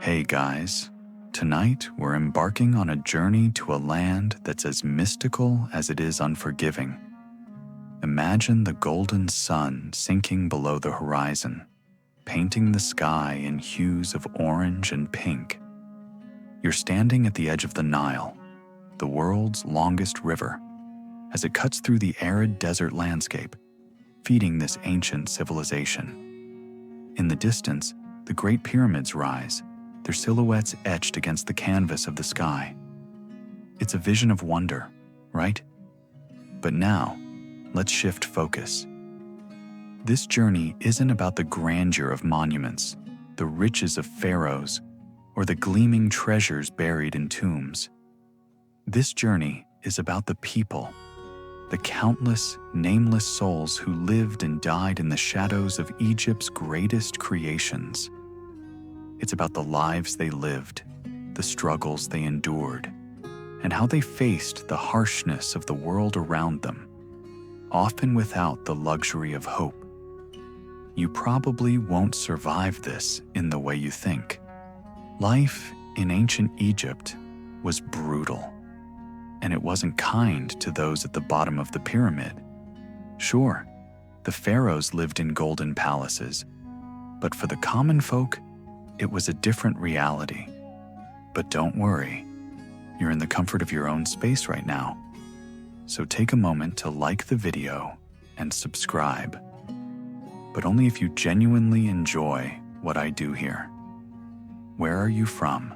Hey guys, tonight we're embarking on a journey to a land that's as mystical as it is unforgiving. Imagine the golden sun sinking below the horizon, painting the sky in hues of orange and pink. You're standing at the edge of the Nile, the world's longest river, as it cuts through the arid desert landscape, feeding this ancient civilization. In the distance, the Great Pyramids rise, their silhouettes etched against the canvas of the sky. It's a vision of wonder, right? But now, let's shift focus. This journey isn't about the grandeur of monuments, the riches of pharaohs, or the gleaming treasures buried in tombs. This journey is about the people, the countless, nameless souls who lived and died in the shadows of Egypt's greatest creations. It's about the lives they lived, the struggles they endured, and how they faced the harshness of the world around them, often without the luxury of hope. You probably won't survive this in the way you think. Life in ancient Egypt was brutal, and it wasn't kind to those at the bottom of the pyramid. Sure, the pharaohs lived in golden palaces, but for the common folk, it was a different reality. But don't worry, you're in the comfort of your own space right now. So take a moment to like the video and subscribe. But only if you genuinely enjoy what I do here. Where are you from?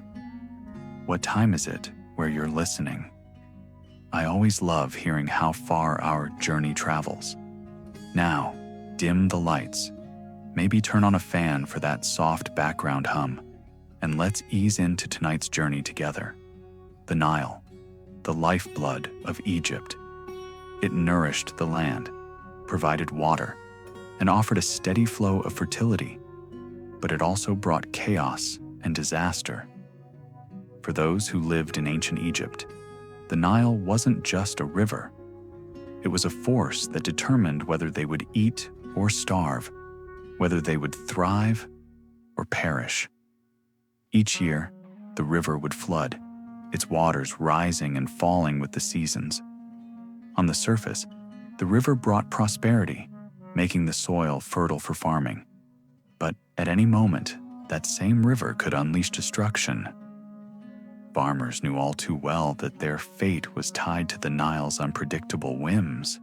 What time is it where you're listening? I always love hearing how far our journey travels. Now, dim the lights. Maybe turn on a fan for that soft background hum, and let's ease into tonight's journey together. The Nile, the lifeblood of Egypt. It nourished the land, provided water, and offered a steady flow of fertility, but it also brought chaos and disaster. For those who lived in ancient Egypt, the Nile wasn't just a river. It was a force that determined whether they would eat or starve, whether they would thrive or perish. Each year, the river would flood, its waters rising and falling with the seasons. On the surface, the river brought prosperity, making the soil fertile for farming. But at any moment, that same river could unleash destruction. Farmers knew all too well that their fate was tied to the Nile's unpredictable whims.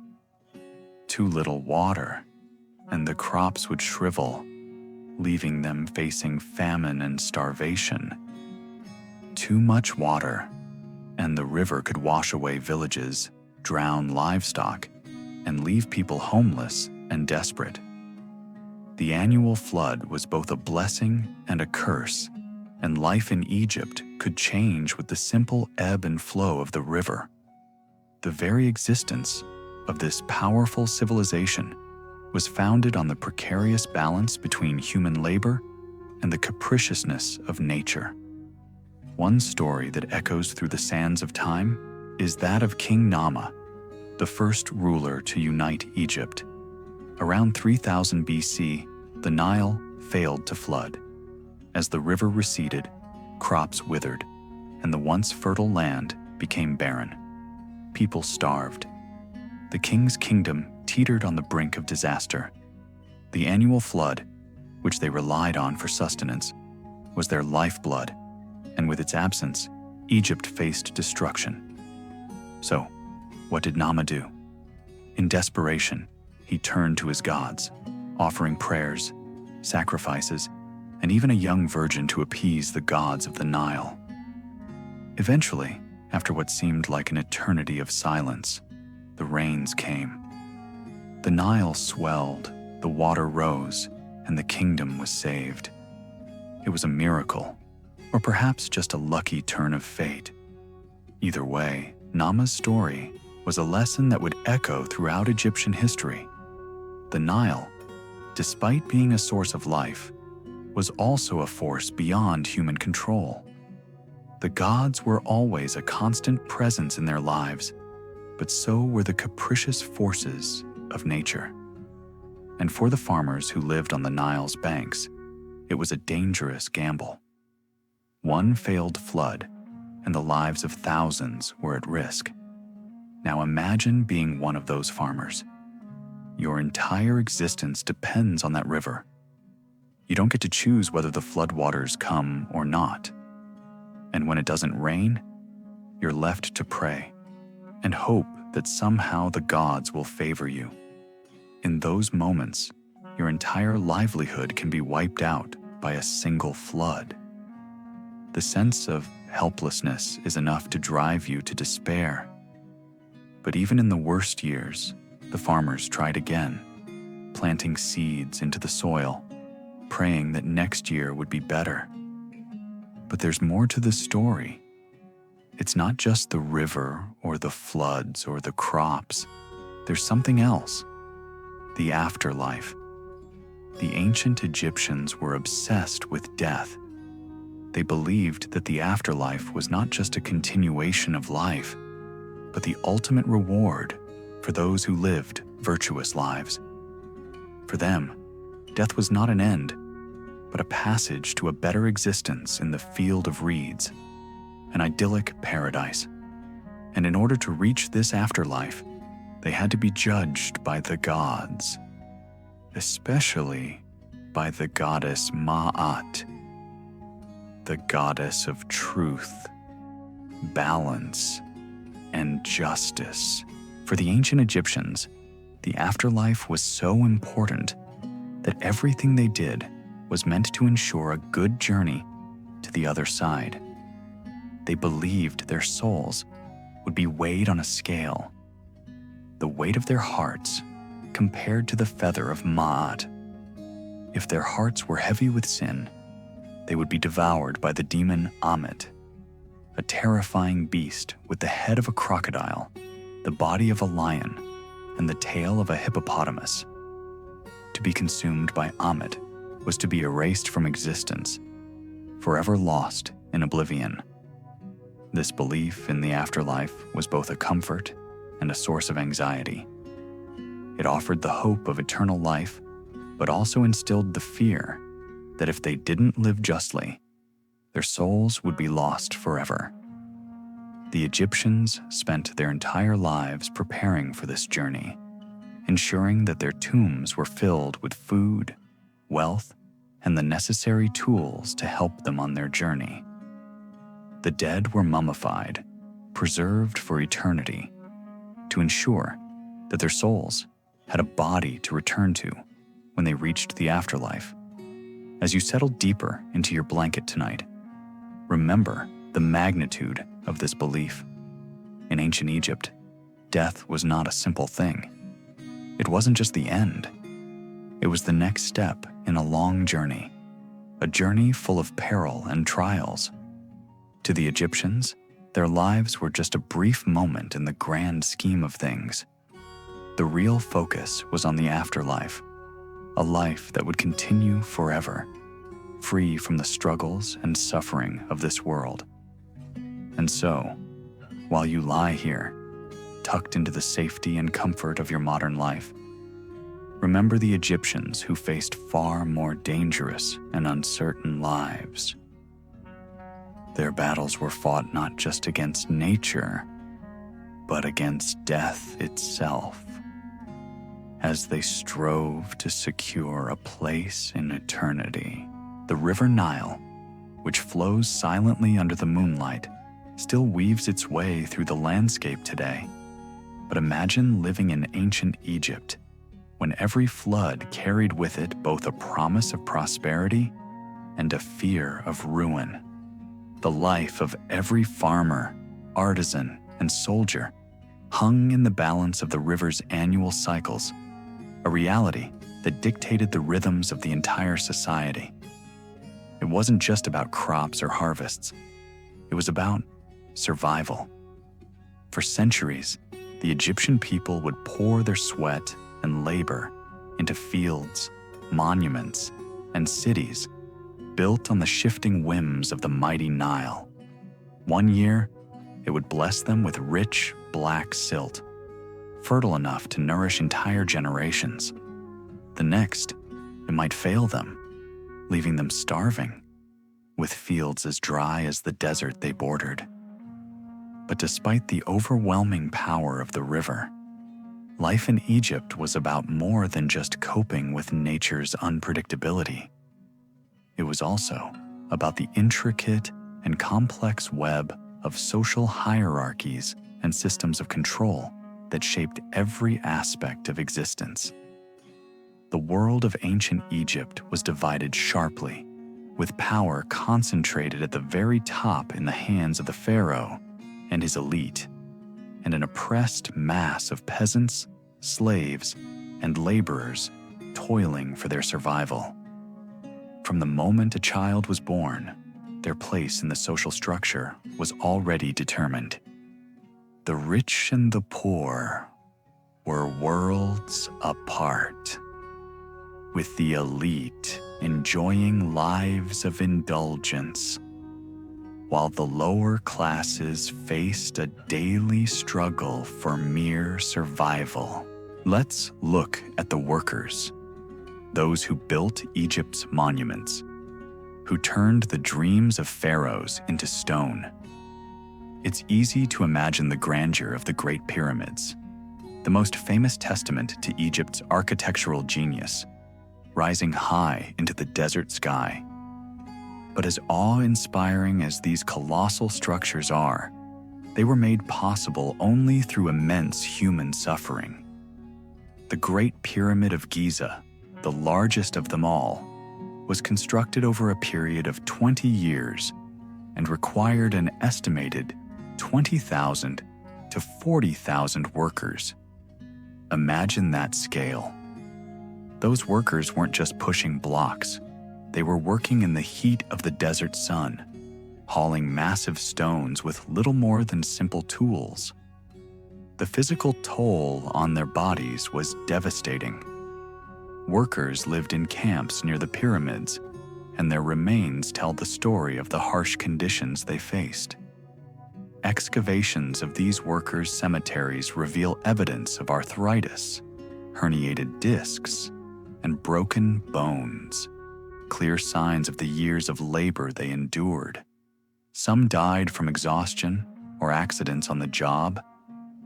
Too little water, and the crops would shrivel, leaving them facing famine and starvation. Too much water, and the river could wash away villages, drown livestock, and leave people homeless and desperate. The annual flood was both a blessing and a curse, and life in Egypt could change with the simple ebb and flow of the river. The very existence of this powerful civilization was founded on the precarious balance between human labor and the capriciousness of nature. One story that echoes through the sands of time is that of King Nama, the first ruler to unite Egypt. Around 3000 BC, the Nile failed to flood. As the river receded, crops withered, and the once fertile land became barren. People starved. The king's kingdom teetered on the brink of disaster. The annual flood, which they relied on for sustenance, was their lifeblood, and with its absence, Egypt faced destruction. So, what did Nama do? In desperation, he turned to his gods, offering prayers, sacrifices, and even a young virgin to appease the gods of the Nile. Eventually, after what seemed like an eternity of silence, the rains came. The Nile swelled, the water rose, and the kingdom was saved. It was a miracle, or perhaps just a lucky turn of fate. Either way, Nama's story was a lesson that would echo throughout Egyptian history. The Nile, despite being a source of life, was also a force beyond human control. The gods were always a constant presence in their lives, but so were the capricious forces of nature. And for the farmers who lived on the Nile's banks, it was a dangerous gamble. one failed flood, and the lives of thousands were at risk. Now imagine being one of those farmers. Your entire existence depends on that river. You don't get to choose whether the floodwaters come or not. And when it doesn't rain, you're left to pray and hope that somehow the gods will favor you. In those moments, your entire livelihood can be wiped out by a single flood. The sense of helplessness is enough to drive you to despair. But even in the worst years, the farmers tried again, planting seeds into the soil, praying that next year would be better. But there's more to the story. It's not just the river or the floods or the crops. There's something else: the afterlife. The ancient Egyptians were obsessed with death. They believed that the afterlife was not just a continuation of life, but the ultimate reward for those who lived virtuous lives. For them, death was not an end, but a passage to a better existence in the field of reeds, an idyllic paradise. And in order to reach this afterlife, they had to be judged by the gods, especially by the goddess Ma'at, the goddess of truth, balance, and justice. For the ancient Egyptians, the afterlife was so important that everything they did was meant to ensure a good journey to the other side. They believed their souls would be weighed on a scale, the weight of their hearts compared to the feather of Ma'at. If their hearts were heavy with sin, they would be devoured by the demon Ammit, a terrifying beast with the head of a crocodile, the body of a lion, and the tail of a hippopotamus. To be consumed by Ammit was to be erased from existence, forever lost in oblivion. This belief in the afterlife was both a comfort and a source of anxiety. It offered the hope of eternal life, but also instilled the fear that if they didn't live justly, their souls would be lost forever. The Egyptians spent their entire lives preparing for this journey, ensuring that their tombs were filled with food, wealth, and the necessary tools to help them on their journey. The dead were mummified, preserved for eternity, to ensure that their souls had a body to return to when they reached the afterlife. As you settle deeper into your blanket tonight, remember the magnitude of this belief. In ancient Egypt, death was not a simple thing. It wasn't just the end. It was the next step in a long journey, a journey full of peril and trials. To the Egyptians, their lives were just a brief moment in the grand scheme of things. The real focus was on the afterlife, a life that would continue forever, free from the struggles and suffering of this world. And so, while you lie here, tucked into the safety and comfort of your modern life, remember the Egyptians who faced far more dangerous and uncertain lives. Their battles were fought not just against nature, but against death itself, as they strove to secure a place in eternity. The River Nile, which flows silently under the moonlight, still weaves its way through the landscape today. But imagine living in ancient Egypt, when every flood carried with it both a promise of prosperity and a fear of ruin. The life of every farmer, artisan, and soldier hung in the balance of the river's annual cycles, a reality that dictated the rhythms of the entire society. It wasn't just about crops or harvests. It was about survival. For centuries, the Egyptian people would pour their sweat and labor into fields, monuments, and cities built on the shifting whims of the mighty Nile. One year, it would bless them with rich, black silt, fertile enough to nourish entire generations. The next, it might fail them, leaving them starving. with fields as dry as the desert they bordered. But despite the overwhelming power of the river, life in Egypt was about more than just coping with nature's unpredictability. It was also about the intricate and complex web of social hierarchies and systems of control that shaped every aspect of existence. The world of ancient Egypt was divided sharply, with power concentrated at the very top in the hands of the pharaoh and his elite, and an oppressed mass of peasants, slaves, and laborers toiling for their survival. From the moment a child was born, their place in the social structure was already determined. The rich and the poor were worlds apart, with the elite enjoying lives of indulgence, while the lower classes faced a daily struggle for mere survival. Let's look at the workers, those who built Egypt's monuments, who turned the dreams of pharaohs into stone. It's easy to imagine the grandeur of the Great Pyramids, the most famous testament to Egypt's architectural genius, rising high into the desert sky. But as awe-inspiring as these colossal structures are, they were made possible only through immense human suffering. The Great Pyramid of Giza, the largest of them all, was constructed over a period of 20 years and required an estimated 20,000 to 40,000 workers. Imagine that scale. Those workers weren't just pushing blocks. They were working in the heat of the desert sun, hauling massive stones with little more than simple tools. The physical toll on their bodies was devastating. Workers lived in camps near the pyramids, and their remains tell the story of the harsh conditions they faced. Excavations of these workers' cemeteries reveal evidence of arthritis, herniated discs, and broken bones, clear signs of the years of labor they endured. Some died from exhaustion or accidents on the job,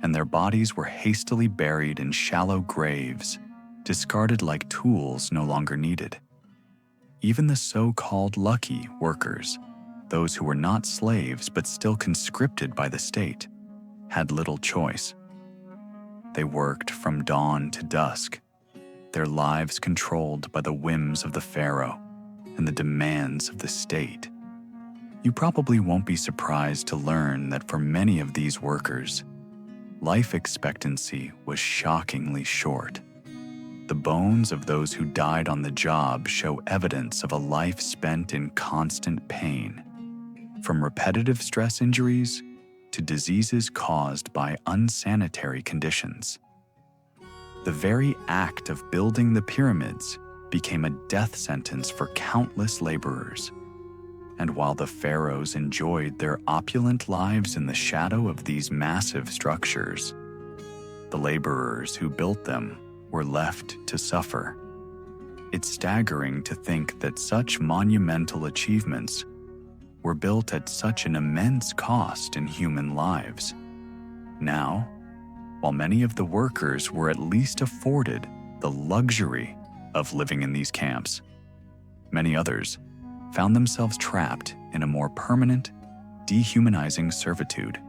and their bodies were hastily buried in shallow graves, discarded like tools no longer needed. Even the so-called lucky workers, those who were not slaves but still conscripted by the state, had little choice. They worked from dawn to dusk, their lives controlled by the whims of the pharaoh and the demands of the state. You probably won't be surprised to learn that for many of these workers, life expectancy was shockingly short. The bones of those who died on the job show evidence of a life spent in constant pain, from repetitive stress injuries to diseases caused by unsanitary conditions. The very act of building the pyramids became a death sentence for countless laborers. And while the pharaohs enjoyed their opulent lives in the shadow of these massive structures, the laborers who built them were left to suffer. It's staggering to think that such monumental achievements were built at such an immense cost in human lives. Now, while many of the workers were at least afforded the luxury of living in these camps, many others found themselves trapped in a more permanent, dehumanizing servitude.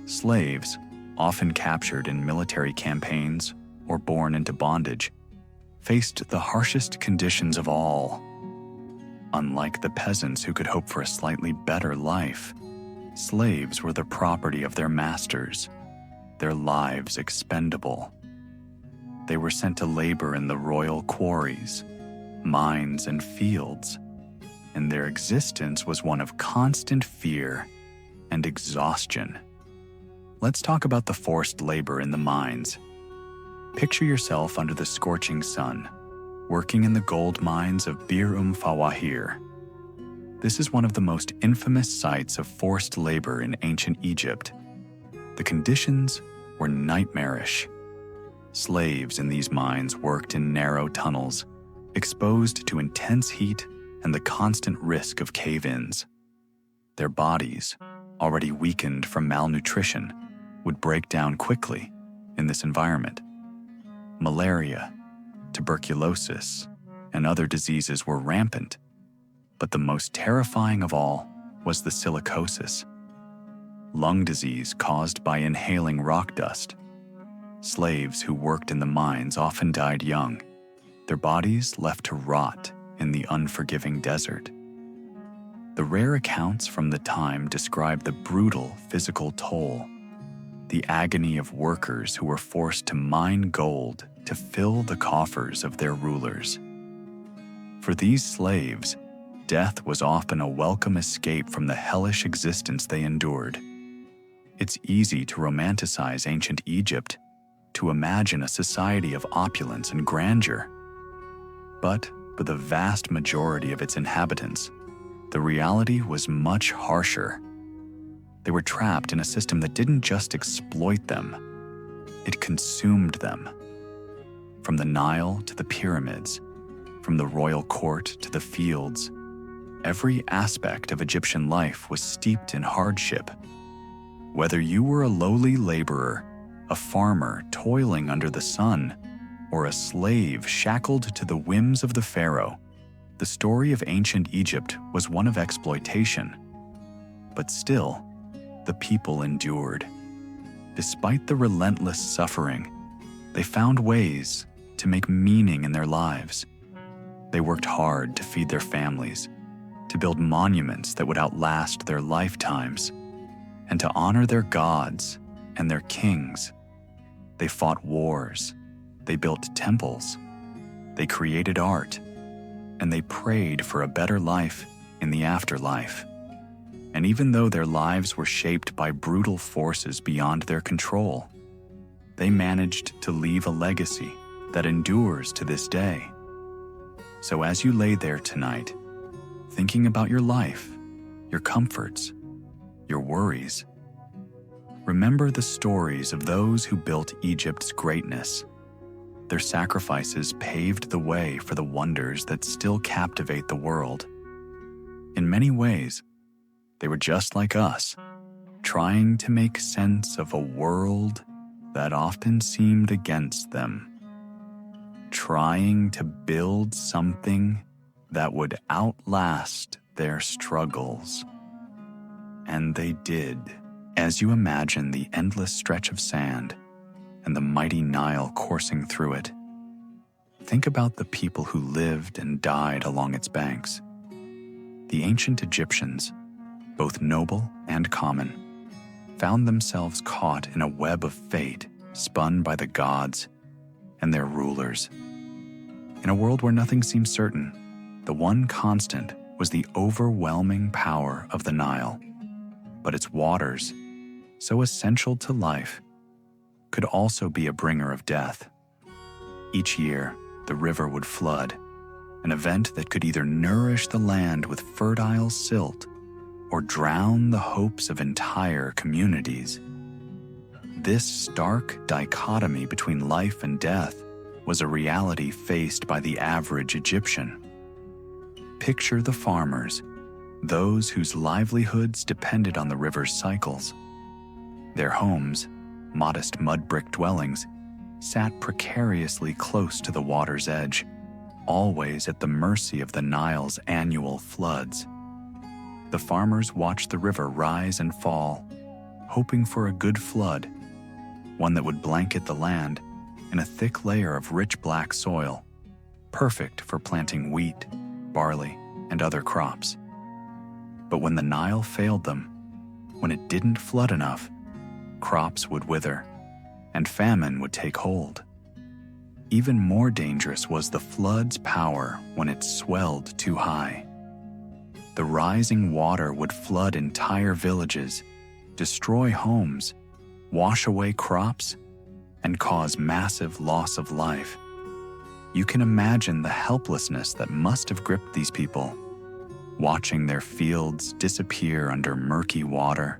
Slaves, often captured in military campaigns or born into bondage, faced the harshest conditions of all. Unlike the peasants who could hope for a slightly better life, slaves were the property of their masters, their lives expendable. They were sent to labor in the royal quarries, mines, and fields, and their existence was one of constant fear and exhaustion. Let's talk about the forced labor in the mines. Picture yourself under the scorching sun, working in the gold mines of Bir Fawahir. This is one of the most infamous sites of forced labor in ancient Egypt. The conditions were nightmarish. Slaves in these mines worked in narrow tunnels, exposed to intense heat and the constant risk of cave-ins. Their bodies, already weakened from malnutrition, would break down quickly in this environment. Malaria, tuberculosis, and other diseases were rampant, but the most terrifying of all was the silicosis, lung disease caused by inhaling rock dust. Slaves who worked in the mines often died young, their bodies left to rot in the unforgiving desert. The rare accounts from the time describe the brutal physical toll, the agony of workers who were forced to mine gold to fill the coffers of their rulers. For these slaves, death was often a welcome escape from the hellish existence they endured. It's easy to romanticize ancient Egypt, to imagine a society of opulence and grandeur. But for the vast majority of its inhabitants, the reality was much harsher. They were trapped in a system that didn't just exploit them, it consumed them. From the Nile to the pyramids, from the royal court to the fields, every aspect of Egyptian life was steeped in hardship. Whether you were a lowly laborer, a farmer toiling under the sun, or a slave shackled to the whims of the pharaoh, the story of ancient Egypt was one of exploitation. But still, the people endured. Despite the relentless suffering, they found ways to make meaning in their lives. They worked hard to feed their families, to build monuments that would outlast their lifetimes, and to honor their gods and their kings. They fought wars, they built temples, they created art, and they prayed for a better life in the afterlife. And even though their lives were shaped by brutal forces beyond their control, they managed to leave a legacy that endures to this day. So as you lay there tonight, thinking about your life, your comforts, your worries, remember the stories of those who built Egypt's greatness. Their sacrifices paved the way for the wonders that still captivate the world. In many ways, they were just like us, trying to make sense of a world that often seemed against them, trying to build something that would outlast their struggles. And they did. As you imagine the endless stretch of sand and the mighty Nile coursing through it, think about the people who lived and died along its banks. The ancient Egyptians, both noble and common, found themselves caught in a web of fate spun by the gods and their rulers. In a world where nothing seemed certain, the one constant was the overwhelming power of the Nile. But its waters, so essential to life, could also be a bringer of death. Each year, the river would flood, an event that could either nourish the land with fertile silt or drown the hopes of entire communities. This stark dichotomy between life and death was a reality faced by the average Egyptian. Picture the farmers, those whose livelihoods depended on the river's cycles. Their homes, modest mud-brick dwellings, sat precariously close to the water's edge, always at the mercy of the Nile's annual floods. The farmers watched the river rise and fall, hoping for a good flood, one that would blanket the land in a thick layer of rich black soil, perfect for planting wheat, barley, and other crops. But when the Nile failed them, when it didn't flood enough, crops would wither, and famine would take hold. Even more dangerous was the flood's power when it swelled too high. The rising water would flood entire villages, destroy homes, wash away crops, and cause massive loss of life. You can imagine the helplessness that must have gripped these people, watching their fields disappear under murky water,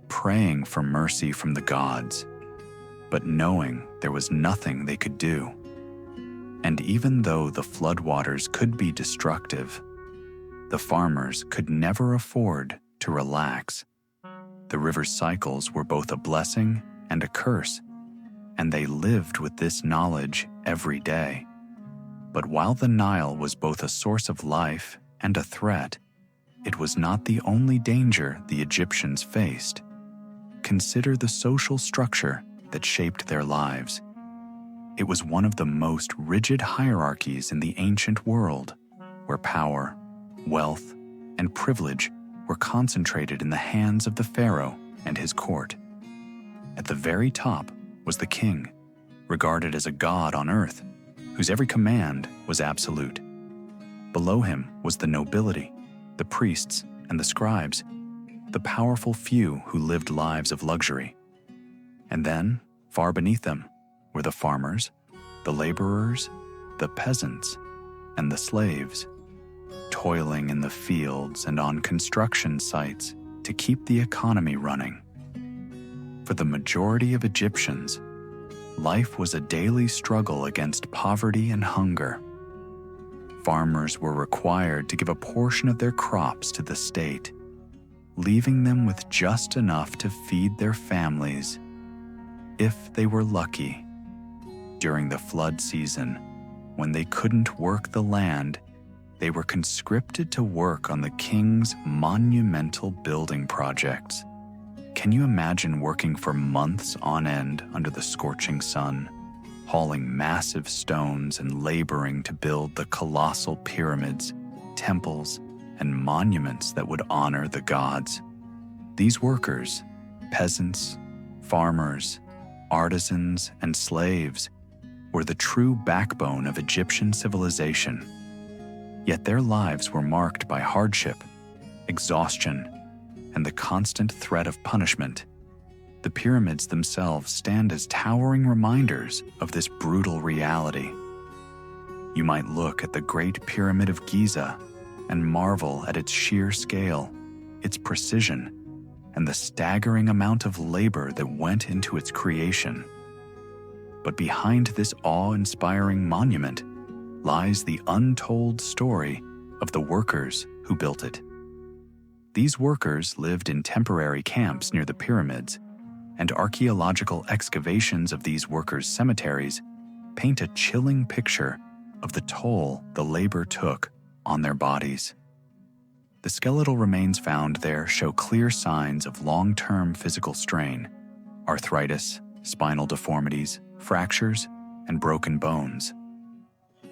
praying for mercy from the gods, but knowing there was nothing they could do. And even though the floodwaters could be destructive, The farmers could never afford to relax. The river's cycles were both a blessing and a curse, and they lived with this knowledge every day. But while the Nile was both a source of life and a threat, it was not the only danger the Egyptians faced. Consider the social structure that shaped their lives. It was one of the most rigid hierarchies in the ancient world, where power, wealth, and privilege were concentrated in the hands of the pharaoh and his court. At the very top was the king, regarded as a god on earth, whose every command was absolute. Below him was the nobility, the priests, and the scribes, the powerful few who lived lives of luxury. And then, far beneath them, were the farmers, the laborers, the peasants, and the slaves, toiling in the fields and on construction sites to keep the economy running. For the majority of Egyptians, life was a daily struggle against poverty and hunger. Farmers were required to give a portion of their crops to the state, leaving them with just enough to feed their families, if they were lucky. During the flood season, when they couldn't work the land, they were conscripted to work on the king's monumental building projects. Can you imagine working for months on end under the scorching sun, hauling massive stones and laboring to build the colossal pyramids, temples, and monuments that would honor the gods? These workers, peasants, farmers, artisans, and slaves, were the true backbone of Egyptian civilization. Yet their lives were marked by hardship, exhaustion, and the constant threat of punishment. The pyramids themselves stand as towering reminders of this brutal reality. You might look at the Great Pyramid of Giza and marvel at its sheer scale, its precision, and the staggering amount of labor that went into its creation. But behind this awe-inspiring monument lies the untold story of the workers who built it. These workers lived in temporary camps near the pyramids, and archaeological excavations of these workers' cemeteries paint a chilling picture of the toll the labor took on their bodies. The skeletal remains found there show clear signs of long-term physical strain: arthritis, spinal deformities, fractures, and broken bones.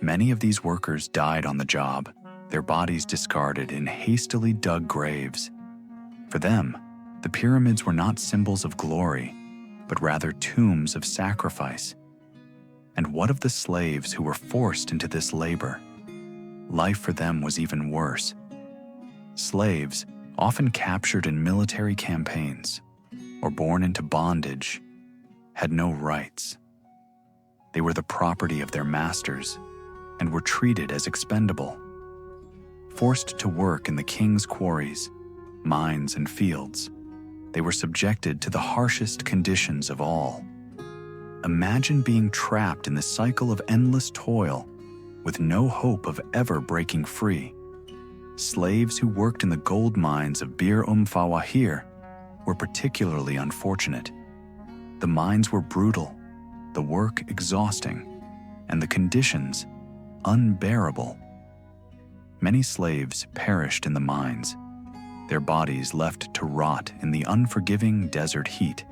Many of these workers died on the job, their bodies discarded in hastily dug graves. For them, the pyramids were not symbols of glory, but rather tombs of sacrifice. And what of the slaves who were forced into this labor? Life for them was even worse. Slaves, often captured in military campaigns or born into bondage, had no rights. They were the property of their masters and were treated as expendable. Forced to work in the king's quarries, mines, and fields, they were subjected to the harshest conditions of all. Imagine being trapped in the cycle of endless toil with no hope of ever breaking free. Slaves who worked in the gold mines of Bir Fawahir were particularly unfortunate. The mines were brutal, the work exhausting, and the conditions unbearable. Many slaves perished in the mines, their bodies left to rot in the unforgiving desert heat.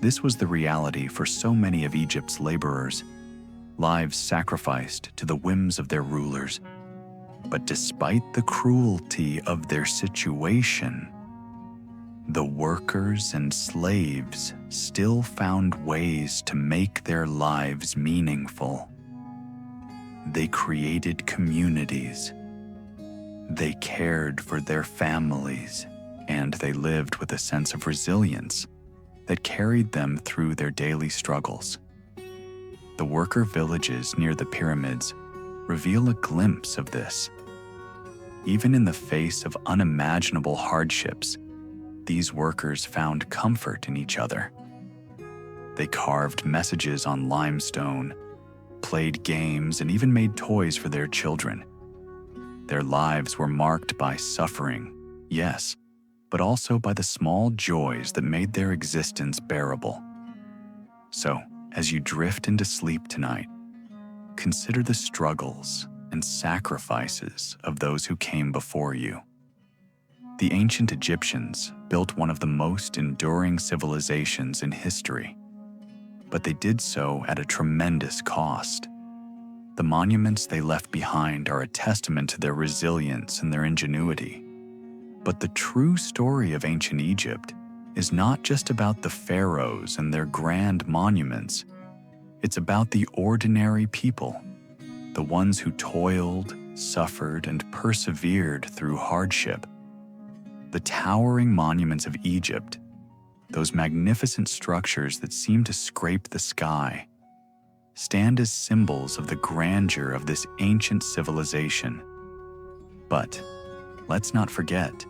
This was the reality for so many of Egypt's laborers, lives sacrificed to the whims of their rulers. But despite the cruelty of their situation, the workers and slaves still found ways to make their lives meaningful. They created communities. They cared for their families, and they lived with a sense of resilience that carried them through their daily struggles. The worker villages near the pyramids reveal a glimpse of this. Even in the face of unimaginable hardships, these workers found comfort in each other. They carved messages on limestone, played games, and even made toys for their children. Their lives were marked by suffering, yes, but also by the small joys that made their existence bearable. So, as you drift into sleep tonight, consider the struggles and sacrifices of those who came before you. The ancient Egyptians built one of the most enduring civilizations in history, but they did so at a tremendous cost. The monuments they left behind are a testament to their resilience and their ingenuity. But the true story of ancient Egypt is not just about the pharaohs and their grand monuments. It's about the ordinary people, the ones who toiled, suffered, and persevered through hardship. The towering monuments of Egypt, those magnificent structures that seem to scrape the sky, stand as symbols of the grandeur of this ancient civilization. But let's not forget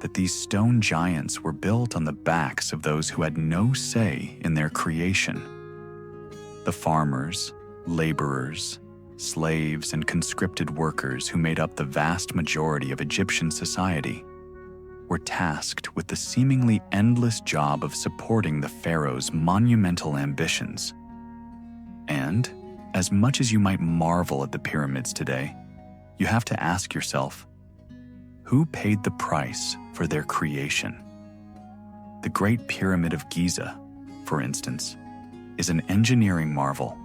that these stone giants were built on the backs of those who had no say in their creation. The farmers, laborers, slaves, and conscripted workers who made up the vast majority of Egyptian society were tasked with the seemingly endless job of supporting the pharaoh's monumental ambitions. And, as much as you might marvel at the pyramids today, you have to ask yourself, who paid the price for their creation? The Great Pyramid of Giza, for instance, is an engineering marvel,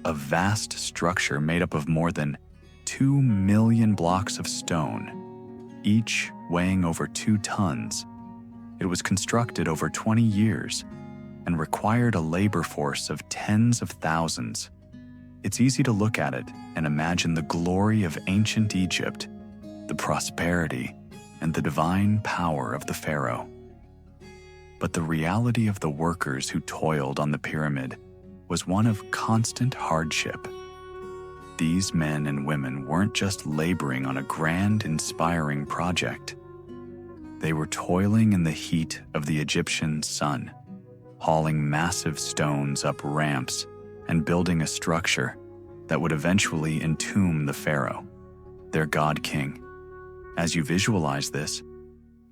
a vast structure made up of more than 2 million blocks of stone, each weighing over 2 tons. It was constructed over 20 years and required a labor force of tens of thousands. It's easy to look at it and imagine the glory of ancient Egypt, the prosperity and the divine power of the pharaoh. But the reality of the workers who toiled on the pyramid was one of constant hardship. These men and women weren't just laboring on a grand, inspiring project. They were toiling in the heat of the Egyptian sun, hauling massive stones up ramps and building a structure that would eventually entomb the pharaoh, their god-king. As you visualize this,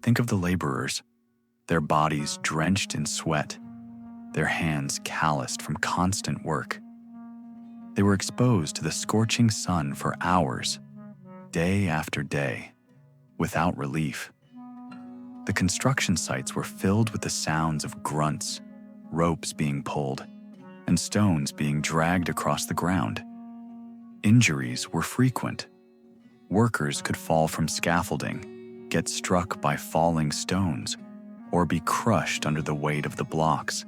think of the laborers, their bodies drenched in sweat, their hands calloused from constant work. They were exposed to the scorching sun for hours, day after day, without relief. The construction sites were filled with the sounds of grunts, ropes being pulled, and stones being dragged across the ground. Injuries were frequent. Workers could fall from scaffolding, get struck by falling stones, or be crushed under the weight of the blocks.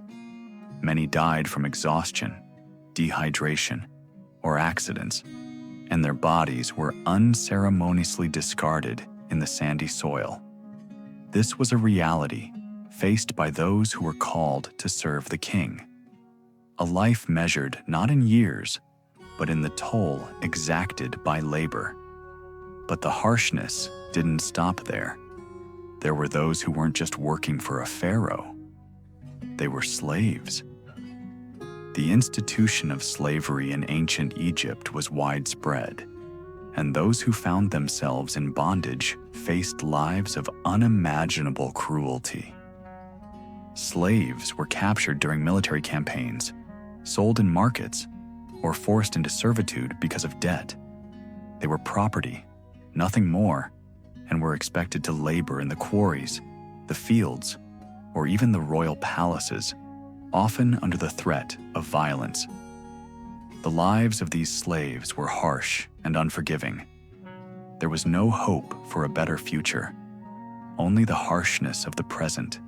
Many died from exhaustion, dehydration, or accidents, and their bodies were unceremoniously discarded in the sandy soil. This was a reality faced by those who were called to serve the king. A life measured not in years, but in the toll exacted by labor. But the harshness didn't stop there. There were those who weren't just working for a pharaoh. They were slaves. The institution of slavery in ancient Egypt was widespread, and those who found themselves in bondage faced lives of unimaginable cruelty. Slaves were captured during military campaigns, sold in markets, or forced into servitude because of debt. They were property, nothing more, and were expected to labor in the quarries, the fields, or even the royal palaces, often under the threat of violence. The lives of these slaves were harsh and unforgiving. There was no hope for a better future, only the harshness of the present,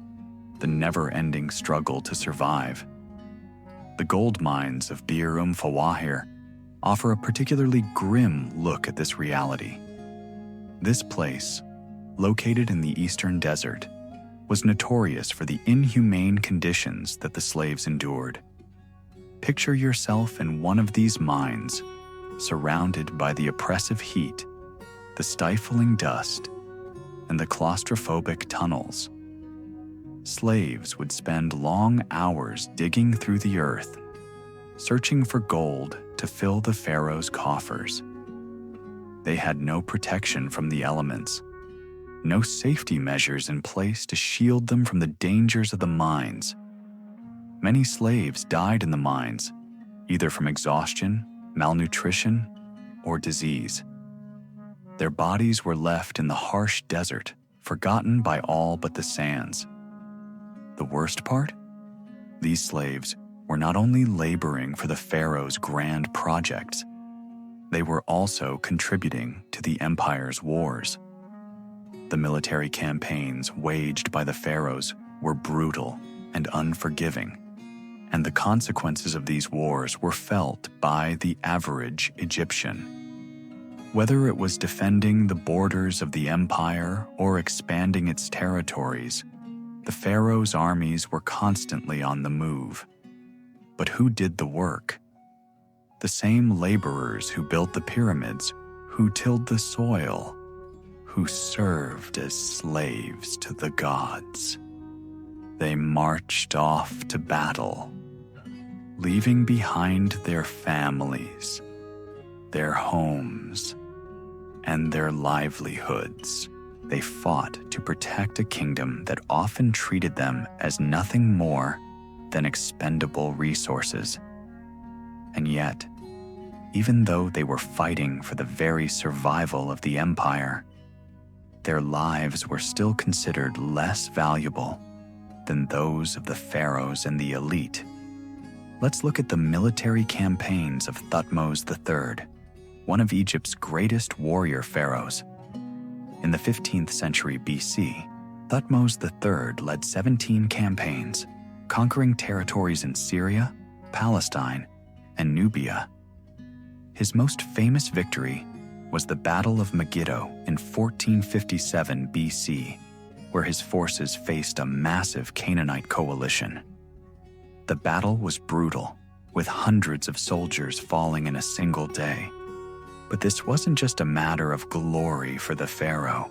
the never-ending struggle to survive. The gold mines of Bir Fawahir offer a particularly grim look at this reality. This place, located in the eastern desert, was notorious for the inhumane conditions that the slaves endured. Picture yourself in one of these mines, surrounded by the oppressive heat, the stifling dust, and the claustrophobic tunnels. Slaves would spend long hours digging through the earth, searching for gold to fill the pharaoh's coffers. They had no protection from the elements, no safety measures in place to shield them from the dangers of the mines. Many slaves died in the mines, either from exhaustion, malnutrition, or disease. Their bodies were left in the harsh desert, forgotten by all but the sands. The worst part? These slaves were not only laboring for the pharaoh's grand projects, they were also contributing to the empire's wars. The military campaigns waged by the pharaohs were brutal and unforgiving, and the consequences of these wars were felt by the average Egyptian. Whether it was defending the borders of the empire or expanding its territories, the pharaoh's armies were constantly on the move. But who did the work? The same laborers who built the pyramids, who tilled the soil, who served as slaves to the gods. They marched off to battle, leaving behind their families, their homes, and their livelihoods. They fought to protect a kingdom that often treated them as nothing more than expendable resources. And yet, even though they were fighting for the very survival of the empire, their lives were still considered less valuable than those of the pharaohs and the elite. Let's look at the military campaigns of Thutmose III, one of Egypt's greatest warrior pharaohs. In the 15th century BC, Thutmose III led 17 campaigns, conquering territories in Syria, Palestine, and Nubia. His most famous victory was the Battle of Megiddo in 1457 BC, where his forces faced a massive Canaanite coalition. The battle was brutal, with hundreds of soldiers falling in a single day. But this wasn't just a matter of glory for the pharaoh.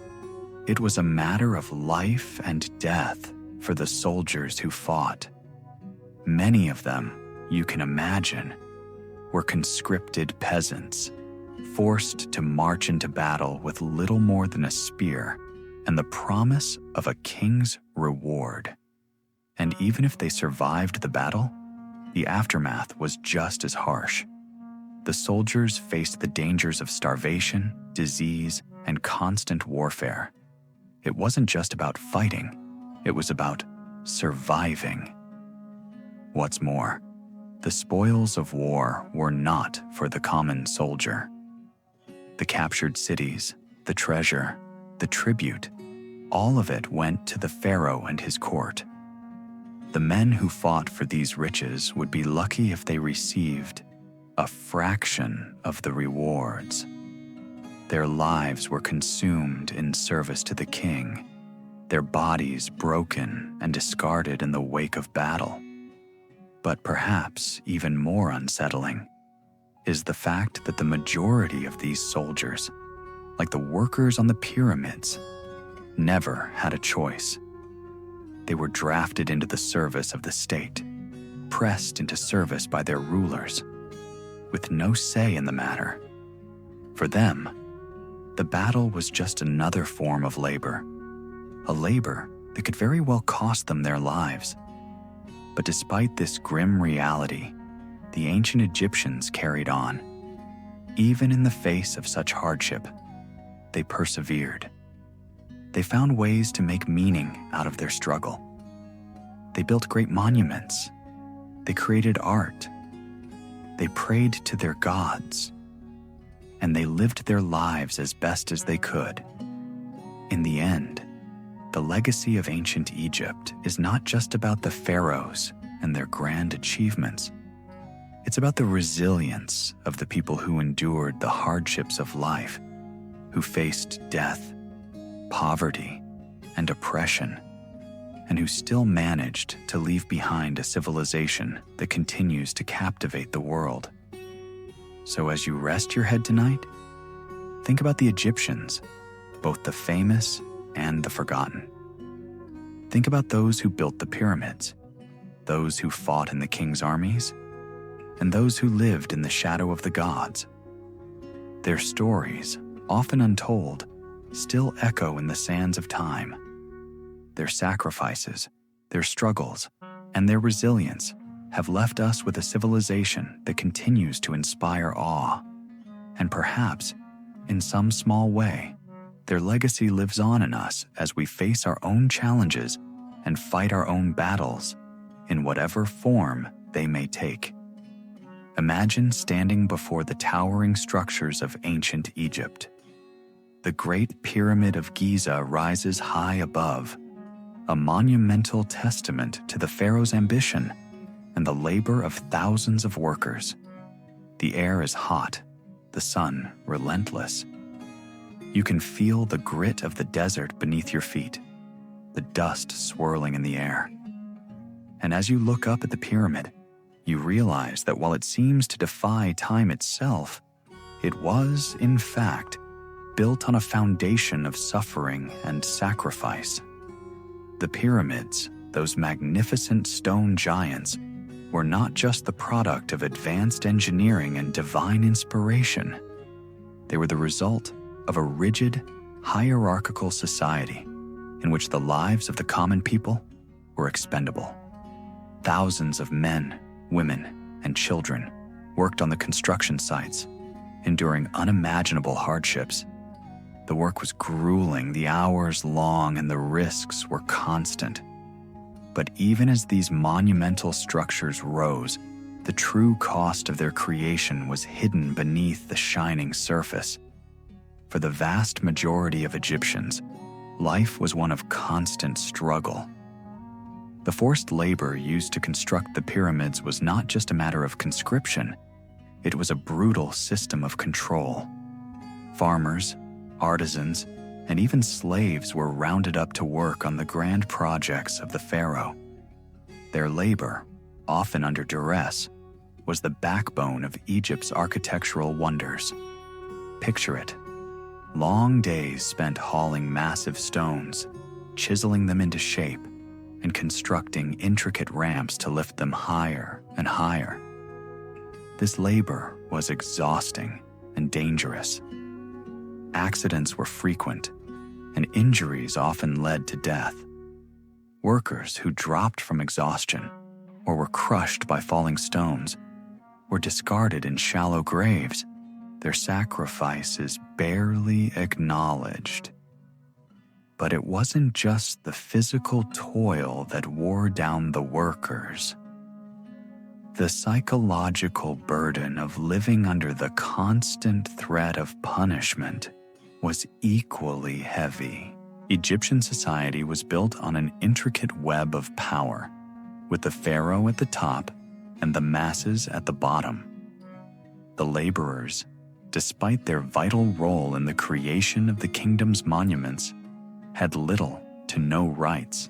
It was a matter of life and death for the soldiers who fought. Many of them, you can imagine, were conscripted peasants, forced to march into battle with little more than a spear and the promise of a king's reward. And even if they survived the battle, the aftermath was just as harsh. The soldiers faced the dangers of starvation, disease, and constant warfare. It wasn't just about fighting, it was about surviving. What's more, the spoils of war were not for the common soldier. The captured cities, the treasure, the tribute, all of it went to the pharaoh and his court. The men who fought for these riches would be lucky if they received a fraction of the rewards. Their lives were consumed in service to the king, their bodies broken and discarded in the wake of battle. But perhaps even more unsettling is the fact that the majority of these soldiers, like the workers on the pyramids, never had a choice. They were drafted into the service of the state, pressed into service by their rulers, with no say in the matter. For them, the battle was just another form of labor, a labor that could very well cost them their lives. But despite this grim reality, the ancient Egyptians carried on. Even in the face of such hardship, they persevered. They found ways to make meaning out of their struggle. They built great monuments. They created art. They prayed to their gods. And they lived their lives as best as they could. In the end, the legacy of ancient Egypt is not just about the pharaohs and their grand achievements. It's about the resilience of the people who endured the hardships of life, who faced death, poverty, and oppression, and who still managed to leave behind a civilization that continues to captivate the world. So as you rest your head tonight, think about the Egyptians, both the famous and the forgotten. Think about those who built the pyramids, those who fought in the king's armies, and those who lived in the shadow of the gods. Their stories often untold, still echo in the sands of time. Their sacrifices, their struggles, and their resilience have left us with a civilization that continues to inspire awe. And perhaps, in some small way, their legacy lives on in us as we face our own challenges and fight our own battles, in whatever form they may take. Imagine standing before the towering structures of ancient Egypt. The Great Pyramid of Giza rises high above, a monumental testament to the pharaoh's ambition and the labor of thousands of workers. The air is hot, the sun relentless. You can feel the grit of the desert beneath your feet, the dust swirling in the air. And as you look up at the pyramid, you realize that while it seems to defy time itself, it was, in fact, built on a foundation of suffering and sacrifice. The pyramids, those magnificent stone giants, were not just the product of advanced engineering and divine inspiration. They were the result of a rigid, hierarchical society in which the lives of the common people were expendable. Thousands of men, women, and children worked on the construction sites, enduring unimaginable hardships. The work was grueling, the hours long, and the risks were constant. But even as these monumental structures rose, the true cost of their creation was hidden beneath the shining surface. For the vast majority of Egyptians, life was one of constant struggle. The forced labor used to construct the pyramids was not just a matter of conscription, it was a brutal system of control. Farmers, artisans, and even slaves were rounded up to work on the grand projects of the pharaoh. Their labor, often under duress, was the backbone of Egypt's architectural wonders. Picture it: long days spent hauling massive stones, chiseling them into shape, and constructing intricate ramps to lift them higher and higher. This labor was exhausting and dangerous. Accidents were frequent, and injuries often led to death. Workers who dropped from exhaustion or were crushed by falling stones were discarded in shallow graves, their sacrifices barely acknowledged. But it wasn't just the physical toil that wore down the workers. The psychological burden of living under the constant threat of punishment was equally heavy. Egyptian society was built on an intricate web of power, with the pharaoh at the top and the masses at the bottom. The laborers, despite their vital role in the creation of the kingdom's monuments, had little to no rights.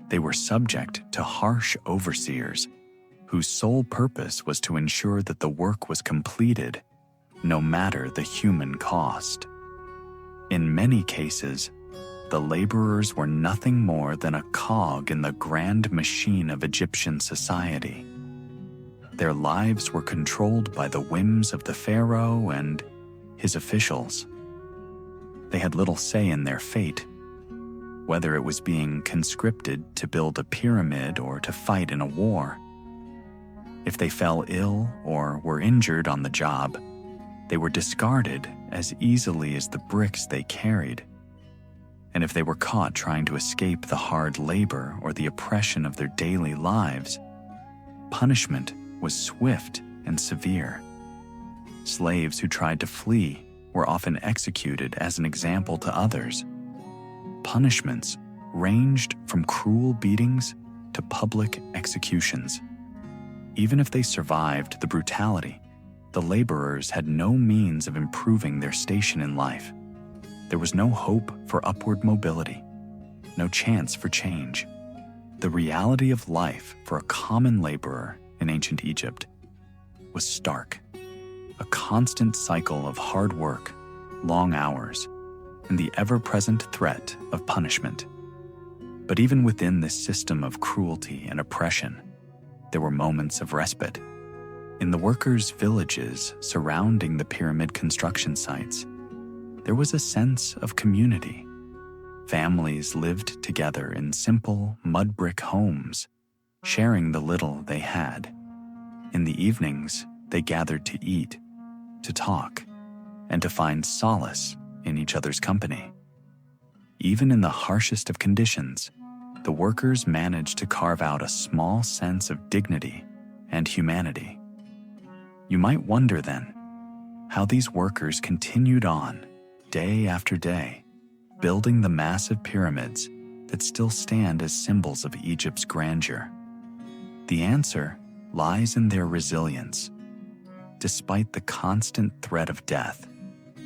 They were subject to harsh overseers, whose sole purpose was to ensure that the work was completed, no matter the human cost. In many cases, the laborers were nothing more than a cog in the grand machine of Egyptian society. Their lives were controlled by the whims of the pharaoh and his officials. They had little say in their fate, whether it was being conscripted to build a pyramid or to fight in a war. If they fell ill or were injured on the job, they were discarded as easily as the bricks they carried. And if they were caught trying to escape the hard labor or the oppression of their daily lives, punishment was swift and severe. Slaves who tried to flee were often executed as an example to others. Punishments ranged from cruel beatings to public executions. Even if they survived the brutality, the laborers had no means of improving their station in life. There was no hope for upward mobility, no chance for change. The reality of life for a common laborer in ancient Egypt was stark. A constant cycle of hard work, long hours, and the ever-present threat of punishment. But even within this system of cruelty and oppression, there were moments of respite. In the workers' villages surrounding the pyramid construction sites, there was a sense of community. Families lived together in simple mud brick homes, sharing the little they had. In the evenings, they gathered to eat, to talk, and to find solace in each other's company. Even in the harshest of conditions, the workers managed to carve out a small sense of dignity and humanity. You might wonder then how these workers continued on day after day, building the massive pyramids that still stand as symbols of Egypt's grandeur. The answer lies in their resilience. Despite the constant threat of death,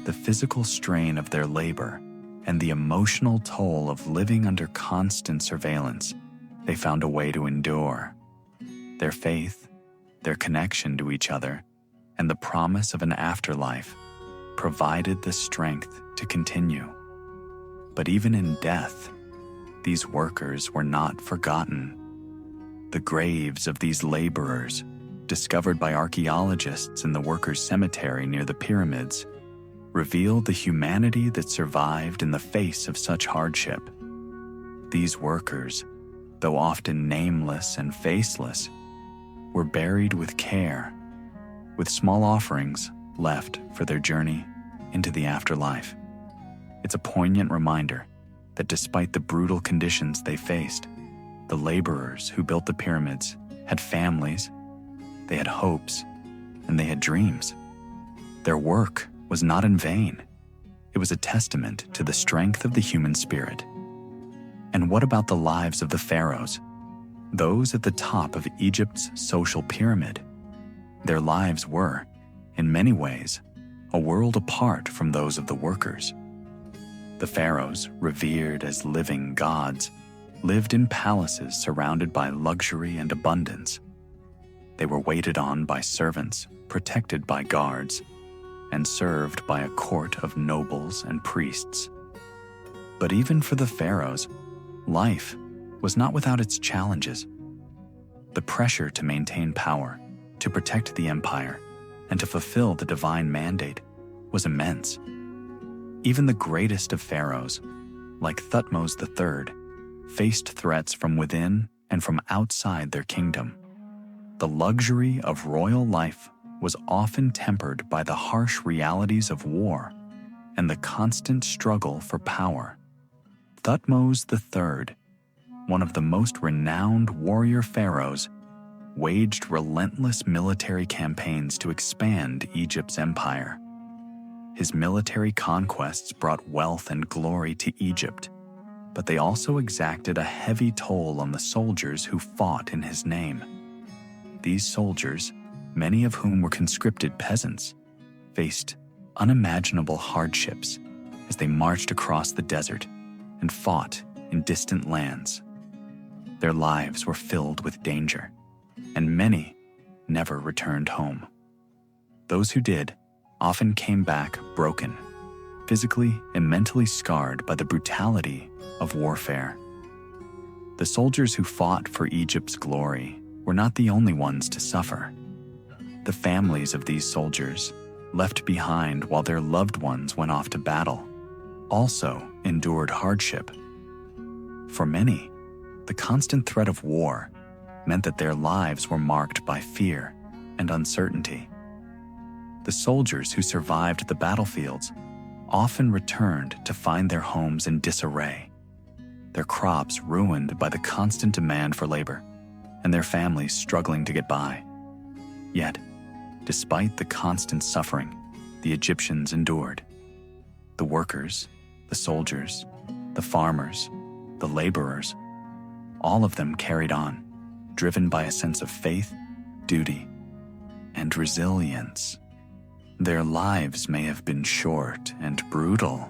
the physical strain of their labor, and the emotional toll of living under constant surveillance, they found a way to endure. Their faith, their connection to each other, and the promise of an afterlife provided the strength to continue. But even in death, these workers were not forgotten. The graves of these laborers, discovered by archaeologists in the workers' cemetery near the pyramids, reveal the humanity that survived in the face of such hardship. These workers, though often nameless and faceless, were buried with care, with small offerings left for their journey into the afterlife. It's a poignant reminder that despite the brutal conditions they faced, the laborers who built the pyramids had families, they had hopes, and they had dreams. Their work was not in vain. It was a testament to the strength of the human spirit. And what about the lives of the pharaohs, those at the top of Egypt's social pyramid? Their lives were, in many ways, a world apart from those of the workers. The pharaohs, revered as living gods, lived in palaces surrounded by luxury and abundance. They were waited on by servants, protected by guards, and served by a court of nobles and priests. But even for the pharaohs, life was not without its challenges. The pressure to maintain power, to protect the empire, and to fulfill the divine mandate was immense. Even the greatest of pharaohs, like Thutmose III, faced threats from within and from outside their kingdom. The luxury of royal life was often tempered by the harsh realities of war and the constant struggle for power. Thutmose III, one of the most renowned warrior pharaohs, waged relentless military campaigns to expand Egypt's empire. His military conquests brought wealth and glory to Egypt, but they also exacted a heavy toll on the soldiers who fought in his name. These soldiers, many of whom were conscripted peasants, faced unimaginable hardships as they marched across the desert and fought in distant lands. Their lives were filled with danger, and many never returned home. Those who did often came back broken, physically and mentally scarred by the brutality of warfare. The soldiers who fought for Egypt's glory were not the only ones to suffer. The families of these soldiers, left behind while their loved ones went off to battle, also endured hardship. For many, the constant threat of war meant that their lives were marked by fear and uncertainty. The soldiers who survived the battlefields often returned to find their homes in disarray, their crops ruined by the constant demand for labor, and their families struggling to get by. Yet, despite the constant suffering, the Egyptians endured. The workers, the soldiers, the farmers, the laborers, all of them carried on, driven by a sense of faith, duty, and resilience. Their lives may have been short and brutal,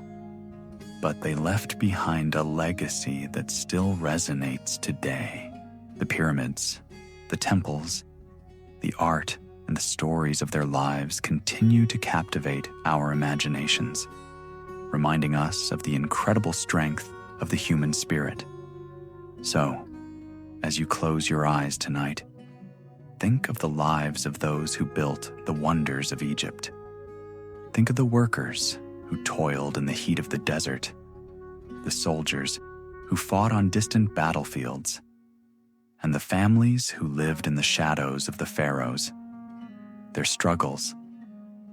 but they left behind a legacy that still resonates today. The pyramids, the temples, the art, and the stories of their lives continue to captivate our imaginations, reminding us of the incredible strength of the human spirit. So, as you close your eyes tonight, think of the lives of those who built the wonders of Egypt. Think of the workers who toiled in the heat of the desert, the soldiers who fought on distant battlefields, and the families who lived in the shadows of the pharaohs. Their struggles,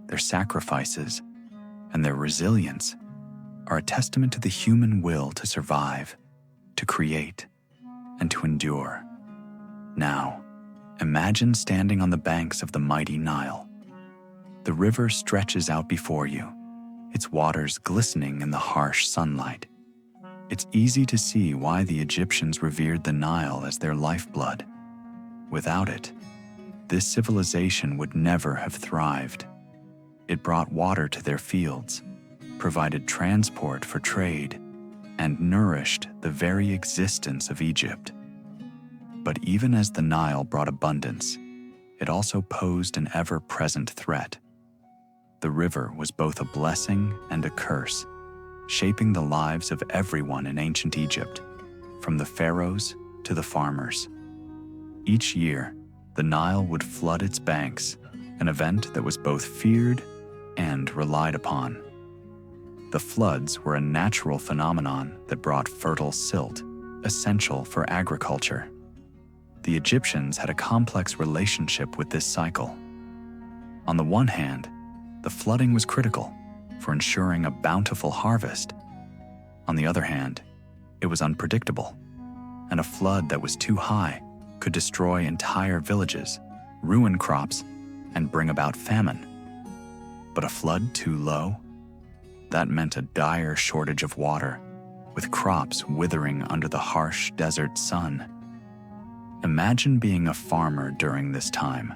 their sacrifices, and their resilience are a testament to the human will to survive, to create, and to endure. Now, imagine standing on the banks of the mighty Nile. The river stretches out before you, its waters glistening in the harsh sunlight. It's easy to see why the Egyptians revered the Nile as their lifeblood. Without it, this civilization would never have thrived. It brought water to their fields, provided transport for trade, and nourished the very existence of Egypt. But even as the Nile brought abundance, it also posed an ever-present threat. The river was both a blessing and a curse, shaping the lives of everyone in ancient Egypt, from the pharaohs to the farmers. Each year, the Nile would flood its banks, an event that was both feared and relied upon. The floods were a natural phenomenon that brought fertile silt, essential for agriculture. The Egyptians had a complex relationship with this cycle. On the one hand, the flooding was critical for ensuring a bountiful harvest. On the other hand, it was unpredictable, and a flood that was too high could destroy entire villages, ruin crops, and bring about famine. But a flood too low? That meant a dire shortage of water, with crops withering under the harsh desert sun. Imagine being a farmer during this time,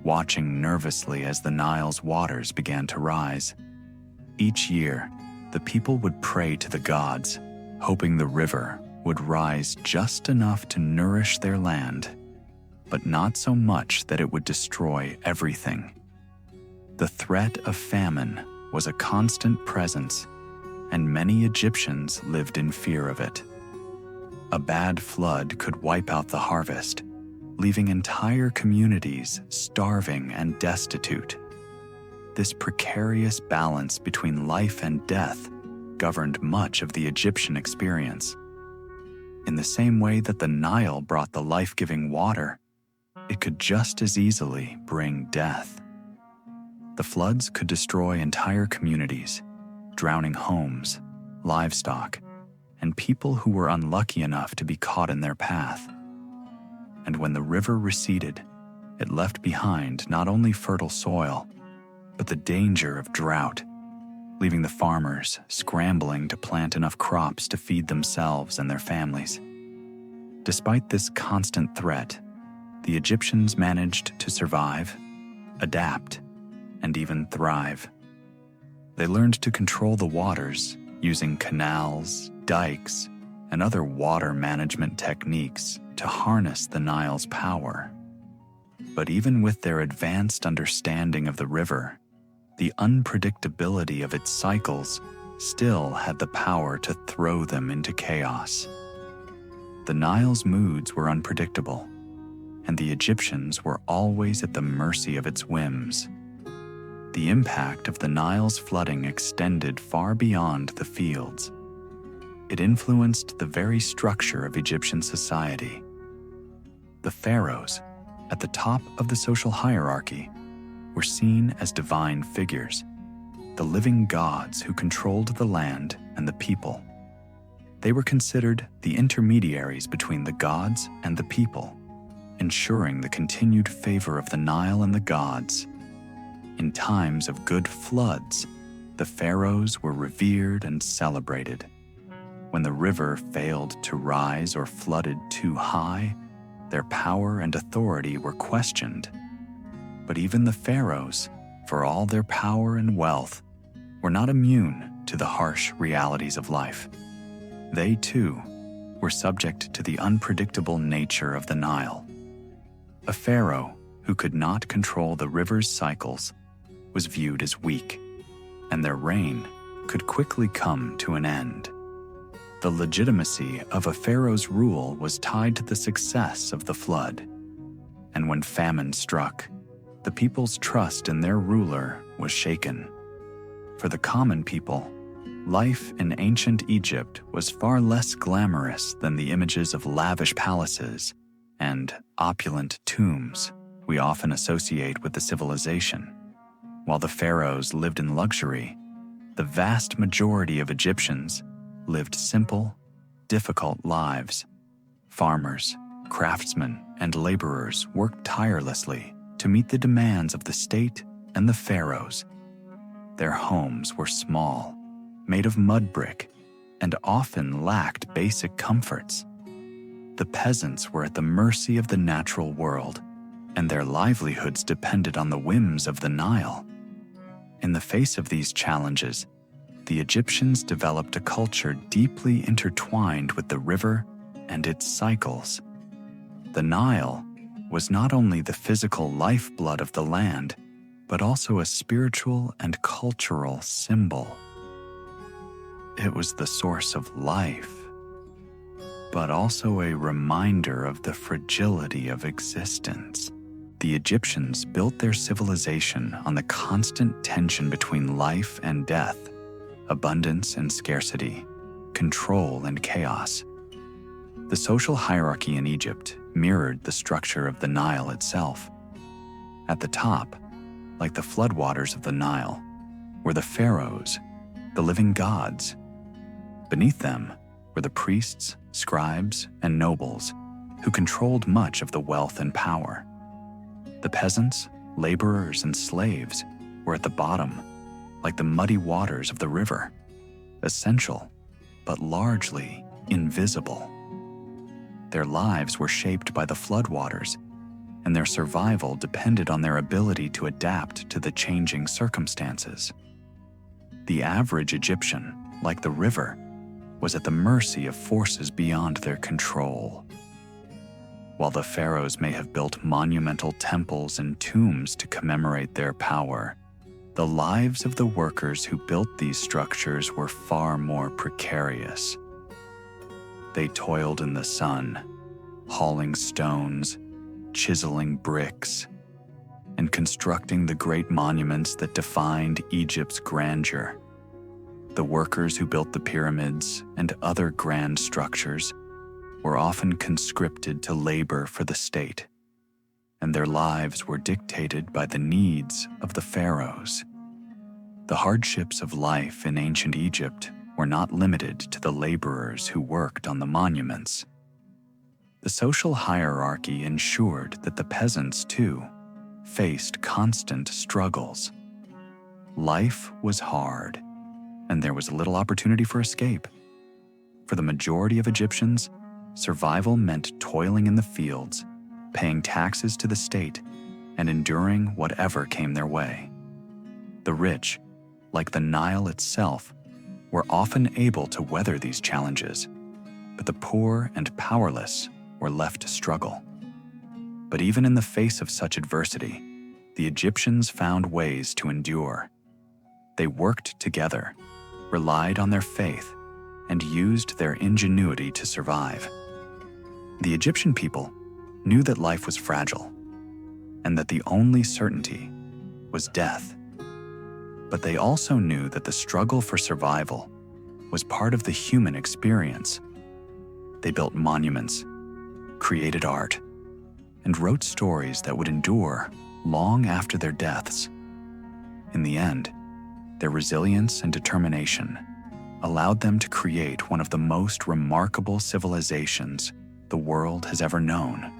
watching nervously as the Nile's waters began to rise. Each year, the people would pray to the gods, hoping the river would rise just enough to nourish their land, but not so much that it would destroy everything. The threat of famine was a constant presence, and many Egyptians lived in fear of it. A bad flood could wipe out the harvest, leaving entire communities starving and destitute. This precarious balance between life and death governed much of the Egyptian experience. In the same way that the Nile brought the life-giving water, it could just as easily bring death. The floods could destroy entire communities, drowning homes, livestock, and people who were unlucky enough to be caught in their path. And when the river receded, it left behind not only fertile soil, but the danger of drought, leaving the farmers scrambling to plant enough crops to feed themselves and their families. Despite this constant threat, the Egyptians managed to survive, adapt, and even thrive. They learned to control the waters using canals, dikes, and other water management techniques to harness the Nile's power. But even with their advanced understanding of the river, the unpredictability of its cycles still had the power to throw them into chaos. The Nile's moods were unpredictable, and the Egyptians were always at the mercy of its whims. The impact of the Nile's flooding extended far beyond the fields. It influenced the very structure of Egyptian society. The pharaohs, at the top of the social hierarchy, were seen as divine figures, the living gods who controlled the land and the people. They were considered the intermediaries between the gods and the people, ensuring the continued favor of the Nile and the gods. In times of good floods, the pharaohs were revered and celebrated. When the river failed to rise or flooded too high, their power and authority were questioned. But even the pharaohs, for all their power and wealth, were not immune to the harsh realities of life. They, too, were subject to the unpredictable nature of the Nile. A pharaoh who could not control the river's cycles was viewed as weak, and their reign could quickly come to an end. The legitimacy of a pharaoh's rule was tied to the success of the flood, and when famine struck, the people's trust in their ruler was shaken. For the common people, life in ancient Egypt was far less glamorous than the images of lavish palaces and opulent tombs we often associate with the civilization. While the pharaohs lived in luxury, the vast majority of Egyptians lived simple, difficult lives. Farmers, craftsmen, and laborers worked tirelessly to meet the demands of the state and the pharaohs. Their homes were small, made of mud brick, and often lacked basic comforts. The peasants were at the mercy of the natural world, and their livelihoods depended on the whims of the Nile. In the face of these challenges, the Egyptians developed a culture deeply intertwined with the river and its cycles. The Nile was not only the physical lifeblood of the land, but also a spiritual and cultural symbol. It was the source of life, but also a reminder of the fragility of existence. The Egyptians built their civilization on the constant tension between life and death, abundance and scarcity, control and chaos. The social hierarchy in Egypt mirrored the structure of the Nile itself. At the top, like the floodwaters of the Nile, were the pharaohs, the living gods. Beneath them were the priests, scribes, and nobles who controlled much of the wealth and power. The peasants, laborers, and slaves were at the bottom, like the muddy waters of the river, essential, but largely invisible. Their lives were shaped by the floodwaters, and their survival depended on their ability to adapt to the changing circumstances. The average Egyptian, like the river, was at the mercy of forces beyond their control. While the pharaohs may have built monumental temples and tombs to commemorate their power, the lives of the workers who built these structures were far more precarious. They toiled in the sun, hauling stones, chiseling bricks, and constructing the great monuments that defined Egypt's grandeur. The workers who built the pyramids and other grand structures were often conscripted to labor for the state, and their lives were dictated by the needs of the pharaohs. The hardships of life in ancient Egypt were not limited to the laborers who worked on the monuments. The social hierarchy ensured that the peasants, too, faced constant struggles. Life was hard, and there was little opportunity for escape. For the majority of Egyptians, survival meant toiling in the fields, paying taxes to the state, and enduring whatever came their way. The rich, like the Nile itself, were often able to weather these challenges, but the poor and powerless were left to struggle. But even in the face of such adversity, the Egyptians found ways to endure. They worked together, relied on their faith, and used their ingenuity to survive. The Egyptian people knew that life was fragile and that the only certainty was death. But they also knew that the struggle for survival was part of the human experience. They built monuments, created art, and wrote stories that would endure long after their deaths. In the end, their resilience and determination allowed them to create one of the most remarkable civilizations the world has ever known.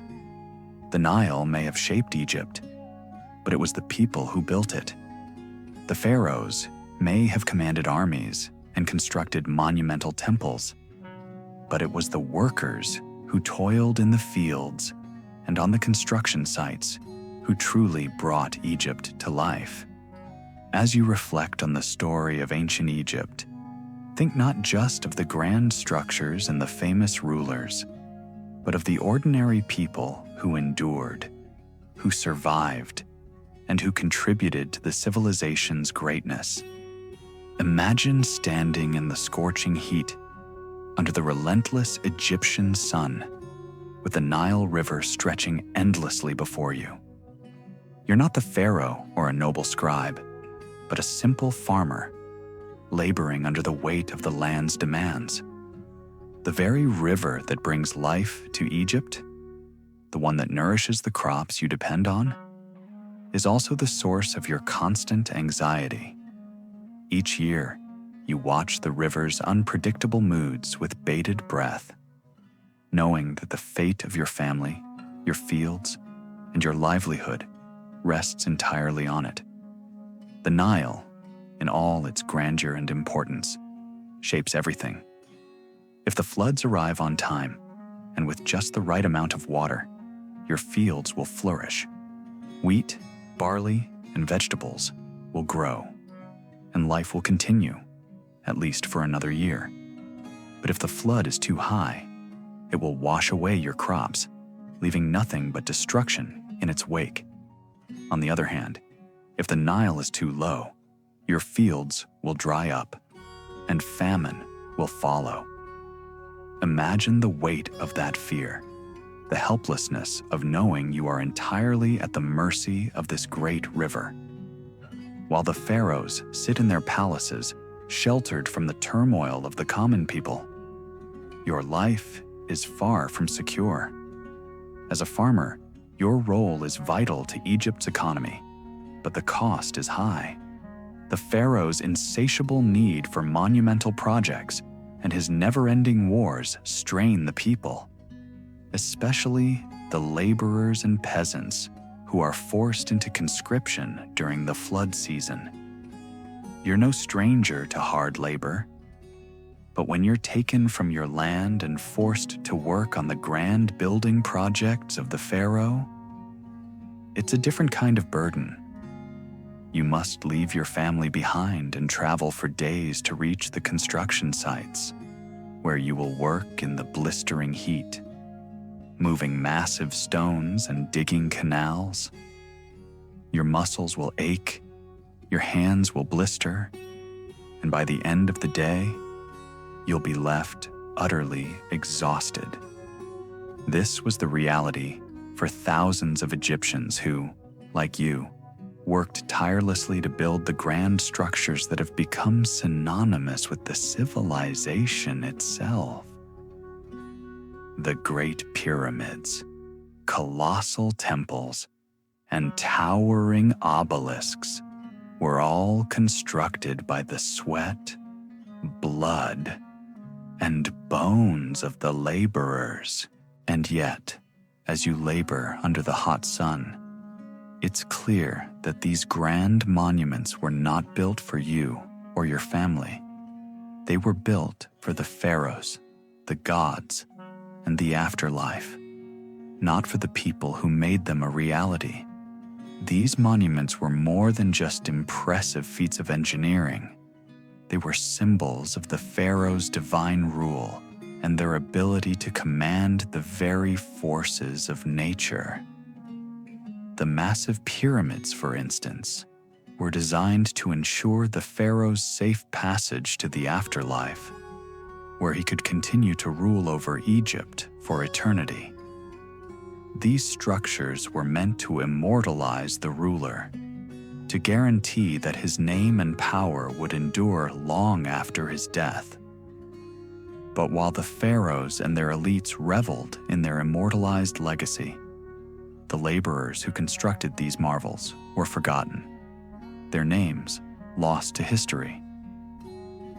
The Nile may have shaped Egypt, but it was the people who built it. The pharaohs may have commanded armies and constructed monumental temples, but it was the workers who toiled in the fields and on the construction sites who truly brought Egypt to life. As you reflect on the story of ancient Egypt, think not just of the grand structures and the famous rulers, but of the ordinary people who endured, who survived, and who contributed to the civilization's greatness. Imagine standing in the scorching heat under the relentless Egyptian sun, with the Nile River stretching endlessly before you. You're not the pharaoh or a noble scribe, but a simple farmer laboring under the weight of the land's demands. The very river that brings life to Egypt, the one that nourishes the crops you depend on, is also the source of your constant anxiety. Each year, you watch the river's unpredictable moods with bated breath, knowing that the fate of your family, your fields, and your livelihood rests entirely on it. The Nile, in all its grandeur and importance, shapes everything. If the floods arrive on time, and with just the right amount of water, your fields will flourish. Wheat, barley, and vegetables will grow, and life will continue, at least for another year. But if the flood is too high, it will wash away your crops, leaving nothing but destruction in its wake. On the other hand, if the Nile is too low, your fields will dry up, and famine will follow. Imagine the weight of that fear, the helplessness of knowing you are entirely at the mercy of this great river. While the pharaohs sit in their palaces, sheltered from the turmoil of the common people, your life is far from secure. As a farmer, your role is vital to Egypt's economy, but the cost is high. The pharaoh's insatiable need for monumental projects and his never-ending wars strain the people, especially the laborers and peasants who are forced into conscription during the flood season. You're no stranger to hard labor, but when you're taken from your land and forced to work on the grand building projects of the pharaoh, it's a different kind of burden. You must leave your family behind and travel for days to reach the construction sites, where you will work in the blistering heat, moving massive stones and digging canals. Your muscles will ache, your hands will blister, and by the end of the day, you'll be left utterly exhausted. This was the reality for thousands of Egyptians who, like you, worked tirelessly to build the grand structures that have become synonymous with the civilization itself. The Great Pyramids, colossal temples, and towering obelisks were all constructed by the sweat, blood, and bones of the laborers. And yet, as you labor under the hot sun, it's clear that these grand monuments were not built for you or your family. They were built for the pharaohs, the gods, and the afterlife, not for the people who made them a reality. These monuments were more than just impressive feats of engineering. They were symbols of the pharaoh's divine rule and their ability to command the very forces of nature. The massive pyramids, for instance, were designed to ensure the pharaoh's safe passage to the afterlife, where he could continue to rule over Egypt for eternity. These structures were meant to immortalize the ruler, to guarantee that his name and power would endure long after his death. But while the pharaohs and their elites reveled in their immortalized legacy, the laborers who constructed these marvels were forgotten, their names lost to history.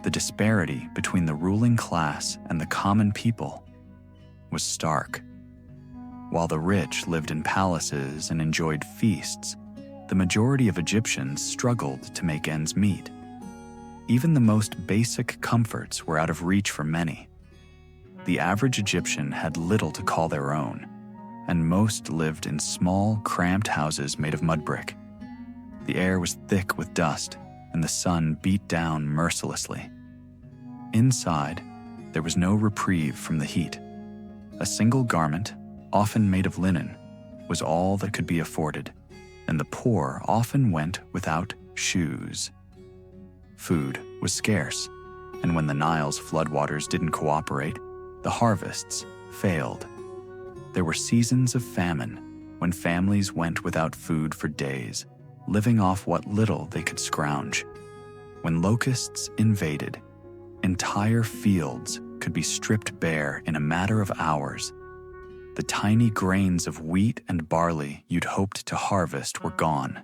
The disparity between the ruling class and the common people was stark. While the rich lived in palaces and enjoyed feasts, the majority of Egyptians struggled to make ends meet. Even the most basic comforts were out of reach for many. The average Egyptian had little to call their own, and most lived in small, cramped houses made of mud brick. The air was thick with dust, and the sun beat down mercilessly. Inside, there was no reprieve from the heat. A single garment, often made of linen, was all that could be afforded, and the poor often went without shoes. Food was scarce, and when the Nile's floodwaters didn't cooperate, the harvests failed. There were seasons of famine when families went without food for days, living off what little they could scrounge. When locusts invaded, entire fields could be stripped bare in a matter of hours. The tiny grains of wheat and barley you'd hoped to harvest were gone,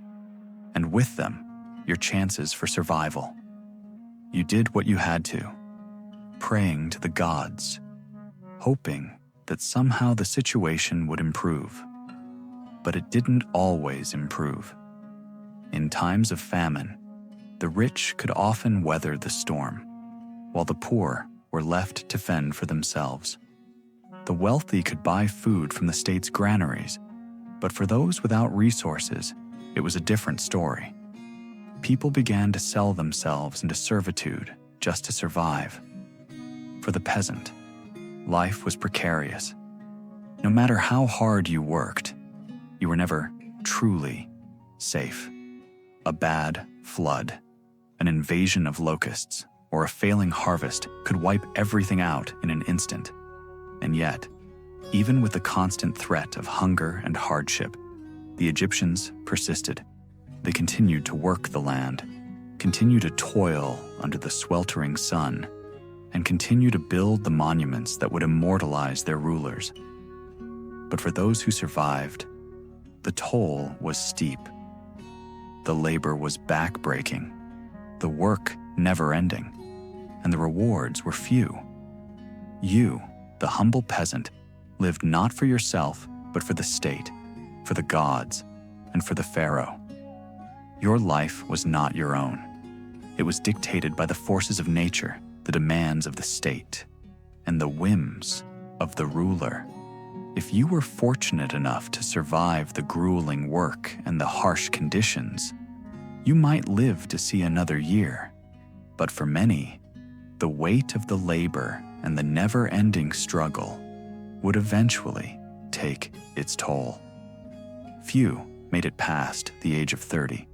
and with them, your chances for survival. You did what you had to, praying to the gods, hoping that somehow the situation would improve. But it didn't always improve. In times of famine, the rich could often weather the storm, while the poor were left to fend for themselves. The wealthy could buy food from the state's granaries, but for those without resources, it was a different story. People began to sell themselves into servitude just to survive. For the peasant, life was precarious. No matter how hard you worked, you were never truly safe. A bad flood, an invasion of locusts, or a failing harvest could wipe everything out in an instant. And yet, even with the constant threat of hunger and hardship, the Egyptians persisted. They continued to work the land, continued to toil under the sweltering sun, and continued to build the monuments that would immortalize their rulers. But for those who survived, the toll was steep. The labor was back-breaking, the work never-ending, and the rewards were few. You, the humble peasant, lived not for yourself, but for the state, for the gods, and for the pharaoh. Your life was not your own. It was dictated by the forces of nature, the demands of the state, and the whims of the ruler. If you were fortunate enough to survive the grueling work and the harsh conditions, you might live to see another year. But for many, the weight of the labor and the never-ending struggle would eventually take its toll. Few made it past the age of 30,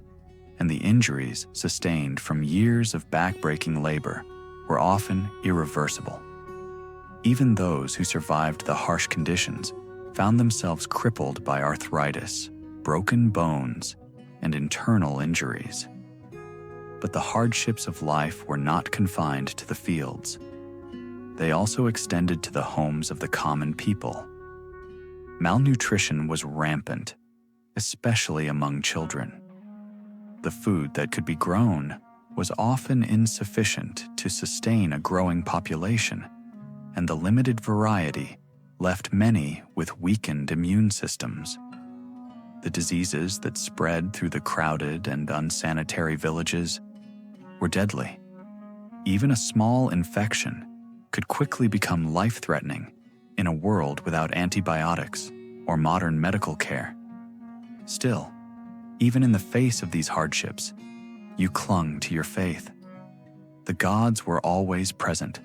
and the injuries sustained from years of back-breaking labor were often irreversible. Even those who survived the harsh conditions found themselves crippled by arthritis, broken bones, and internal injuries. But the hardships of life were not confined to the fields. They also extended to the homes of the common people. Malnutrition was rampant, especially among children. The food that could be grown was often insufficient to sustain a growing population, and the limited variety left many with weakened immune systems. The diseases that spread through the crowded and unsanitary villages were deadly. Even a small infection could quickly become life-threatening in a world without antibiotics or modern medical care. Still, even in the face of these hardships, you clung to your faith. The gods were always present,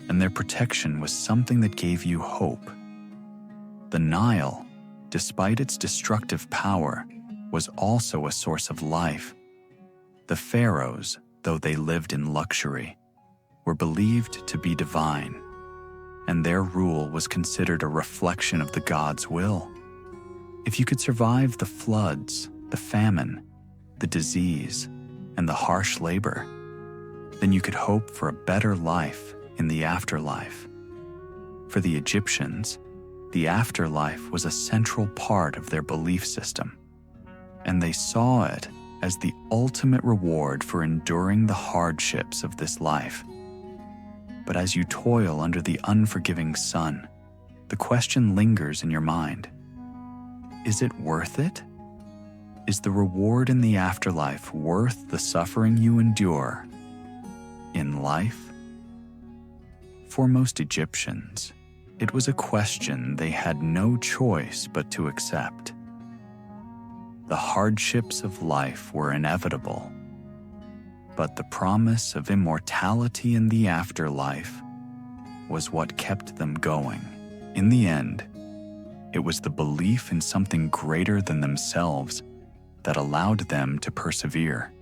and their protection was something that gave you hope. The Nile, despite its destructive power, was also a source of life. The pharaohs, though they lived in luxury, were believed to be divine, and their rule was considered a reflection of the gods' will. If you could survive the floods, the famine, the disease, and the harsh labor, then you could hope for a better life in the afterlife. For the Egyptians, the afterlife was a central part of their belief system, and they saw it as the ultimate reward for enduring the hardships of this life. But as you toil under the unforgiving sun, the question lingers in your mind: is it worth it? Is the reward in the afterlife worth the suffering you endure in life? For most Egyptians, it was a question they had no choice but to accept. The hardships of life were inevitable, but the promise of immortality in the afterlife was what kept them going. In the end, it was the belief in something greater than themselves that allowed them to persevere.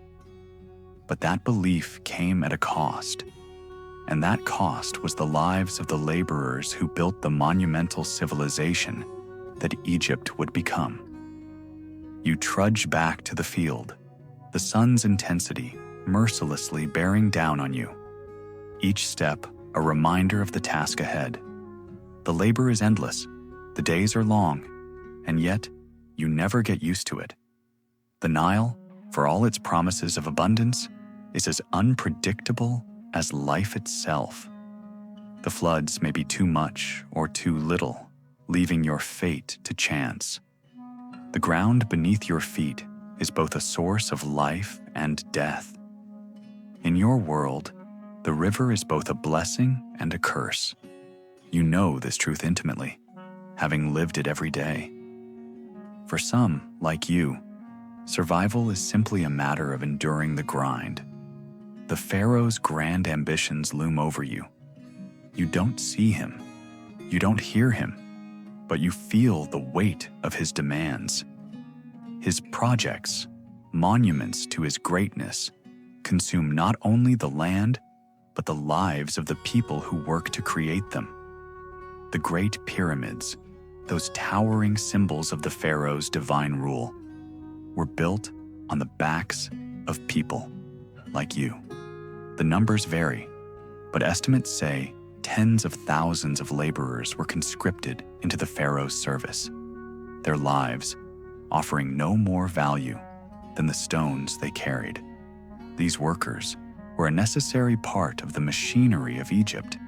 But that belief came at a cost, and that cost was the lives of the laborers who built the monumental civilization that Egypt would become. You trudge back to the field, the sun's intensity mercilessly bearing down on you. Each step a reminder of the task ahead. The labor is endless, the days are long, and yet you never get used to it. The Nile, for all its promises of abundance, is as unpredictable as life itself. The floods may be too much or too little, leaving your fate to chance. The ground beneath your feet is both a source of life and death. In your world, the river is both a blessing and a curse. You know this truth intimately, having lived it every day. For some, like you, survival is simply a matter of enduring the grind. The Pharaoh's grand ambitions loom over you. You don't see him, you don't hear him, but you feel the weight of his demands. His projects, monuments to his greatness, consume not only the land, but the lives of the people who work to create them. The great pyramids, those towering symbols of the Pharaoh's divine rule, were built on the backs of people like you. The numbers vary, but estimates say tens of thousands of laborers were conscripted into the Pharaoh's service, their lives offering no more value than the stones they carried. These workers were a necessary part of the machinery of Egypt,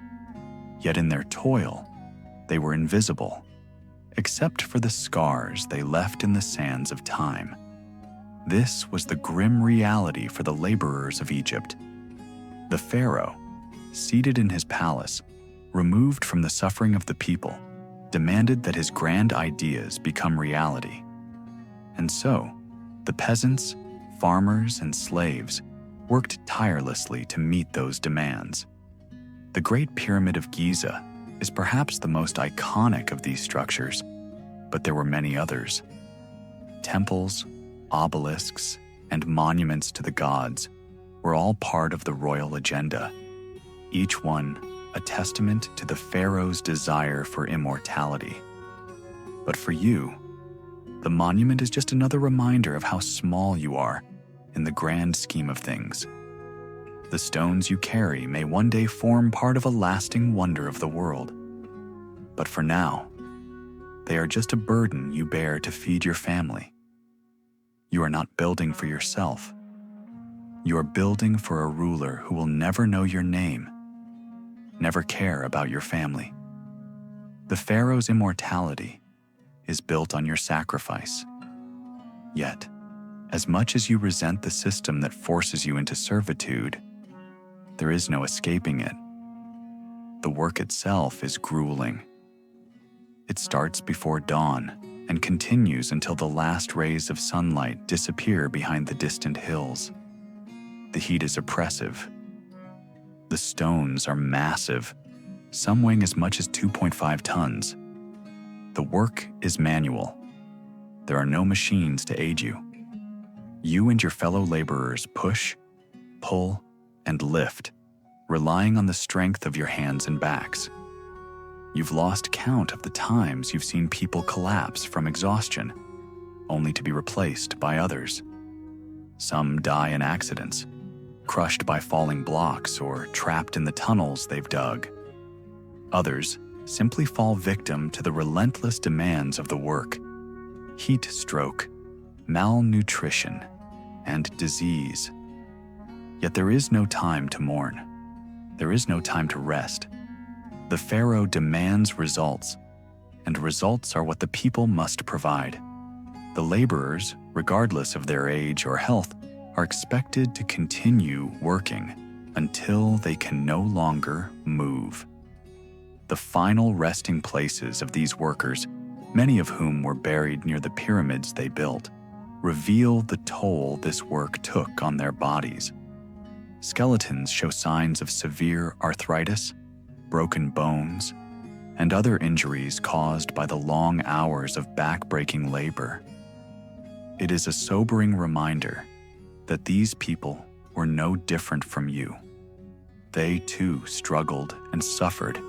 yet in their toil, they were invisible, except for the scars they left in the sands of time. This was the grim reality for the laborers of Egypt. The Pharaoh, seated in his palace, removed from the suffering of the people, demanded that his grand ideas become reality. And so, the peasants, farmers, and slaves worked tirelessly to meet those demands. The Great Pyramid of Giza is perhaps the most iconic of these structures, but there were many others. Temples, obelisks, and monuments to the gods were all part of the royal agenda, each one a testament to the Pharaoh's desire for immortality. But for you, the monument is just another reminder of how small you are in the grand scheme of things. The stones you carry may one day form part of a lasting wonder of the world. But for now, they are just a burden you bear to feed your family. You are not building for yourself. You are building for a ruler who will never know your name, never care about your family. The Pharaoh's immortality is built on your sacrifice. Yet, as much as you resent the system that forces you into servitude, there is no escaping it. The work itself is grueling. It starts before dawn and continues until the last rays of sunlight disappear behind the distant hills. The heat is oppressive. The stones are massive, some weighing as much as 2.5 tons. The work is manual. There are no machines to aid you. You and your fellow laborers push, pull, and lift, relying on the strength of your hands and backs. You've lost count of the times you've seen people collapse from exhaustion, only to be replaced by others. Some die in accidents, crushed by falling blocks or trapped in the tunnels they've dug. Others simply fall victim to the relentless demands of the work: heat stroke, malnutrition, and disease. Yet there is no time to mourn. There is no time to rest. The Pharaoh demands results, and results are what the people must provide. The laborers, regardless of their age or health, are expected to continue working until they can no longer move. The final resting places of these workers, many of whom were buried near the pyramids they built, reveal the toll this work took on their bodies. Skeletons show signs of severe arthritis, broken bones, and other injuries caused by the long hours of back-breaking labor. It is a sobering reminder that these people were no different from you. They too struggled and suffered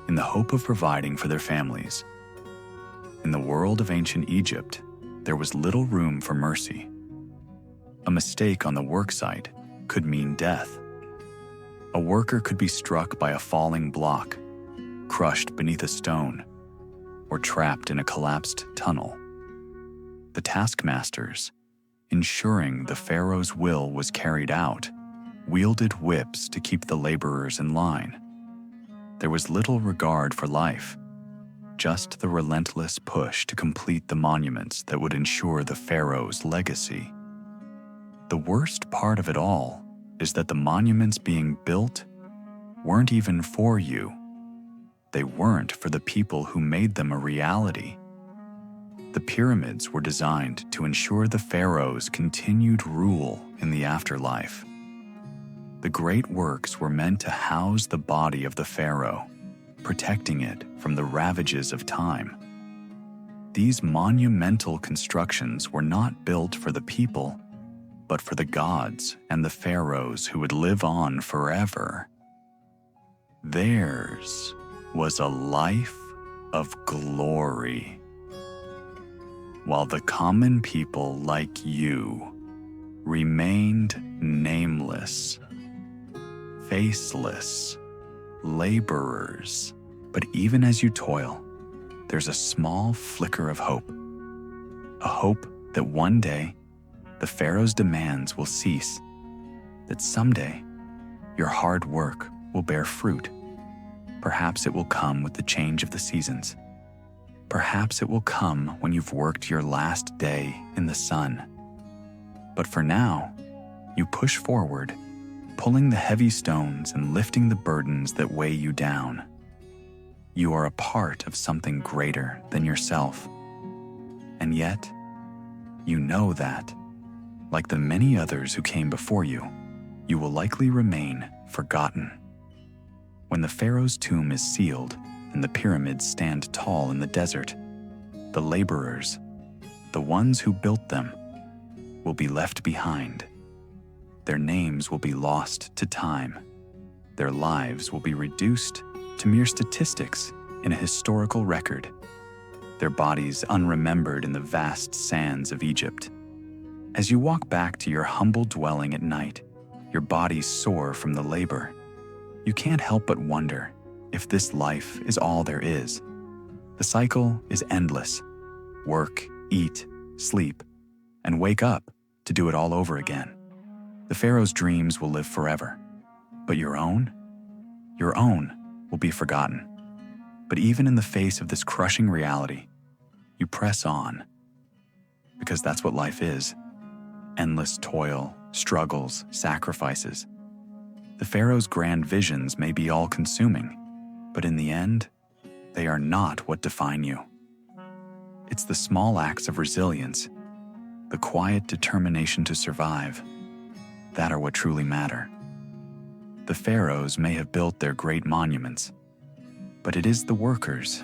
in the hope of providing for their families. In the world of ancient Egypt, there was little room for mercy. A mistake on the work site could mean death. A worker could be struck by a falling block, crushed beneath a stone, or trapped in a collapsed tunnel. The taskmasters, ensuring the pharaoh's will was carried out, wielded whips to keep the laborers in line. There was little regard for life, just the relentless push to complete the monuments that would ensure the pharaoh's legacy. The worst part of it all is that the monuments being built weren't even for you. They weren't for the people who made them a reality. The pyramids were designed to ensure the pharaoh's continued rule in the afterlife. The great works were meant to house the body of the pharaoh, protecting it from the ravages of time. These monumental constructions were not built for the people, but for the gods and the pharaohs who would live on forever. Theirs was a life of glory, while the common people like you remained nameless, faceless laborers. But even as you toil, there's a small flicker of hope, a hope that one day the pharaoh's demands will cease, that someday your hard work will bear fruit. Perhaps it will come with the change of the seasons. Perhaps it will come when you've worked your last day in the sun. But for now, you push forward, pulling the heavy stones and lifting the burdens that weigh you down. You are a part of something greater than yourself. And yet, you know that, like the many others who came before you, you will likely remain forgotten. When the pharaoh's tomb is sealed and the pyramids stand tall in the desert, the laborers, the ones who built them, will be left behind. Their names will be lost to time. Their lives will be reduced to mere statistics in a historical record. Their bodies unremembered in the vast sands of Egypt. As you walk back to your humble dwelling at night, your body sore from the labor, you can't help but wonder if this life is all there is. The cycle is endless. Work, eat, sleep, and wake up to do it all over again. The pharaoh's dreams will live forever, but your own will be forgotten. But even in the face of this crushing reality, you press on, because that's what life is. Endless toil, struggles, sacrifices. The pharaoh's grand visions may be all-consuming, but in the end, they are not what define you. It's the small acts of resilience, the quiet determination to survive, that are what truly matter. The pharaohs may have built their great monuments, but it is the workers,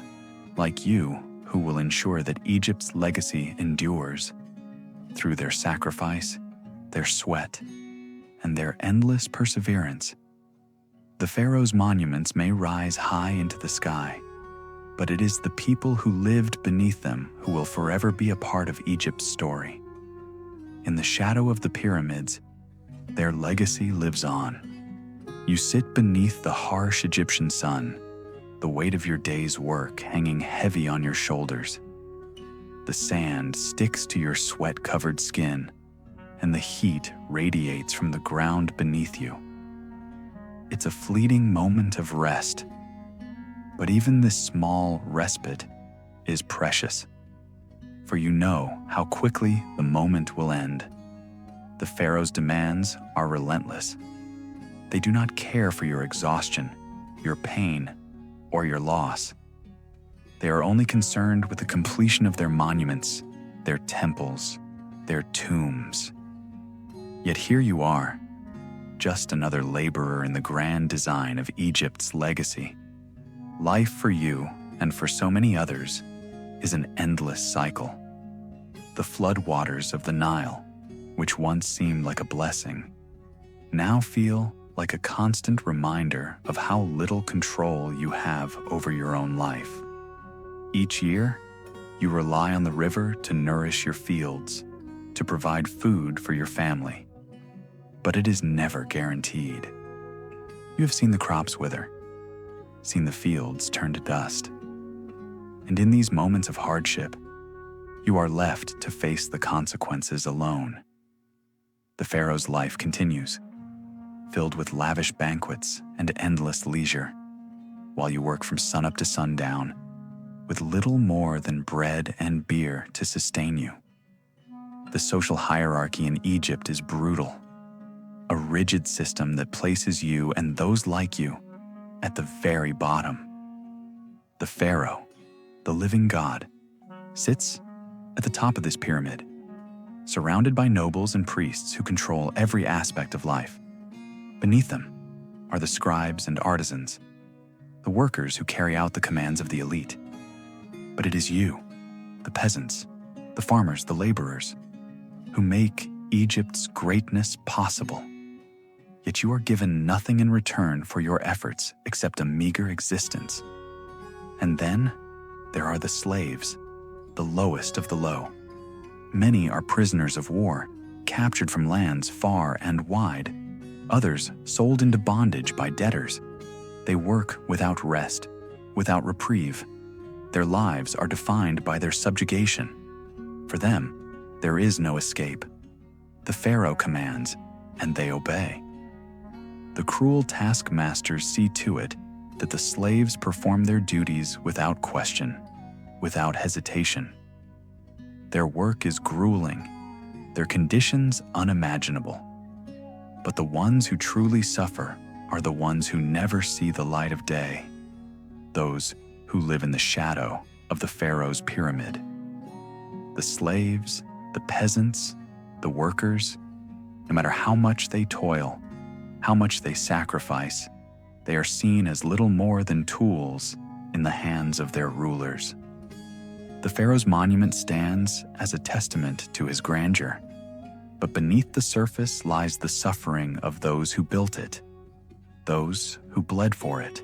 like you, who will ensure that Egypt's legacy endures through their sacrifice, their sweat, and their endless perseverance. The pharaoh's monuments may rise high into the sky, but it is the people who lived beneath them who will forever be a part of Egypt's story. In the shadow of the pyramids, their legacy lives on. You sit beneath the harsh Egyptian sun, the weight of your day's work hanging heavy on your shoulders. The sand sticks to your sweat-covered skin, and the heat radiates from the ground beneath you. It's a fleeting moment of rest, but even this small respite is precious, for you know how quickly the moment will end. The pharaoh's demands are relentless. They do not care for your exhaustion, your pain, or your loss. They are only concerned with the completion of their monuments, their temples, their tombs. Yet here you are, just another laborer in the grand design of Egypt's legacy. Life for you, and for so many others, is an endless cycle. The floodwaters of the Nile, which once seemed like a blessing, now feel like a constant reminder of how little control you have over your own life. Each year, you rely on the river to nourish your fields, to provide food for your family. but it is never guaranteed. You have seen the crops wither, seen the fields turn to dust, and in these moments of hardship, you are left to face the consequences alone. The pharaoh's life continues, filled with lavish banquets and endless leisure, while you work from sunup to sundown, with little more than bread and beer to sustain you. The social hierarchy in Egypt is brutal, a rigid system that places you and those like you at the very bottom. The pharaoh, the living god, sits at the top of this pyramid, surrounded by nobles and priests who control every aspect of life. Beneath them are the scribes and artisans, the workers who carry out the commands of the elite. But it is you, the peasants, the farmers, the laborers, who make Egypt's greatness possible. Yet you are given nothing in return for your efforts except a meager existence. And then there are the slaves, the lowest of the low. Many are prisoners of war, captured from lands far and wide. Others sold into bondage by debtors. They work without rest, without reprieve. Their lives are defined by their subjugation. For them, there is no escape. The pharaoh commands, and they obey. The cruel taskmasters see to it that the slaves perform their duties without question, without hesitation. Their work is grueling, their conditions unimaginable. But the ones who truly suffer are the ones who never see the light of day, those who live in the shadow of the pharaoh's pyramid. The slaves, the peasants, the workers, no matter how much they toil, how much they sacrifice, they are seen as little more than tools in the hands of their rulers. The pharaoh's monument stands as a testament to his grandeur, but beneath the surface lies the suffering of those who built it, those who bled for it.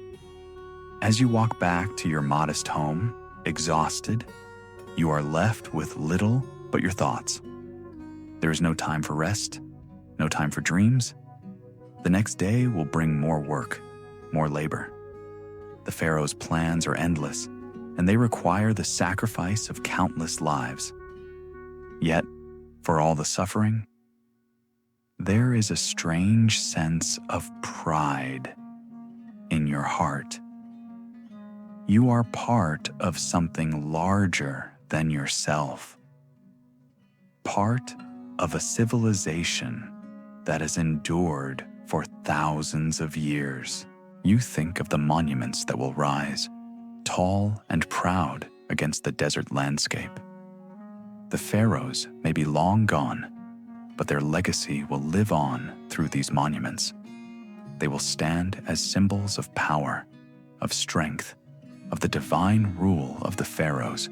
As you walk back to your modest home, exhausted, you are left with little but your thoughts. There is no time for rest, no time for dreams. The next day will bring more work, more labor. The pharaoh's plans are endless, and they require the sacrifice of countless lives. Yet, for all the suffering, there is a strange sense of pride in your heart. You are part of something larger than yourself, part of a civilization that has endured for thousands of years. You think of the monuments that will rise, tall and proud against the desert landscape. The pharaohs may be long gone, but their legacy will live on through these monuments. They will stand as symbols of power, of strength, of the divine rule of the pharaohs.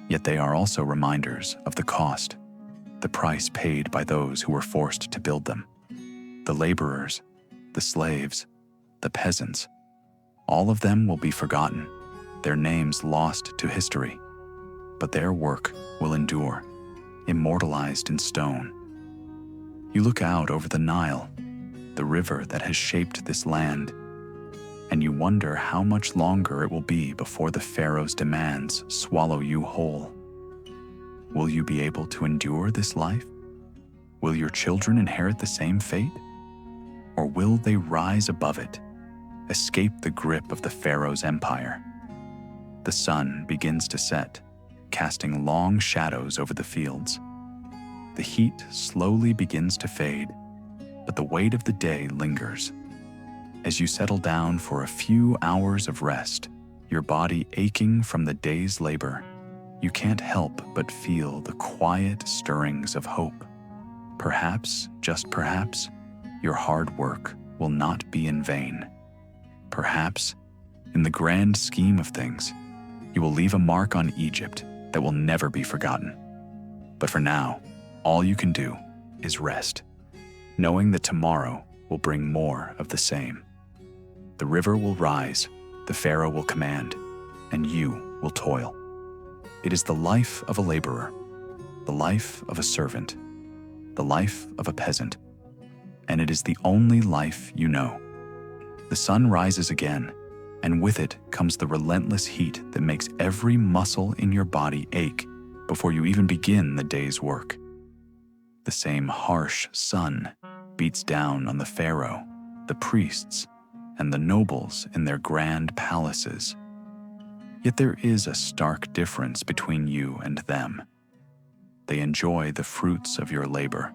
Yet they are also reminders of the cost, the price paid by those who were forced to build them. The laborers, the slaves, the peasants, all of them will be forgotten, their names lost to history, but their work will endure, immortalized in stone. You look out over the Nile, the river that has shaped this land, and you wonder how much longer it will be before the pharaoh's demands swallow you whole. Will you be able to endure this life? Will your children inherit the same fate? Or will they rise above it, escape the grip of the pharaoh's empire? The sun begins to set, casting long shadows over the fields. The heat slowly begins to fade, but the weight of the day lingers. As you settle down for a few hours of rest, your body aching from the day's labor, you can't help but feel the quiet stirrings of hope. Perhaps, just perhaps, your hard work will not be in vain. Perhaps, in the grand scheme of things, you will leave a mark on Egypt that will never be forgotten. But for now, all you can do is rest, knowing that tomorrow will bring more of the same. The river will rise, the pharaoh will command, and you will toil. It is the life of a laborer, the life of a servant, the life of a peasant. and it is the only life you know. The sun rises again, and with it comes the relentless heat that makes every muscle in your body ache before you even begin the day's work. The same harsh sun beats down on the pharaoh, the priests, and the nobles in their grand palaces. Yet there is a stark difference between you and them. They enjoy the fruits of your labor,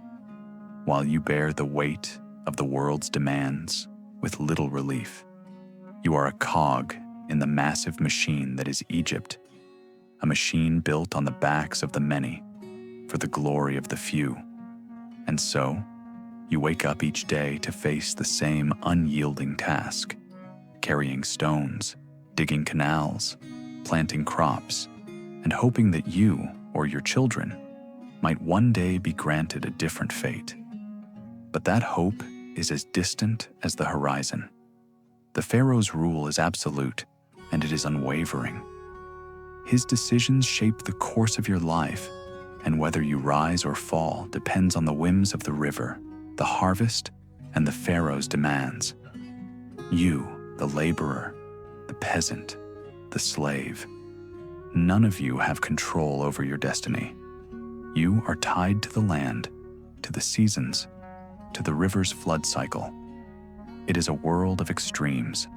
while you bear the weight of the world's demands with little relief. You are a cog in the massive machine that is Egypt, a machine built on the backs of the many for the glory of the few. And so, you wake up each day to face the same unyielding task, carrying stones, digging canals, planting crops, and hoping that you or your children might one day be granted a different fate. But that hope is as distant as the horizon. The Pharaoh's rule is absolute, and it is unwavering. His decisions shape the course of your life, and whether you rise or fall depends on the whims of the river, the harvest, and the Pharaoh's demands. You, the laborer, the peasant, the slave, none of you have control over your destiny. You are tied to the land, to the seasons, to the river's flood cycle. It is a world of extremes,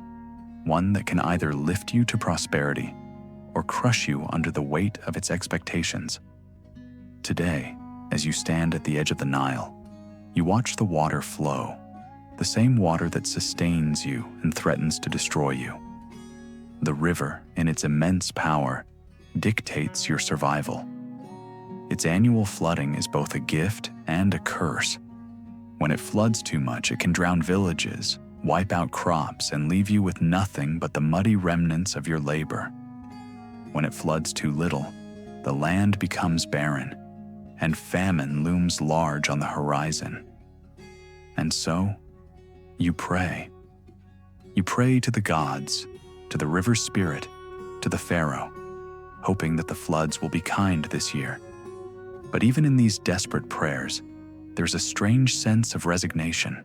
one that can either lift you to prosperity or crush you under the weight of its expectations. Today, as you stand at the edge of the Nile, you watch the water flow, the same water that sustains you and threatens to destroy you. The river, in its immense power, dictates your survival. Its annual flooding is both a gift and a curse. When it floods too much, it can drown villages, wipe out crops, and leave you with nothing but the muddy remnants of your labor. When it floods too little, the land becomes barren, and famine looms large on the horizon. And so, you pray. You pray to the gods, to the river spirit, to the Pharaoh, hoping that the floods will be kind this year. But even in these desperate prayers, there's a strange sense of resignation.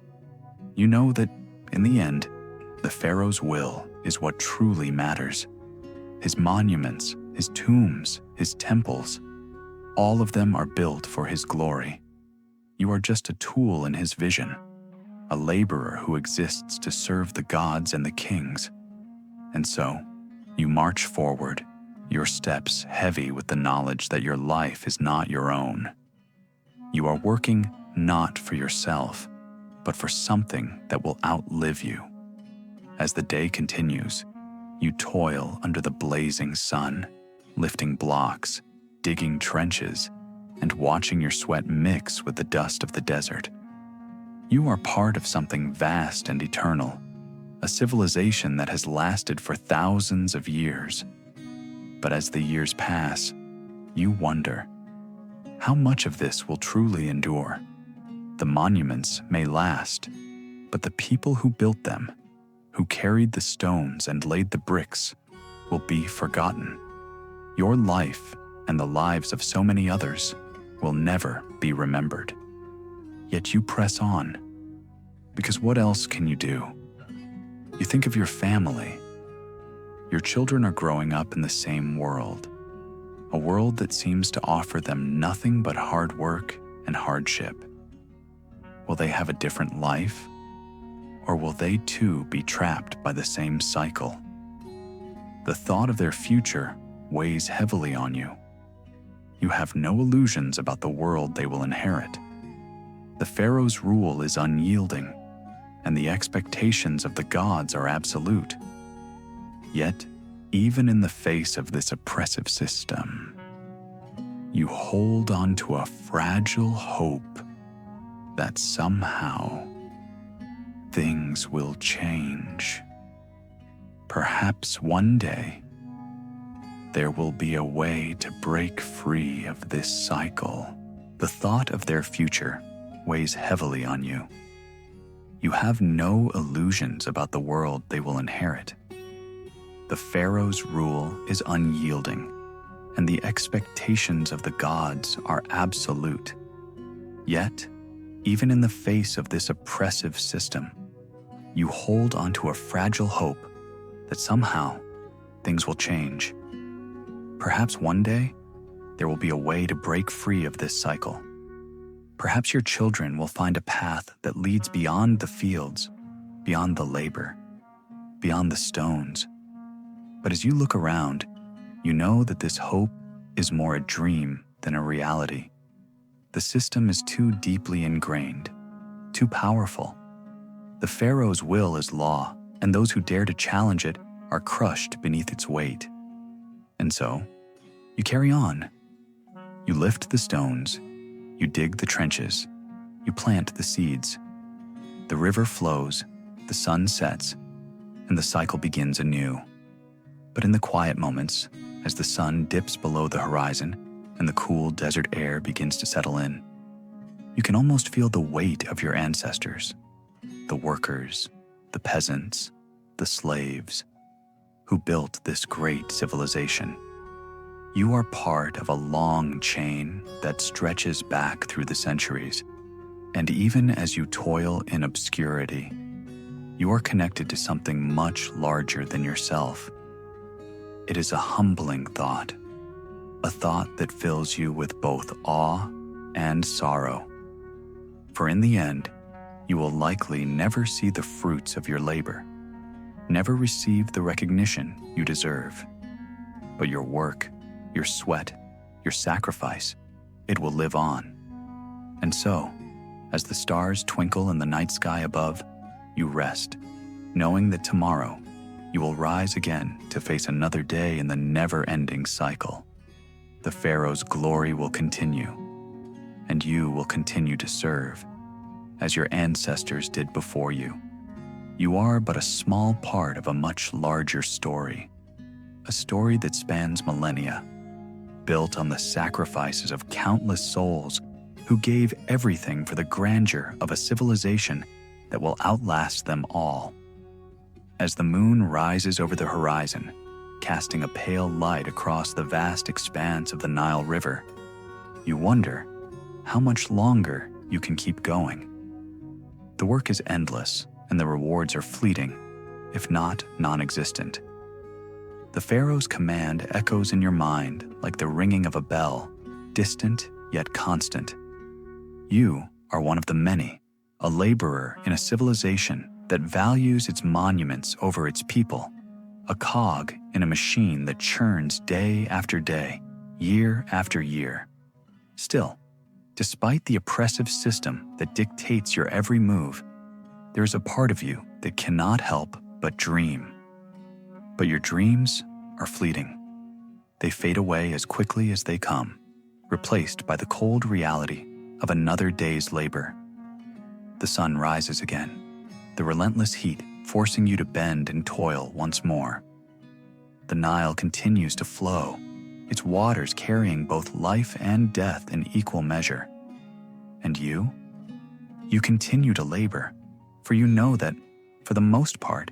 You know that, in the end, the Pharaoh's will is what truly matters. His monuments, his tombs, his temples, all of them are built for his glory. You are just a tool in his vision, a laborer who exists to serve the gods and the kings. And so, you march forward, your steps heavy with the knowledge that your life is not your own. You are working not for yourself, but for something that will outlive you. As the day continues, you toil under the blazing sun, lifting blocks, digging trenches, and watching your sweat mix with the dust of the desert. You are part of something vast and eternal, a civilization that has lasted for thousands of years. But as the years pass, you wonder, how much of this will truly endure? The monuments may last, but the people who built them, who carried the stones and laid the bricks, will be forgotten. Your life and the lives of so many others will never be remembered. Yet you press on, because what else can you do? You think of your family. Your children are growing up in the same world, a world that seems to offer them nothing but hard work and hardship. Will they have a different life, or will they too be trapped by the same cycle? The thought of their future weighs heavily on you. You have no illusions about the world they will inherit. The Pharaoh's rule is unyielding, and the expectations of the gods are absolute. Yet, even in the face of this oppressive system, you hold on to a fragile hope that somehow things will change. Perhaps one day, there will be a way to break free of this cycle. The thought of their future weighs heavily on you. You have no illusions about the world they will inherit. The Pharaoh's rule is unyielding, and the expectations of the gods are absolute. Yet, even in the face of this oppressive system, you hold onto a fragile hope that somehow things will change. Perhaps one day, there will be a way to break free of this cycle. Perhaps your children will find a path that leads beyond the fields, beyond the labor, beyond the stones. But as you look around, you know that this hope is more a dream than a reality. The system is too deeply ingrained, too powerful. The Pharaoh's will is law, and those who dare to challenge it are crushed beneath its weight. And so, you carry on. You lift the stones, you dig the trenches, you plant the seeds. The river flows, the sun sets, and the cycle begins anew. But in the quiet moments, as the sun dips below the horizon and the cool desert air begins to settle in, you can almost feel the weight of your ancestors, the workers, the peasants, the slaves, who built this great civilization. You are part of a long chain that stretches back through the centuries, and even as you toil in obscurity, you are connected to something much larger than yourself. It is a humbling thought, a thought that fills you with both awe and sorrow. For in the end, you will likely never see the fruits of your labor, never receive the recognition you deserve. But your work, your sweat, your sacrifice, it will live on. And so, as the stars twinkle in the night sky above, you rest, knowing that tomorrow you will rise again to face another day in the never-ending cycle. The Pharaoh's glory will continue, and you will continue to serve, as your ancestors did before you. You are but a small part of a much larger story, a story that spans millennia, built on the sacrifices of countless souls who gave everything for the grandeur of a civilization that will outlast them all. As the moon rises over the horizon, casting a pale light across the vast expanse of the Nile River, you wonder how much longer you can keep going. The work is endless, and the rewards are fleeting, if not non-existent. The Pharaoh's command echoes in your mind like the ringing of a bell, distant yet constant. You are one of the many, a laborer in a civilization that values its monuments over its people, a cog in a machine that churns day after day, year after year. Still, despite the oppressive system that dictates your every move, there is a part of you that cannot help but dream. But your dreams are fleeting. They fade away as quickly as they come, replaced by the cold reality of another day's labor. The sun rises again, the relentless heat forcing you to bend and toil once more. The Nile continues to flow, its waters carrying both life and death in equal measure. And you continue to labor, for you know that, for the most part,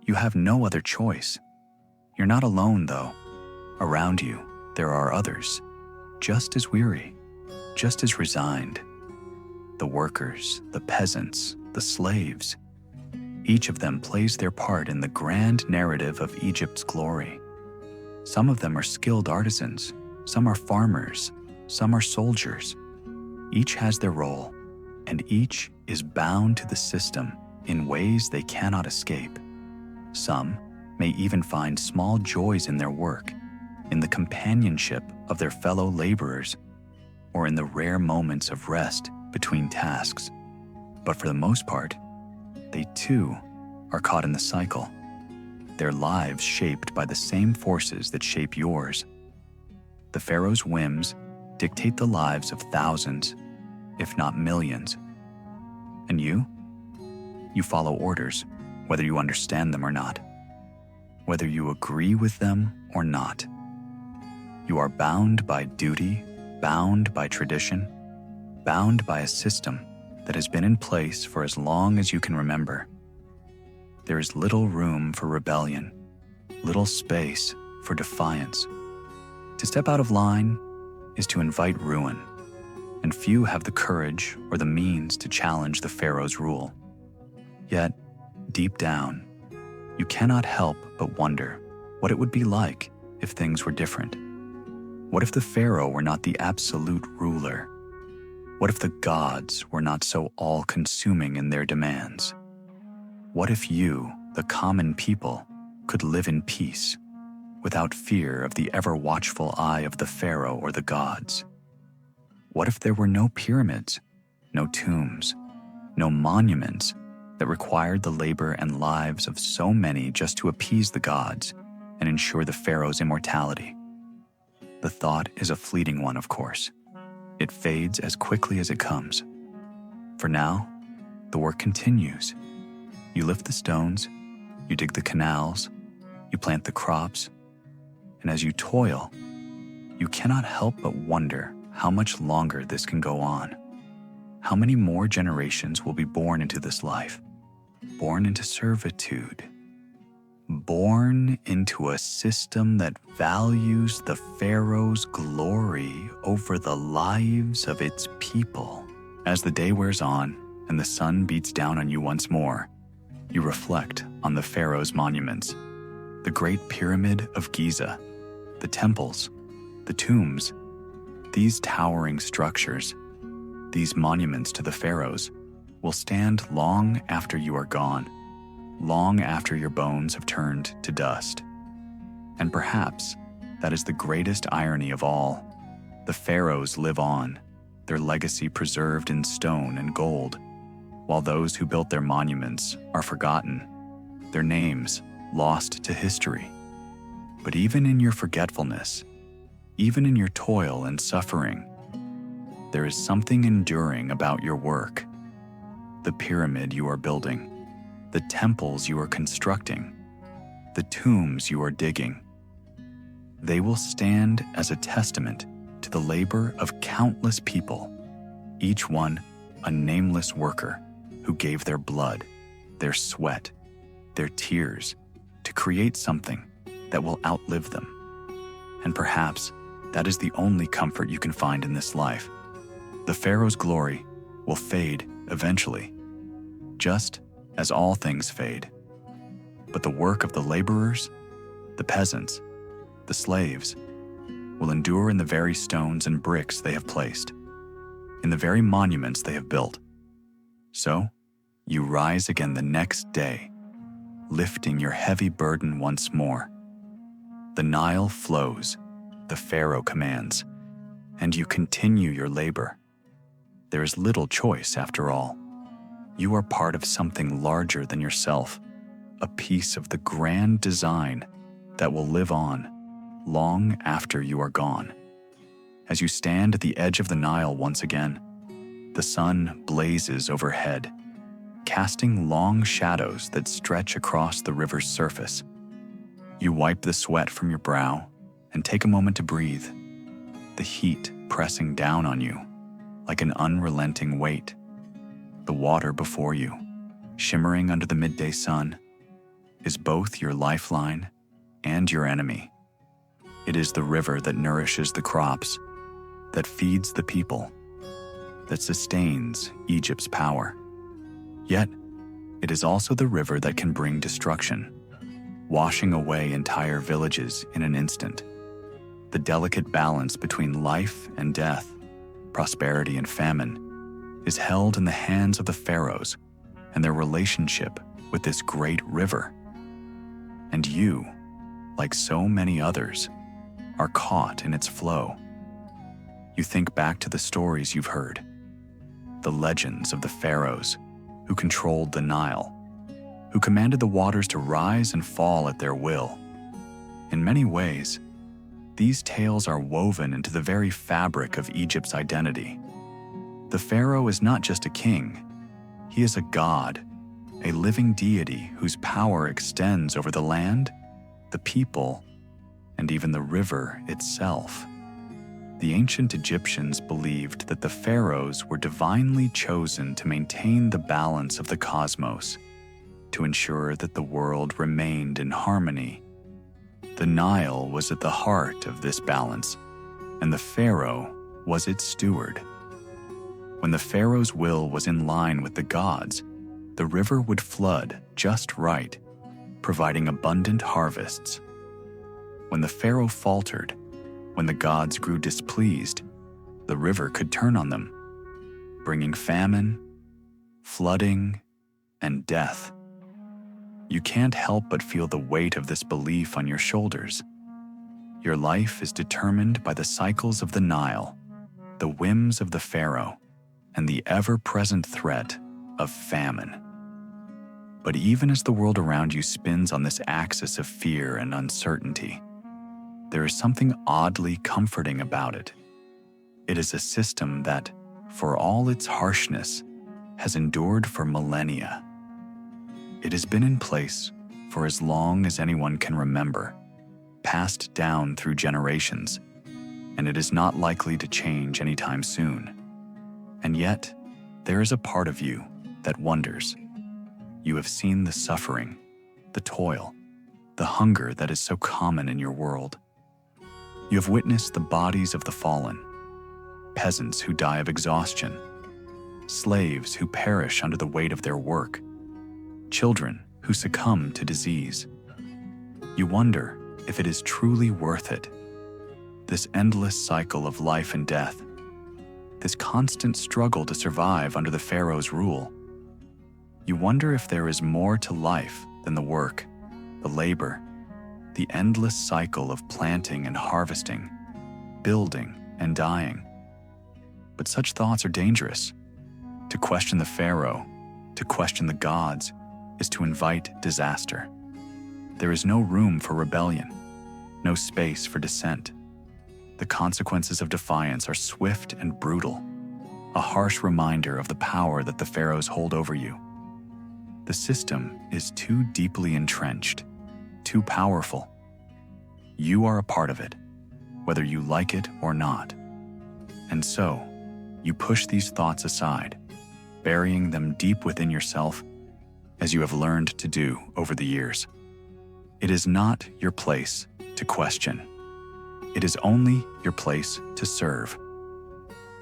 you have no other choice. You're not alone, though. Around you, there are others, just as weary, just as resigned. The workers, the peasants, the slaves. Each of them plays their part in the grand narrative of Egypt's glory. Some of them are skilled artisans, some are farmers, some are soldiers. Each has their role, and each is bound to the system in ways they cannot escape. Some may even find small joys in their work, in the companionship of their fellow laborers, or in the rare moments of rest between tasks. But for the most part, they too are caught in the cycle, their lives shaped by the same forces that shape yours. The Pharaoh's whims dictate the lives of thousands, if not millions. And you follow orders, whether you understand them or not, whether you agree with them or not. You are bound by duty, bound by tradition, bound by a system that has been in place for as long as you can remember. There is little room for rebellion, little space for defiance. To step out of line is to invite ruin, and few have the courage or the means to challenge the pharaoh's rule. Yet, deep down, you cannot help but wonder what it would be like if things were different. What if the pharaoh were not the absolute ruler? What if the gods were not so all-consuming in their demands? What if you, the common people, could live in peace, without fear of the ever-watchful eye of the pharaoh or the gods? What if there were no pyramids, no tombs, no monuments that required the labor and lives of so many just to appease the gods and ensure the pharaoh's immortality? The thought is a fleeting one, of course. It fades as quickly as it comes. For now, the work continues. You lift the stones, you dig the canals, you plant the crops, and as you toil, you cannot help but wonder how much longer this can go on. How many more generations will be born into this life, born into servitude, born into a system that values the pharaoh's glory over the lives of its people? As the day wears on and the sun beats down on you once more, you reflect on the pharaoh's monuments, the Great Pyramid of Giza, the temples, the tombs. These towering structures, these monuments to the pharaohs, will stand long after you are gone, long after your bones have turned to dust. And perhaps that is the greatest irony of all. The pharaohs live on, their legacy preserved in stone and gold, while those who built their monuments are forgotten, their names lost to history. But even in your forgetfulness, even in your toil and suffering, there is something enduring about your work. The pyramid you are building, the temples you are constructing, the tombs you are digging. They will stand as a testament to the labor of countless people, each one a nameless worker who gave their blood, their sweat, their tears to create something that will outlive them. And perhaps that is the only comfort you can find in this life. The pharaoh's glory will fade eventually, just as all things fade. But the work of the laborers, the peasants, the slaves, will endure in the very stones and bricks they have placed, in the very monuments they have built. So, you rise again the next day, lifting your heavy burden once more. The Nile flows, the pharaoh commands, and you continue your labor. There is little choice after all. You are part of something larger than yourself, a piece of the grand design that will live on long after you are gone. As you stand at the edge of the Nile once again, the sun blazes overhead, casting long shadows that stretch across the river's surface. You wipe the sweat from your brow and take a moment to breathe, the heat pressing down on you like an unrelenting weight. The water before you, shimmering under the midday sun, is both your lifeline and your enemy. It is the river that nourishes the crops, that feeds the people, that sustains Egypt's power. Yet, it is also the river that can bring destruction, washing away entire villages in an instant. The delicate balance between life and death, prosperity and famine, is held in the hands of the pharaohs and their relationship with this great river. And you, like so many others, are caught in its flow. You think back to the stories you've heard, the legends of the pharaohs who controlled the Nile, who commanded the waters to rise and fall at their will. In many ways, these tales are woven into the very fabric of Egypt's identity. The pharaoh is not just a king, he is a god, a living deity whose power extends over the land, the people, and even the river itself. The ancient Egyptians believed that the pharaohs were divinely chosen to maintain the balance of the cosmos, to ensure that the world remained in harmony. The Nile was at the heart of this balance, and the pharaoh was its steward. When the Pharaoh's will was in line with the gods, the river would flood just right, providing abundant harvests. When the Pharaoh faltered, when the gods grew displeased, the river could turn on them, bringing famine, flooding, and death. You can't help but feel the weight of this belief on your shoulders. Your life is determined by the cycles of the Nile, the whims of the Pharaoh, and the ever-present threat of famine. But even as the world around you spins on this axis of fear and uncertainty, there is something oddly comforting about it. It is a system that, for all its harshness, has endured for millennia. It has been in place for as long as anyone can remember, passed down through generations, and it is not likely to change anytime soon. And yet, there is a part of you that wonders. You have seen the suffering, the toil, the hunger that is so common in your world. You have witnessed the bodies of the fallen, peasants who die of exhaustion, slaves who perish under the weight of their work, children who succumb to disease. You wonder if it is truly worth it. This endless cycle of life and death, this constant struggle to survive under the Pharaoh's rule. You wonder if there is more to life than the work, the labor, the endless cycle of planting and harvesting, building and dying. But such thoughts are dangerous. To question the Pharaoh, to question the gods, is to invite disaster. There is no room for rebellion, no space for dissent. The consequences of defiance are swift and brutal, a harsh reminder of the power that the pharaohs hold over you. The system is too deeply entrenched, too powerful. You are a part of it, whether you like it or not. And so, you push these thoughts aside, burying them deep within yourself, as you have learned to do over the years. It is not your place to question. It is only your place to serve.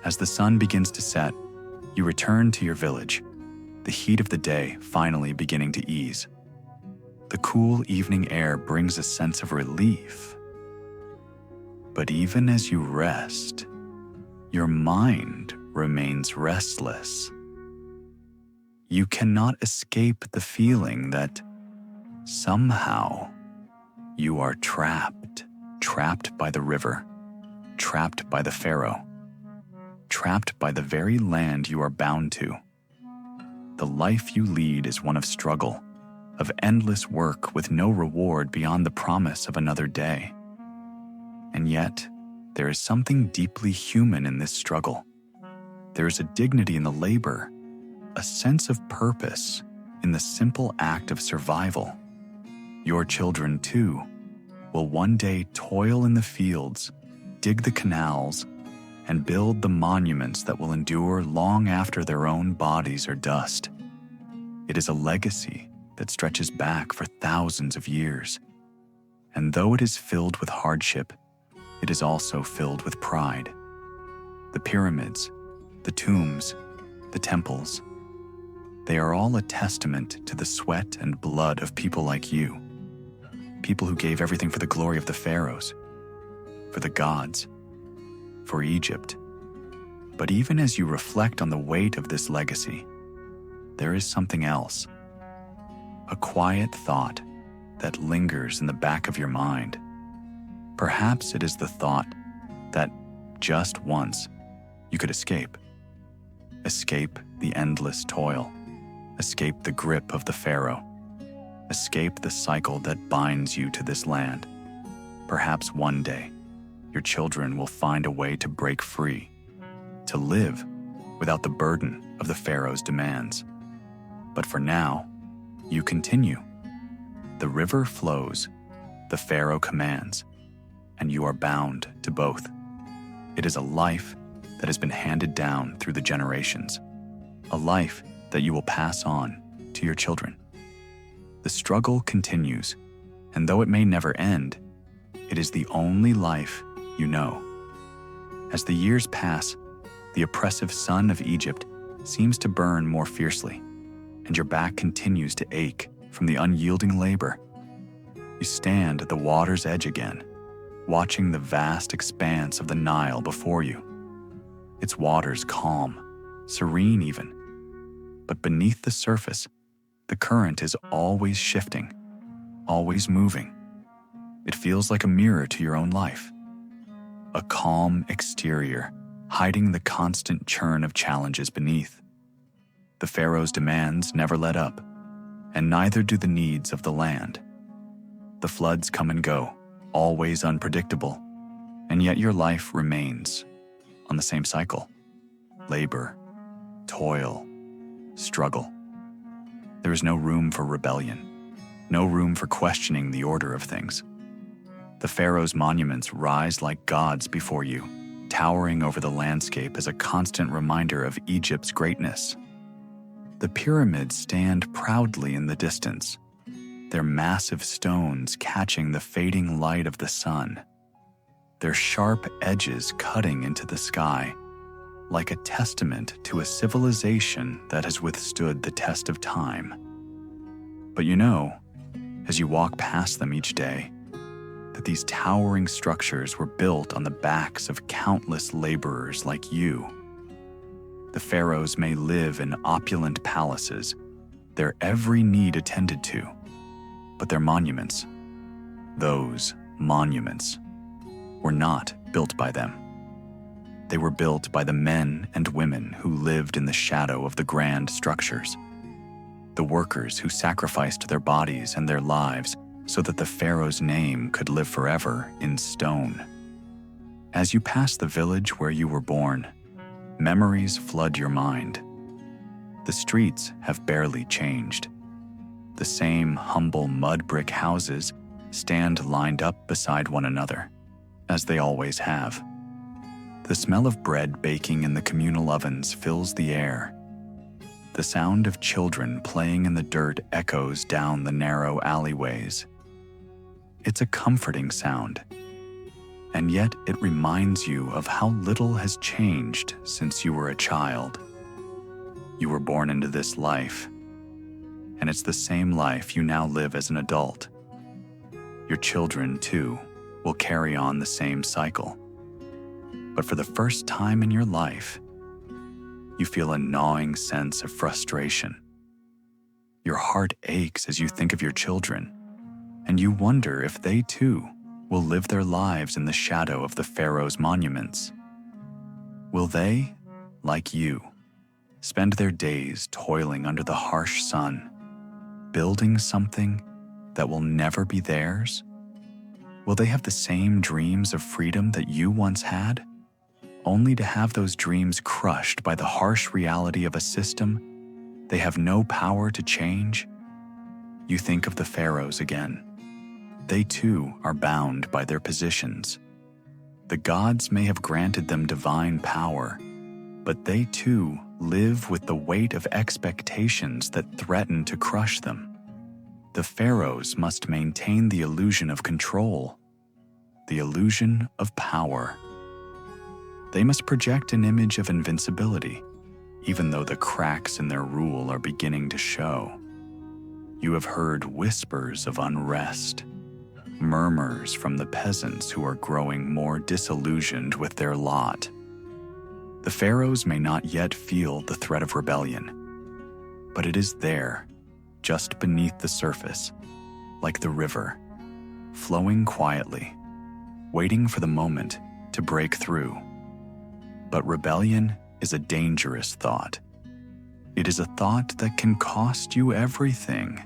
As the sun begins to set, you return to your village, the heat of the day finally beginning to ease. The cool evening air brings a sense of relief. But even as you rest, your mind remains restless. You cannot escape the feeling that somehow you are trapped by the river, trapped by the Pharaoh, trapped by the very land you are bound to. The life you lead is one of struggle, of endless work with no reward beyond the promise of another day. And yet, there is something deeply human in this struggle. There is a dignity in the labor, a sense of purpose in the simple act of survival. Your children, too, will one day toil in the fields, dig the canals, and build the monuments that will endure long after their own bodies are dust. It is a legacy that stretches back for thousands of years. And though it is filled with hardship, it is also filled with pride. The pyramids, the tombs, the temples, they are all a testament to the sweat and blood of people like you, people who gave everything for the glory of the pharaohs, for the gods, for Egypt. But even as you reflect on the weight of this legacy, there is something else, a quiet thought that lingers in the back of your mind. Perhaps it is the thought that just once you could escape the endless toil, escape the grip of the Pharaoh, escape the cycle that binds you to this land. Perhaps one day, your children will find a way to break free, to live without the burden of the Pharaoh's demands. But for now, you continue. The river flows, the Pharaoh commands, and you are bound to both. It is a life that has been handed down through the generations, a life that you will pass on to your children. The struggle continues, and though it may never end, it is the only life you know. As the years pass, The oppressive sun of Egypt seems to burn more fiercely, and your back continues to ache from the unyielding labor. You stand at the water's edge again, watching the vast expanse of the Nile before you. Its waters calm, serene even. But beneath the surface, the current is always shifting, always moving. It feels like a mirror to your own life. A calm exterior, hiding the constant churn of challenges beneath. The Pharaoh's demands never let up, and neither do the needs of the land. The floods come and go, always unpredictable, and yet your life remains on the same cycle. Labor, toil, struggle. There is no room for rebellion, no room for questioning the order of things. The Pharaoh's monuments rise like gods before you, towering over the landscape as a constant reminder of Egypt's greatness. The pyramids stand proudly in the distance, their massive stones catching the fading light of the sun, their sharp edges cutting into the sky, like a testament to a civilization that has withstood the test of time. But you know, as you walk past them each day, that these towering structures were built on the backs of countless laborers like you. The pharaohs may live in opulent palaces, their every need attended to, but their monuments, those monuments, were not built by them. They were built by the men and women who lived in the shadow of the grand structures, the workers who sacrificed their bodies and their lives so that the pharaoh's name could live forever in stone. As you pass the village where you were born, memories flood your mind. The streets have barely changed. The same humble mud brick houses stand lined up beside one another, as they always have. The smell of bread baking in the communal ovens fills the air. The sound of children playing in the dirt echoes down the narrow alleyways. It's a comforting sound, and yet it reminds you of how little has changed since you were a child. You were born into this life, and it's the same life you now live as an adult. Your children, too, will carry on the same cycle. But for the first time in your life, you feel a gnawing sense of frustration. Your heart aches as you think of your children, and you wonder if they too will live their lives in the shadow of the pharaoh's monuments. Will they, like you, spend their days toiling under the harsh sun, building something that will never be theirs? Will they have the same dreams of freedom that you once had, only to have those dreams crushed by the harsh reality of a system they have no power to change? You think of the pharaohs again. They too are bound by their positions. The gods may have granted them divine power, but they too live with the weight of expectations that threaten to crush them. The pharaohs must maintain the illusion of control, the illusion of power. They must project an image of invincibility, even though the cracks in their rule are beginning to show. You have heard whispers of unrest, murmurs from the peasants who are growing more disillusioned with their lot. The pharaohs may not yet feel the threat of rebellion, but it is there, just beneath the surface, like the river, flowing quietly, waiting for the moment to break through. But rebellion is a dangerous thought. It is a thought that can cost you everything.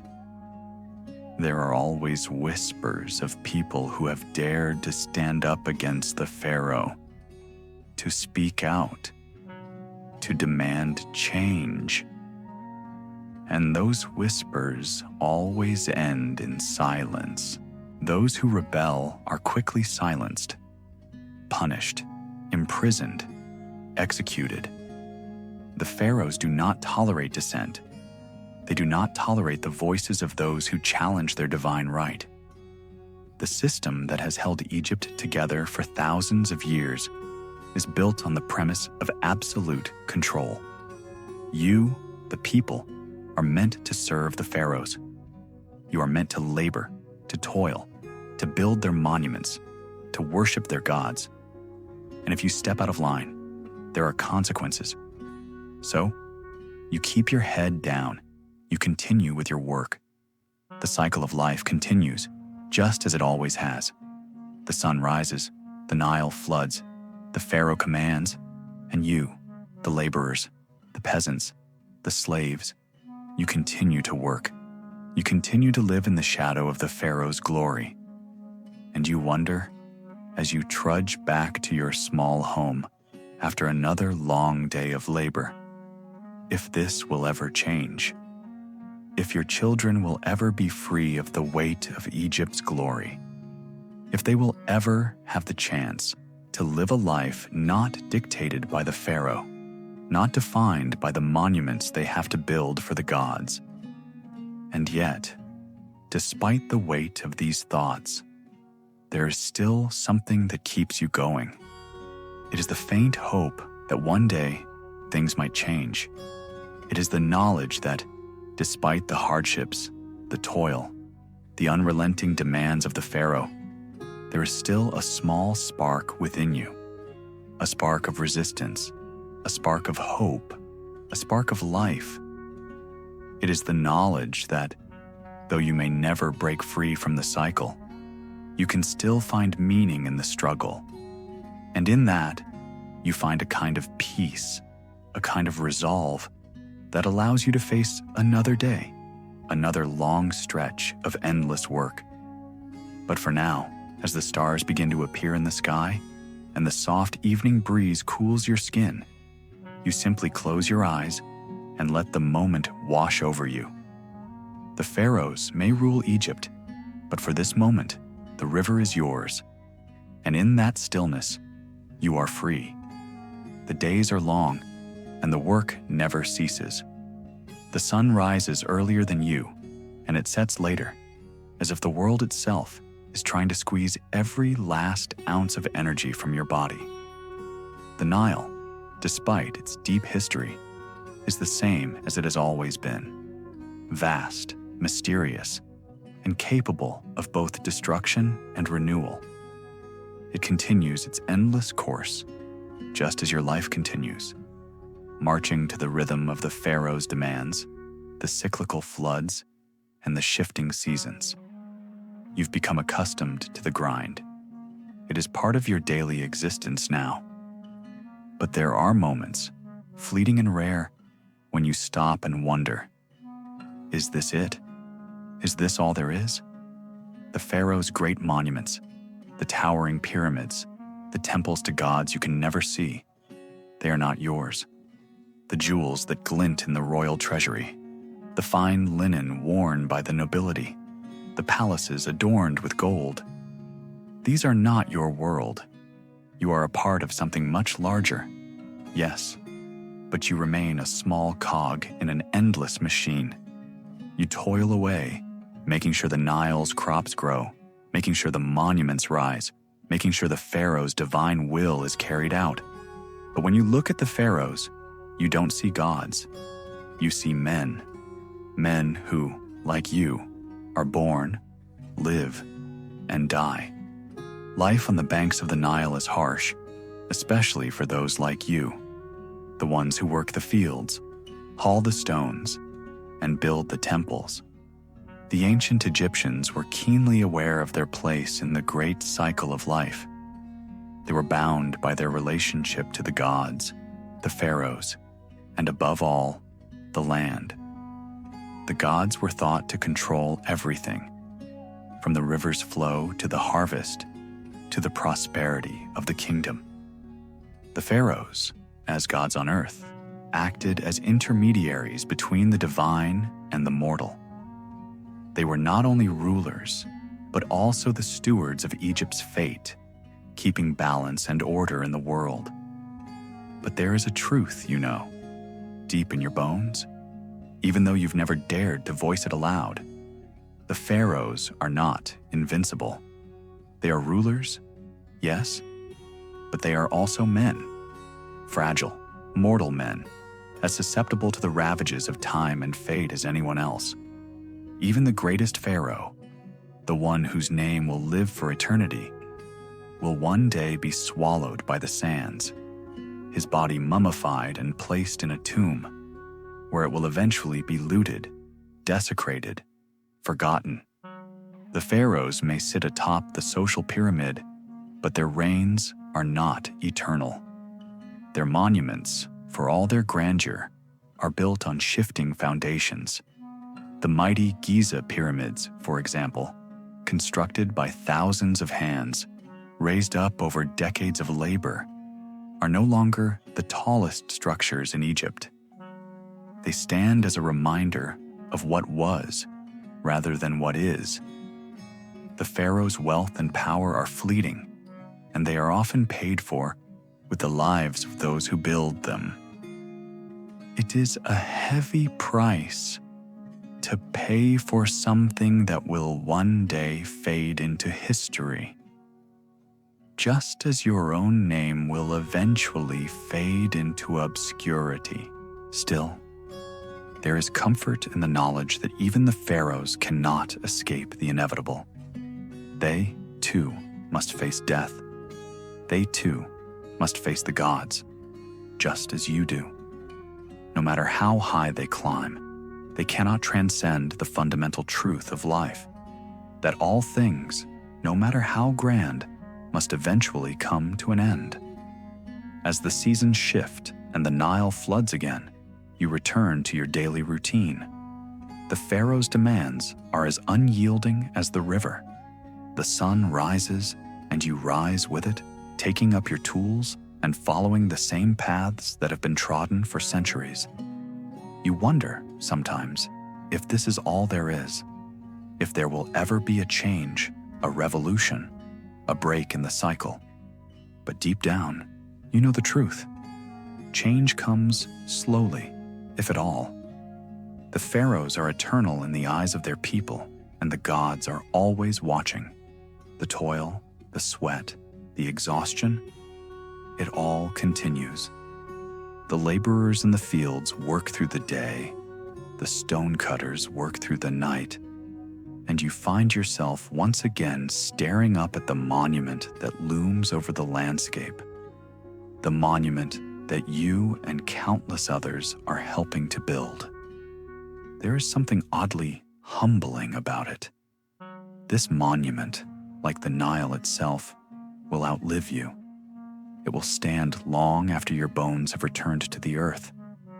There are always whispers of people who have dared to stand up against the pharaoh, to speak out, to demand change. And those whispers always end in silence. Those who rebel are quickly silenced, punished, imprisoned, executed. The pharaohs do not tolerate dissent. They do not tolerate the voices of those who challenge their divine right. The system that has held Egypt together for thousands of years is built on the premise of absolute control. You, the people, are meant to serve the pharaohs. You are meant to labor, to toil, to build their monuments, to worship their gods. And if you step out of line, there are consequences. So, you keep your head down. You continue with your work. The cycle of life continues, just as it always has. The sun rises, the Nile floods, the pharaoh commands, and you, the laborers, the peasants, the slaves, you continue to work. You continue to live in the shadow of the pharaoh's glory. And you wonder, as you trudge back to your small home after another long day of labor, if this will ever change. If your children will ever be free of the weight of Egypt's glory. If they will ever have the chance to live a life not dictated by the pharaoh, not defined by the monuments they have to build for the gods. And yet, despite the weight of these thoughts, there is still something that keeps you going. It is the faint hope that one day things might change. It is the knowledge that, despite the hardships, the toil, the unrelenting demands of the pharaoh, there is still a small spark within you, a spark of resistance, a spark of hope, a spark of life. It is the knowledge that, though you may never break free from the cycle, you can still find meaning in the struggle. And in that, you find a kind of peace, a kind of resolve that allows you to face another day, another long stretch of endless work. But for now, as the stars begin to appear in the sky and the soft evening breeze cools your skin, you simply close your eyes and let the moment wash over you. The pharaohs may rule Egypt, but for this moment, the river is yours. And in that stillness, you are free. The days are long, and the work never ceases. The sun rises earlier than you, and it sets later, as if the world itself is trying to squeeze every last ounce of energy from your body. The Nile, despite its deep history, is the same as it has always been. Vast, mysterious, and capable of both destruction and renewal. It continues its endless course, just as your life continues, marching to the rhythm of the pharaoh's demands, the cyclical floods, and the shifting seasons. You've become accustomed to the grind. It is part of your daily existence now. But there are moments, fleeting and rare, when you stop and wonder, is this it? Is this all there is? The pharaoh's great monuments, the towering pyramids, the temples to gods you can never see, they are not yours. The jewels that glint in the royal treasury, the fine linen worn by the nobility, the palaces adorned with gold, these are not your world. You are a part of something much larger. Yes, but you remain a small cog in an endless machine. You toil away, making sure the Nile's crops grow, making sure the monuments rise, making sure the pharaoh's divine will is carried out. But when you look at the pharaohs, you don't see gods. You see men. Men who, like you, are born, live, and die. Life on the banks of the Nile is harsh, especially for those like you, the ones who work the fields, haul the stones, and build the temples. The ancient Egyptians were keenly aware of their place in the great cycle of life. They were bound by their relationship to the gods, the pharaohs, and above all, the land. The gods were thought to control everything, from the river's flow to the harvest, to the prosperity of the kingdom. The pharaohs, as gods on earth, acted as intermediaries between the divine and the mortal. They were not only rulers, but also the stewards of Egypt's fate, keeping balance and order in the world. But there is a truth, you know, deep in your bones, even though you've never dared to voice it aloud. The pharaohs are not invincible. They are rulers, yes, But they are also men, fragile, mortal men, as susceptible to the ravages of time and fate as anyone else. Even the greatest pharaoh, the one whose name will live for eternity, will one day be swallowed by the sands, his body mummified and placed in a tomb, where it will eventually be looted, desecrated, forgotten. The pharaohs may sit atop the social pyramid, but their reigns are not eternal. Their monuments, for all their grandeur, are built on shifting foundations. The mighty Giza pyramids, for example, constructed by thousands of hands, raised up over decades of labor, are no longer the tallest structures in Egypt. They stand as a reminder of what was, rather than what is. The pharaoh's wealth and power are fleeting, and they are often paid for with the lives of those who build them. It is a heavy price to pay for something that will one day fade into history, just as your own name will eventually fade into obscurity. Still, there is comfort in the knowledge that even the pharaohs cannot escape the inevitable. They, too, must face death. They, too, must face the gods, just as you do. No matter how high they climb, they cannot transcend the fundamental truth of life, that all things, no matter how grand, must eventually come to an end. As the seasons shift and the Nile floods again, you return to your daily routine. The pharaoh's demands are as unyielding as the river. The sun rises, and you rise with it, taking up your tools and following the same paths that have been trodden for centuries. You wonder, sometimes, if this is all there is, if there will ever be a change, a revolution, a break in the cycle. But deep down, you know the truth. Change comes slowly, if at all. The pharaohs are eternal in the eyes of their people, and the gods are always watching. The toil, the sweat, the exhaustion, it all continues. The laborers in the fields work through the day, the stonecutters work through the night, and you find yourself once again staring up at the monument that looms over the landscape, the monument that you and countless others are helping to build. There is something oddly humbling about it. This monument, like the Nile itself, will outlive you. It will stand long after your bones have returned to the earth,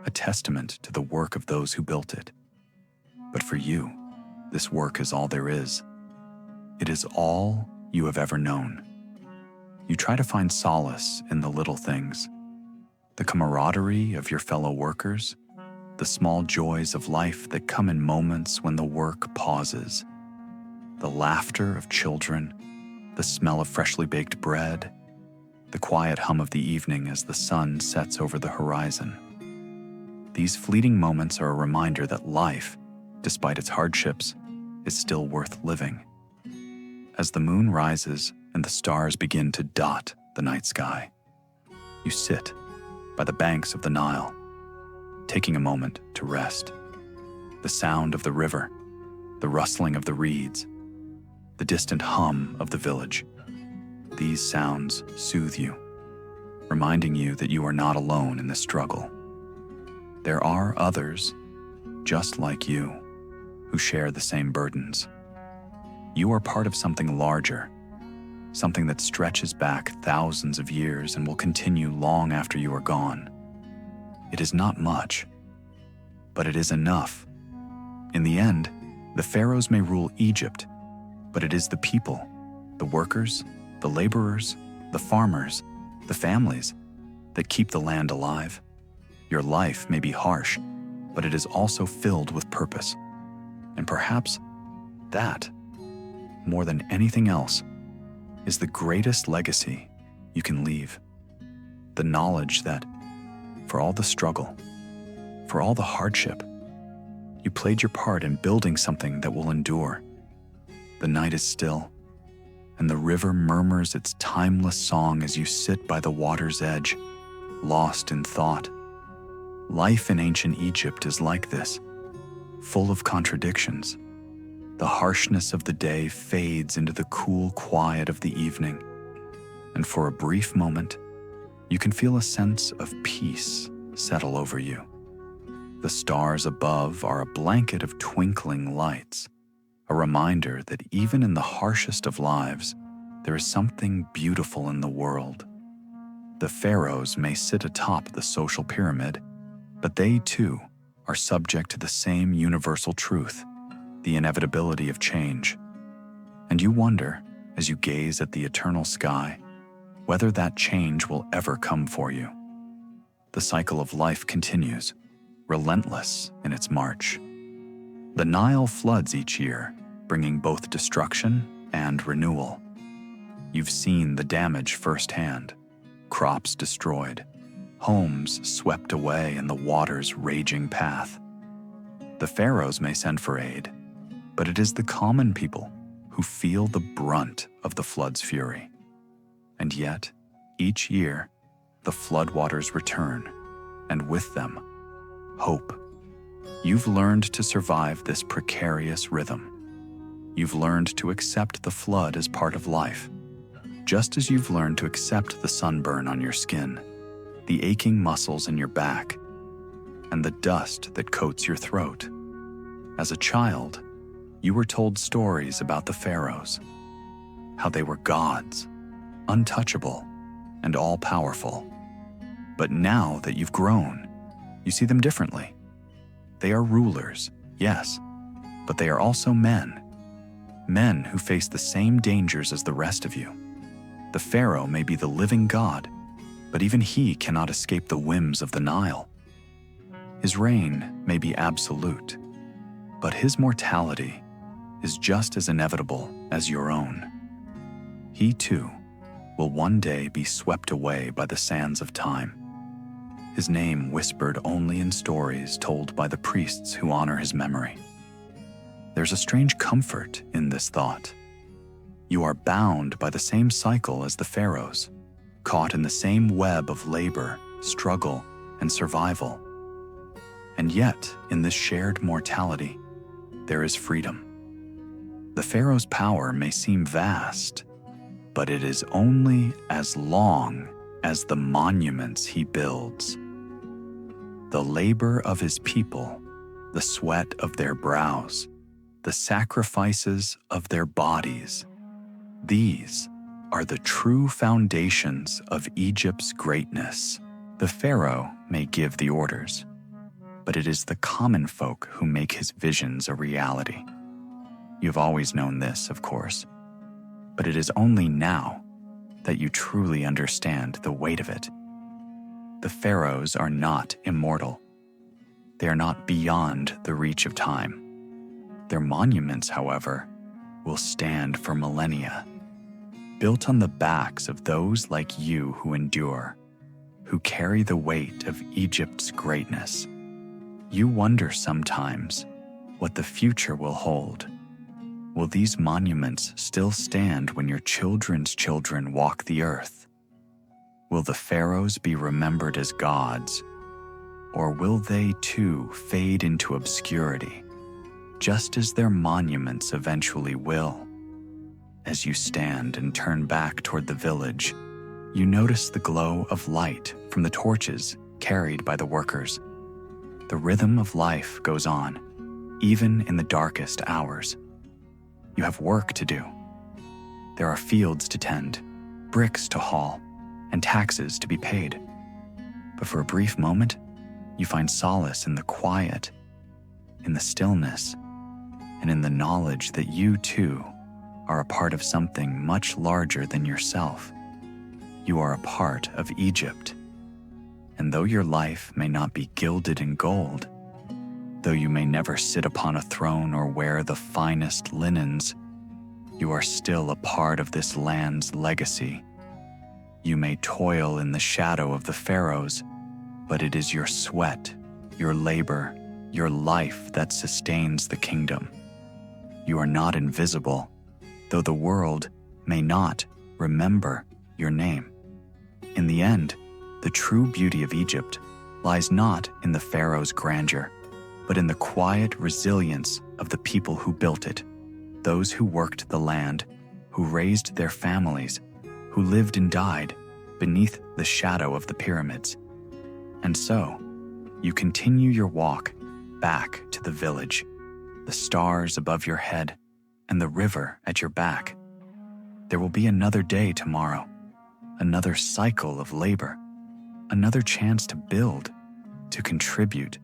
a testament to the work of those who built it. But for you, this work is all there is. It is all you have ever known. You try to find solace in the little things, the camaraderie of your fellow workers, the small joys of life that come in moments when the work pauses, the laughter of children, the smell of freshly baked bread, the quiet hum of the evening as the sun sets over the horizon. These fleeting moments are a reminder that life, despite its hardships, is still worth living. As the moon rises and the stars begin to dot the night sky, you sit by the banks of the Nile, taking a moment to rest. The sound of the river, the rustling of the reeds, the distant hum of the village. These sounds soothe you, reminding you that you are not alone in this struggle. There are others, just like you, who share the same burdens. You are part of something larger, something that stretches back thousands of years and will continue long after you are gone. It is not much, but it is enough. In the end, the pharaohs may rule Egypt, but it is the people, the workers, the laborers, the farmers, the families that keep the land alive. Your life may be harsh, but it is also filled with purpose. And perhaps that, more than anything else, is the greatest legacy you can leave. The knowledge that, for all the struggle, for all the hardship, you played your part in building something that will endure. The night is still, and and the river murmurs its timeless song as you sit by the water's edge, lost in thought. Life in ancient Egypt is like this, full of contradictions. The harshness of the day fades into the cool quiet of the evening, and for a brief moment, you can feel a sense of peace settle over you. The stars above are a blanket of twinkling lights, a reminder that even in the harshest of lives, there is something beautiful in the world. The pharaohs may sit atop the social pyramid, but they too are subject to the same universal truth, the inevitability of change. And you wonder, as you gaze at the eternal sky, whether that change will ever come for you. The cycle of life continues, relentless in its march. The Nile floods each year, bringing both destruction and renewal. You've seen the damage firsthand, crops destroyed, homes swept away in the water's raging path. The pharaohs may send for aid, but it is the common people who feel the brunt of the flood's fury. And yet, each year, the floodwaters return, and with them, hope. You've learned to survive this precarious rhythm. You've learned to accept the flood as part of life, just as you've learned to accept the sunburn on your skin, the aching muscles in your back, and the dust that coats your throat. As a child, you were told stories about the pharaohs, how they were gods, untouchable and all-powerful. But now that you've grown, you see them differently. They are rulers, yes, but they are also men who face the same dangers as the rest of you. The pharaoh may be the living god, but even he cannot escape the whims of the Nile. His reign may be absolute, but his mortality is just as inevitable as your own. He too will one day be swept away by the sands of time, his name whispered only in stories told by the priests who honor his memory. There's a strange comfort in this thought. You are bound by the same cycle as the pharaohs, caught in the same web of labor, struggle, and survival. And yet, in this shared mortality, there is freedom. The pharaoh's power may seem vast, but it is only as long as the monuments he builds. The labor of his people, the sweat of their brows, the sacrifices of their bodies, these are the true foundations of Egypt's greatness. The pharaoh may give the orders, but it is the common folk who make his visions a reality. You've always known this, of course, but it is only now that you truly understand the weight of it. The pharaohs are not immortal. They are not beyond the reach of time. Their monuments, however, will stand for millennia, built on the backs of those like you who endure, who carry the weight of Egypt's greatness. You wonder sometimes what the future will hold. Will these monuments still stand when your children's children walk the earth? Will the pharaohs be remembered as gods, or will they too fade into obscurity, just as their monuments eventually will? As you stand and turn back toward the village, you notice the glow of light from the torches carried by the workers. The rhythm of life goes on, even in the darkest hours. You have work to do. There are fields to tend, bricks to haul, and taxes to be paid. But for a brief moment, you find solace in the quiet, in the stillness, and in the knowledge that you too are a part of something much larger than yourself. You are a part of Egypt. And though your life may not be gilded in gold, though you may never sit upon a throne or wear the finest linens, you are still a part of this land's legacy. You may toil in the shadow of the pharaohs, but it is your sweat, your labor, your life that sustains the kingdom. You are not invisible, though the world may not remember your name. In the end, the true beauty of Egypt lies not in the pharaoh's grandeur, but in the quiet resilience of the people who built it, those who worked the land, who raised their families, who lived and died beneath the shadow of the pyramids. And so, you continue your walk back to the village, the stars above your head and the river at your back. There will be another day tomorrow, another cycle of labor, another chance to build, to contribute,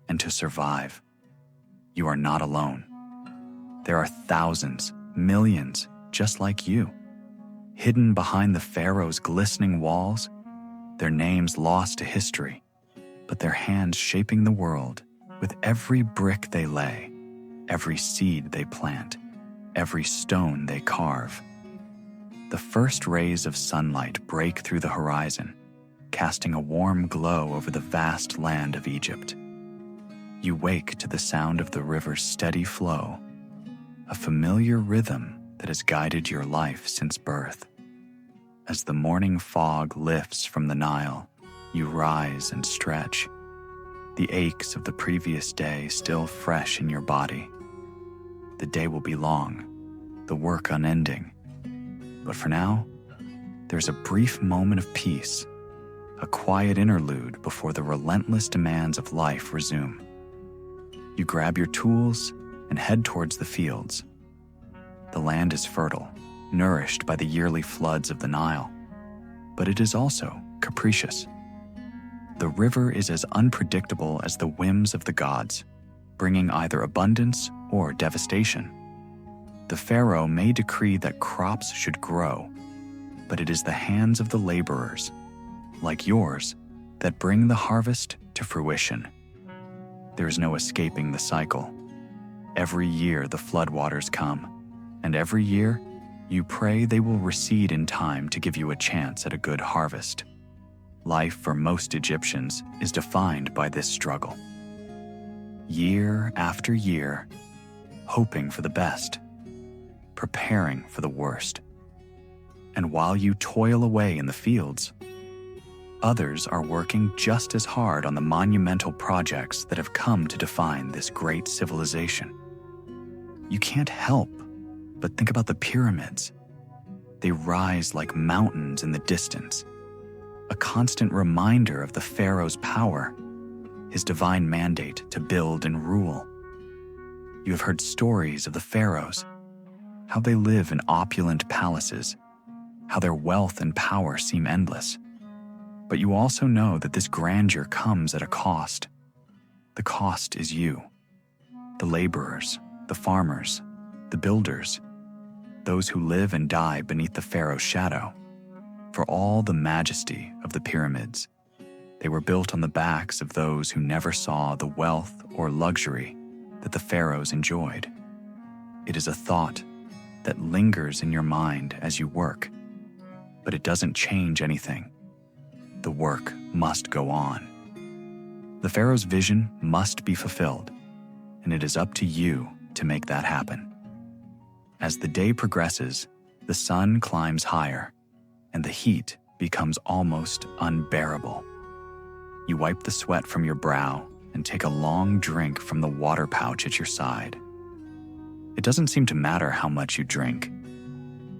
and to survive. You are not alone. There are thousands, millions, just like you, hidden behind the pharaoh's glistening walls, their names lost to history, but their hands shaping the world with every brick they lay, every seed they plant, every stone they carve. The first rays of sunlight break through the horizon, casting a warm glow over the vast land of Egypt. You wake to the sound of the river's steady flow, a familiar rhythm that has guided your life since birth. As the morning fog lifts from the Nile, you rise and stretch, the aches of the previous day still fresh in your body. The day will be long, the work unending. But for now, there's a brief moment of peace, a quiet interlude before the relentless demands of life resume. You grab your tools and head towards the fields. The land is fertile, nourished by the yearly floods of the Nile, but it is also capricious. The river is as unpredictable as the whims of the gods, bringing either abundance or devastation. The pharaoh may decree that crops should grow, but it is the hands of the laborers, like yours, that bring the harvest to fruition. There is no escaping the cycle. Every year the floodwaters come, and every year you pray they will recede in time to give you a chance at a good harvest. Life for most Egyptians is defined by this struggle. Year after year, hoping for the best, preparing for the worst. And while you toil away in the fields, others are working just as hard on the monumental projects that have come to define this great civilization. You can't help but think about the pyramids. They rise like mountains in the distance, a constant reminder of the pharaoh's power, his divine mandate to build and rule. You have heard stories of the pharaohs, how they live in opulent palaces, how their wealth and power seem endless. But you also know that this grandeur comes at a cost. The cost is you, the laborers, the farmers, the builders, those who live and die beneath the pharaoh's shadow. For all the majesty of the pyramids, they were built on the backs of those who never saw the wealth or luxury that the pharaohs enjoyed. It is a thought that lingers in your mind as you work, but it doesn't change anything. The work must go on. The pharaoh's vision must be fulfilled, and it is up to you to make that happen. As the day progresses, the sun climbs higher, and the heat becomes almost unbearable. You wipe the sweat from your brow and take a long drink from the water pouch at your side. It doesn't seem to matter how much you drink.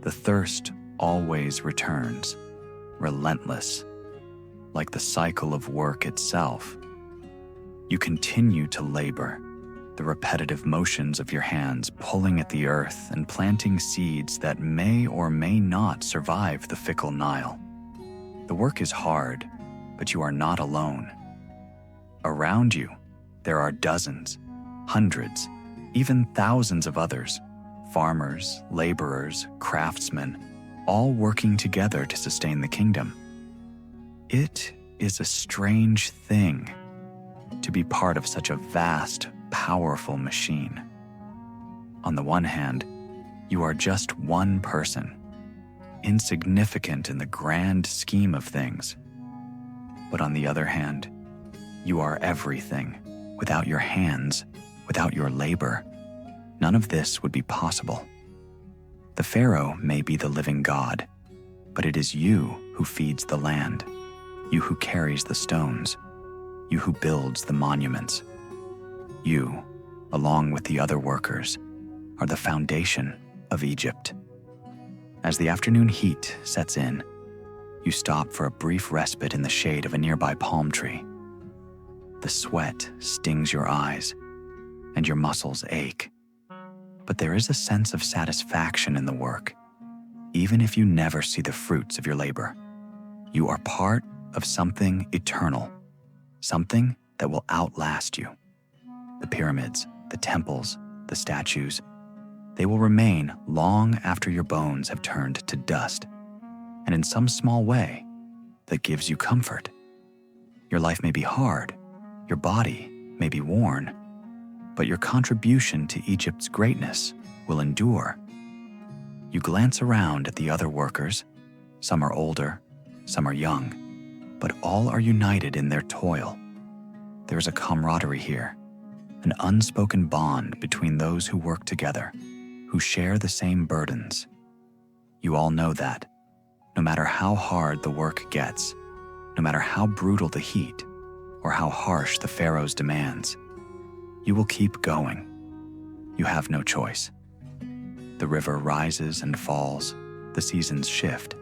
The thirst always returns, relentless, like the cycle of work itself. You continue to labor, the repetitive motions of your hands pulling at the earth and planting seeds that may or may not survive the fickle Nile. The work is hard, but you are not alone. Around you, there are dozens, hundreds, even thousands of others, farmers, laborers, craftsmen, all working together to sustain the kingdom. It is a strange thing to be part of such a vast, powerful machine. On the one hand, you are just one person, insignificant in the grand scheme of things. But on the other hand, you are everything. Without your hands, without your labor, none of this would be possible. The pharaoh may be the living god, but it is you who feeds the land, you who carries the stones, you who builds the monuments. You, along with the other workers, are the foundation of Egypt. As the afternoon heat sets in, you stop for a brief respite in the shade of a nearby palm tree. The sweat stings your eyes, and your muscles ache. But there is a sense of satisfaction in the work, even if you never see the fruits of your labor. You are part of something eternal, something that will outlast you. The pyramids, the temples, the statues, they will remain long after your bones have turned to dust, and in some small way that gives you comfort. Your life may be hard, your body may be worn, but your contribution to Egypt's greatness will endure. You glance around at the other workers. Some are older, some are young, but all are united in their toil. There is a camaraderie here, an unspoken bond between those who work together, who share the same burdens. You all know that, no matter how hard the work gets, no matter how brutal the heat, or how harsh the pharaoh's demands, you will keep going. You have no choice. The river rises and falls, the seasons shift,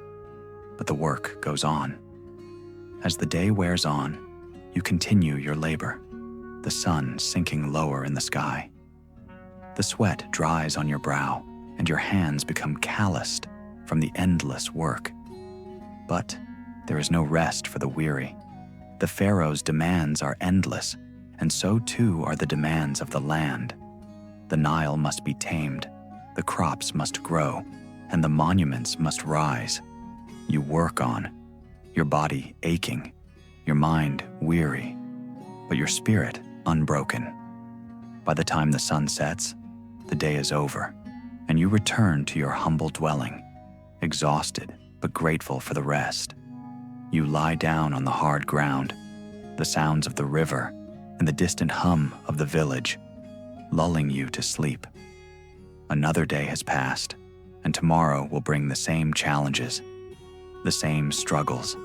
but the work goes on. As the day wears on, you continue your labor, the sun sinking lower in the sky. The sweat dries on your brow, and your hands become calloused from the endless work. But there is no rest for the weary. The pharaoh's demands are endless, and so too are the demands of the land. The Nile must be tamed, the crops must grow, and the monuments must rise. You work on, your body aching, your mind weary, but your spirit unbroken. By the time the sun sets, the day is over, and you return to your humble dwelling, exhausted but grateful for the rest. You lie down on the hard ground, the sounds of the river and the distant hum of the village, lulling you to sleep. Another day has passed, and tomorrow will bring the same challenges, the same struggles,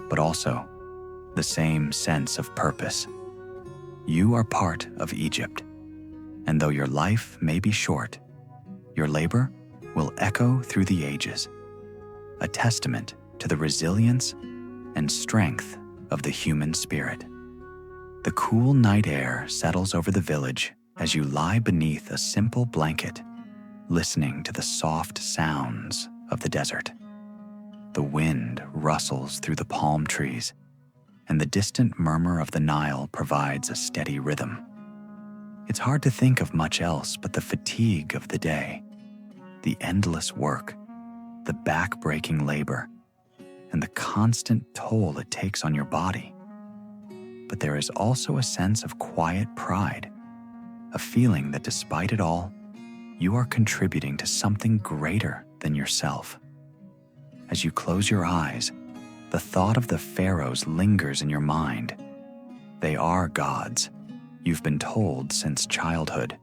but also the same sense of purpose. You are part of Egypt, and though your life may be short, your labor will echo through the ages, a testament to the resilience and strength of the human spirit. The cool night air settles over the village as you lie beneath a simple blanket, listening to the soft sounds of the desert. The wind rustles through the palm trees, and the distant murmur of the Nile provides a steady rhythm. It's hard to think of much else but the fatigue of the day, the endless work, the back-breaking labor, and the constant toll it takes on your body. But there is also a sense of quiet pride, a feeling that despite it all, you are contributing to something greater than yourself. As you close your eyes, the thought of the pharaohs lingers in your mind. They are gods, you've been told since childhood,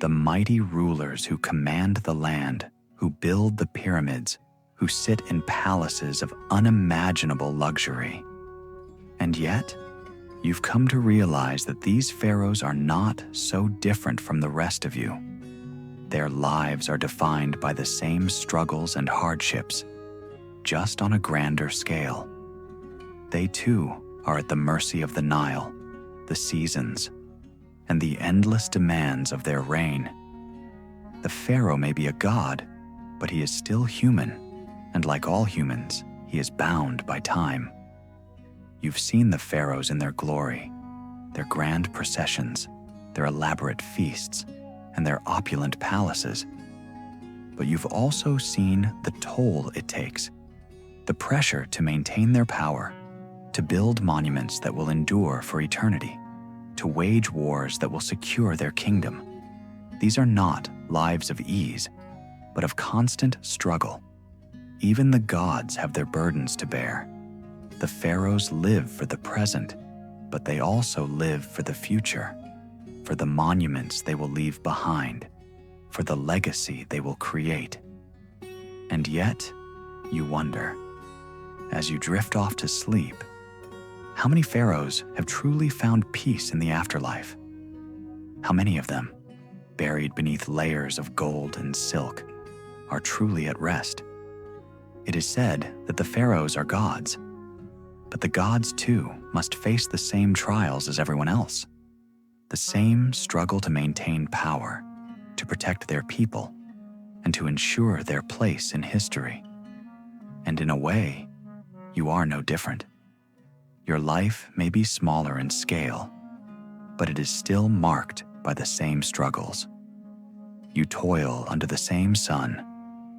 the mighty rulers who command the land, who build the pyramids, who sit in palaces of unimaginable luxury. And yet, you've come to realize that these pharaohs are not so different from the rest of you. Their lives are defined by the same struggles and hardships, just on a grander scale. They too are at the mercy of the Nile, the seasons, and the endless demands of their reign. The pharaoh may be a god, but he is still human, and like all humans, he is bound by time. You've seen the pharaohs in their glory, their grand processions, their elaborate feasts, and their opulent palaces. But you've also seen the toll it takes, the pressure to maintain their power, to build monuments that will endure for eternity, to wage wars that will secure their kingdom. These are not lives of ease, but of constant struggle. Even the gods have their burdens to bear. The pharaohs live for the present, but they also live for the future, for the monuments they will leave behind, for the legacy they will create. And yet, you wonder, as you drift off to sleep, how many pharaohs have truly found peace in the afterlife? How many of them, buried beneath layers of gold and silk, are truly at rest? It is said that the pharaohs are gods, but the gods too must face the same trials as everyone else, the same struggle to maintain power, to protect their people, and to ensure their place in history. And in a way, you are no different. Your life may be smaller in scale, but it is still marked by the same struggles. You toil under the same sun,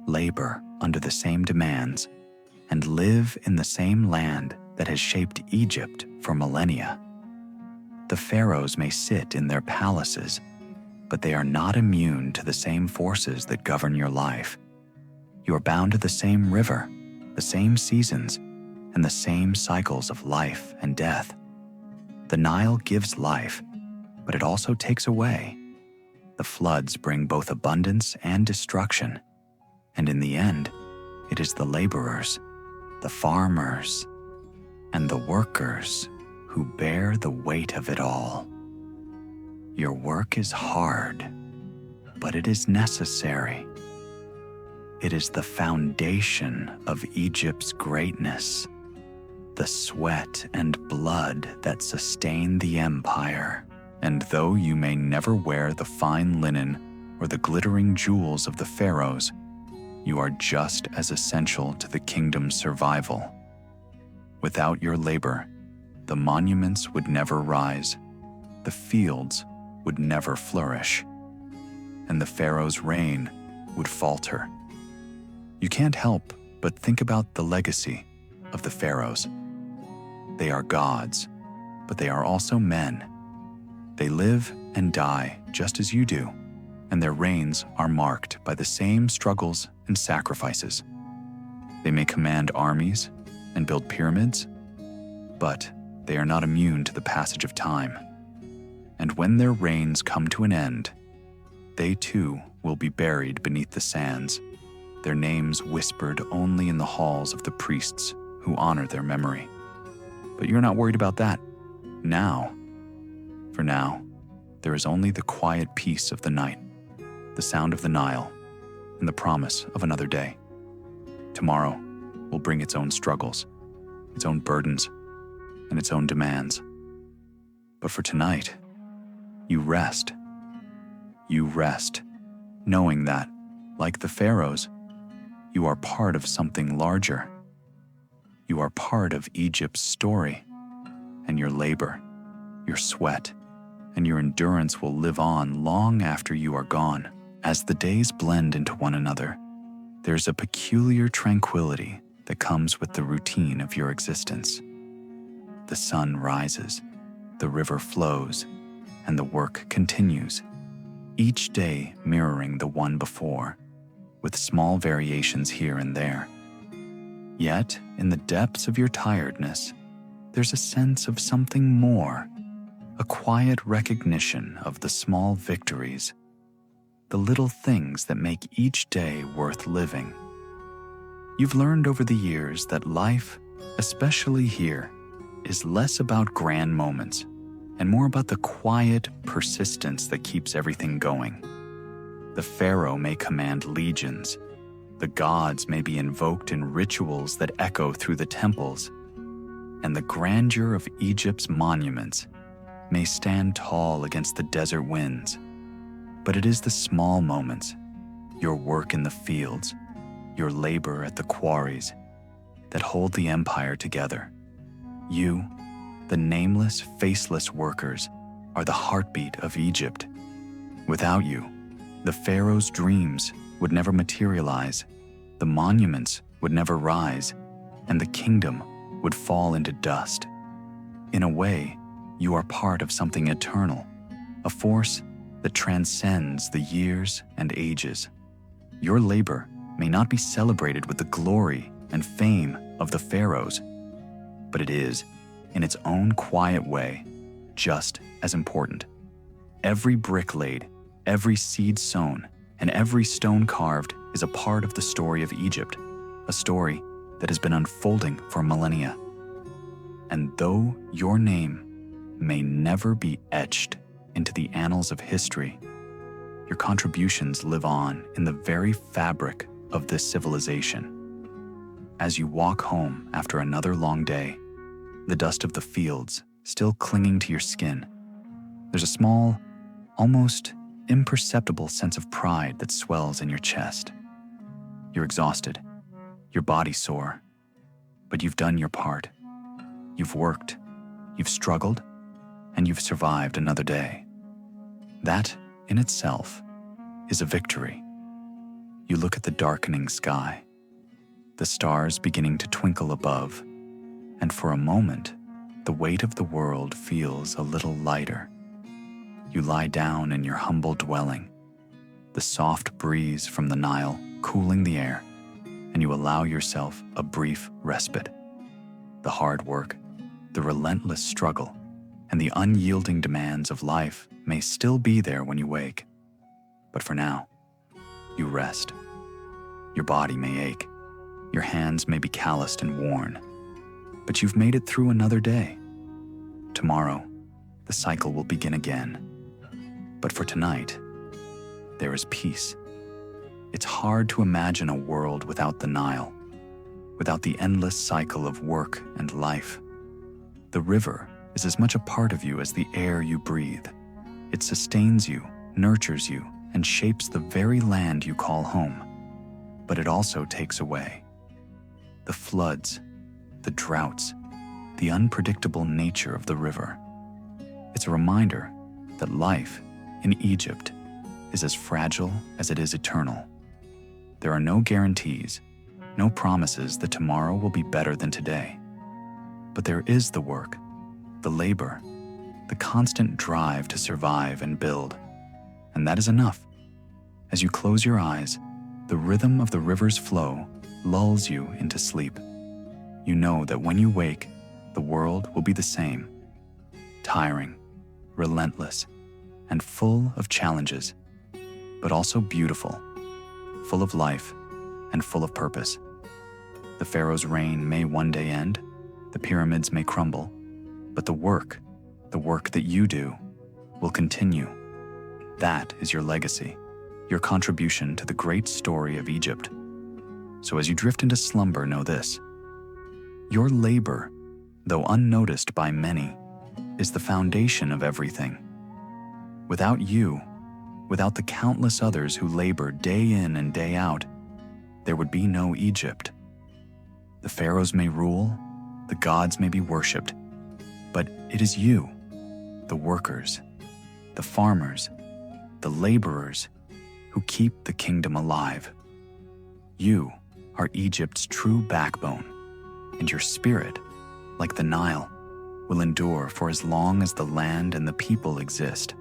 labor under the same demands, and live in the same land that has shaped Egypt for millennia. The pharaohs may sit in their palaces, but they are not immune to the same forces that govern your life. You are bound to the same river, the same seasons, and the same cycles of life and death. The Nile gives life, but it also takes away. The floods bring both abundance and destruction, and in the end, it is the laborers, the farmers, and the workers who bear the weight of it all. Your work is hard, but it is necessary. It is the foundation of Egypt's greatness, the sweat and blood that sustain the empire. And though you may never wear the fine linen or the glittering jewels of the pharaohs, you are just as essential to the kingdom's survival. Without your labor, the monuments would never rise, the fields would never flourish, and the pharaoh's reign would falter. You can't help but think about the legacy of the pharaohs. They are gods, but they are also men. They live and die just as you do, and their reigns are marked by the same struggles and sacrifices. They may command armies and build pyramids, but they are not immune to the passage of time. And when their reigns come to an end, they too will be buried beneath the sands, their names whispered only in the halls of the priests who honor their memory. But you're not worried about that now. For now, there is only the quiet peace of the night, the sound of the Nile, and the promise of another day. Tomorrow will bring its own struggles, its own burdens, and its own demands. But for tonight, you rest. You rest, knowing that, like the pharaohs, you are part of something larger. You are part of Egypt's story, and your labor, your sweat, and your endurance will live on long after you are gone. As the days blend into one another, there's a peculiar tranquility that comes with the routine of your existence. The sun rises, the river flows, and the work continues, each day mirroring the one before, with small variations here and there. Yet, in the depths of your tiredness, there's a sense of something more, a quiet recognition of the small victories, the little things that make each day worth living. You've learned over the years that life, especially here, is less about grand moments and more about the quiet persistence that keeps everything going. The pharaoh may command legions, the gods may be invoked in rituals that echo through the temples, and the grandeur of Egypt's monuments may stand tall against the desert winds. But it is the small moments, your work in the fields, your labor at the quarries, that hold the empire together. You, the nameless, faceless workers, are the heartbeat of Egypt. Without you, the pharaoh's dreams would never materialize, the monuments would never rise, and the kingdom would fall into dust. In a way, you are part of something eternal, a force that transcends the years and ages. Your labor may not be celebrated with the glory and fame of the pharaohs, but it is, in its own quiet way, just as important. Every brick laid, every seed sown, and every stone carved is a part of the story of Egypt, a story that has been unfolding for millennia. And though your name may never be etched into the annals of history, your contributions live on in the very fabric of this civilization. As you walk home after another long day, the dust of the fields still clinging to your skin, there's a small, almost imperceptible sense of pride that swells in your chest. You're exhausted, your body sore, but you've done your part. You've worked, you've struggled, and you've survived another day. That, in itself, is a victory. You look at the darkening sky, the stars beginning to twinkle above, and for a moment, the weight of the world feels a little lighter. You lie down in your humble dwelling, the soft breeze from the Nile cooling the air, and you allow yourself a brief respite. The hard work, the relentless struggle, and the unyielding demands of life may still be there when you wake. But for now, you rest. Your body may ache, your hands may be calloused and worn, but you've made it through another day. Tomorrow, the cycle will begin again. But for tonight, there is peace. It's hard to imagine a world without the Nile, without the endless cycle of work and life. The river is as much a part of you as the air you breathe. It sustains you, nurtures you, and shapes the very land you call home. But it also takes away. The floods, the droughts, the unpredictable nature of the river. It's a reminder that life in Egypt is as fragile as it is eternal. There are no guarantees, no promises that tomorrow will be better than today. But there is the work, the labor, the constant drive to survive and build. And that is enough. As you close your eyes, the rhythm of the river's flow lulls you into sleep. You know that when you wake, the world will be the same, tiring, relentless, and full of challenges, but also beautiful, full of life, and full of purpose. The Pharaoh's reign may one day end, the pyramids may crumble, but the work that you do, will continue. That is your legacy, your contribution to the great story of Egypt. So as you drift into slumber, know this: your labor, though unnoticed by many, is the foundation of everything. Without you, without the countless others who labor day in and day out, there would be no Egypt. The pharaohs may rule, the gods may be worshipped, but it is you, the workers, the farmers, the laborers, who keep the kingdom alive. You are Egypt's true backbone, and your spirit, like the Nile, will endure for as long as the land and the people exist.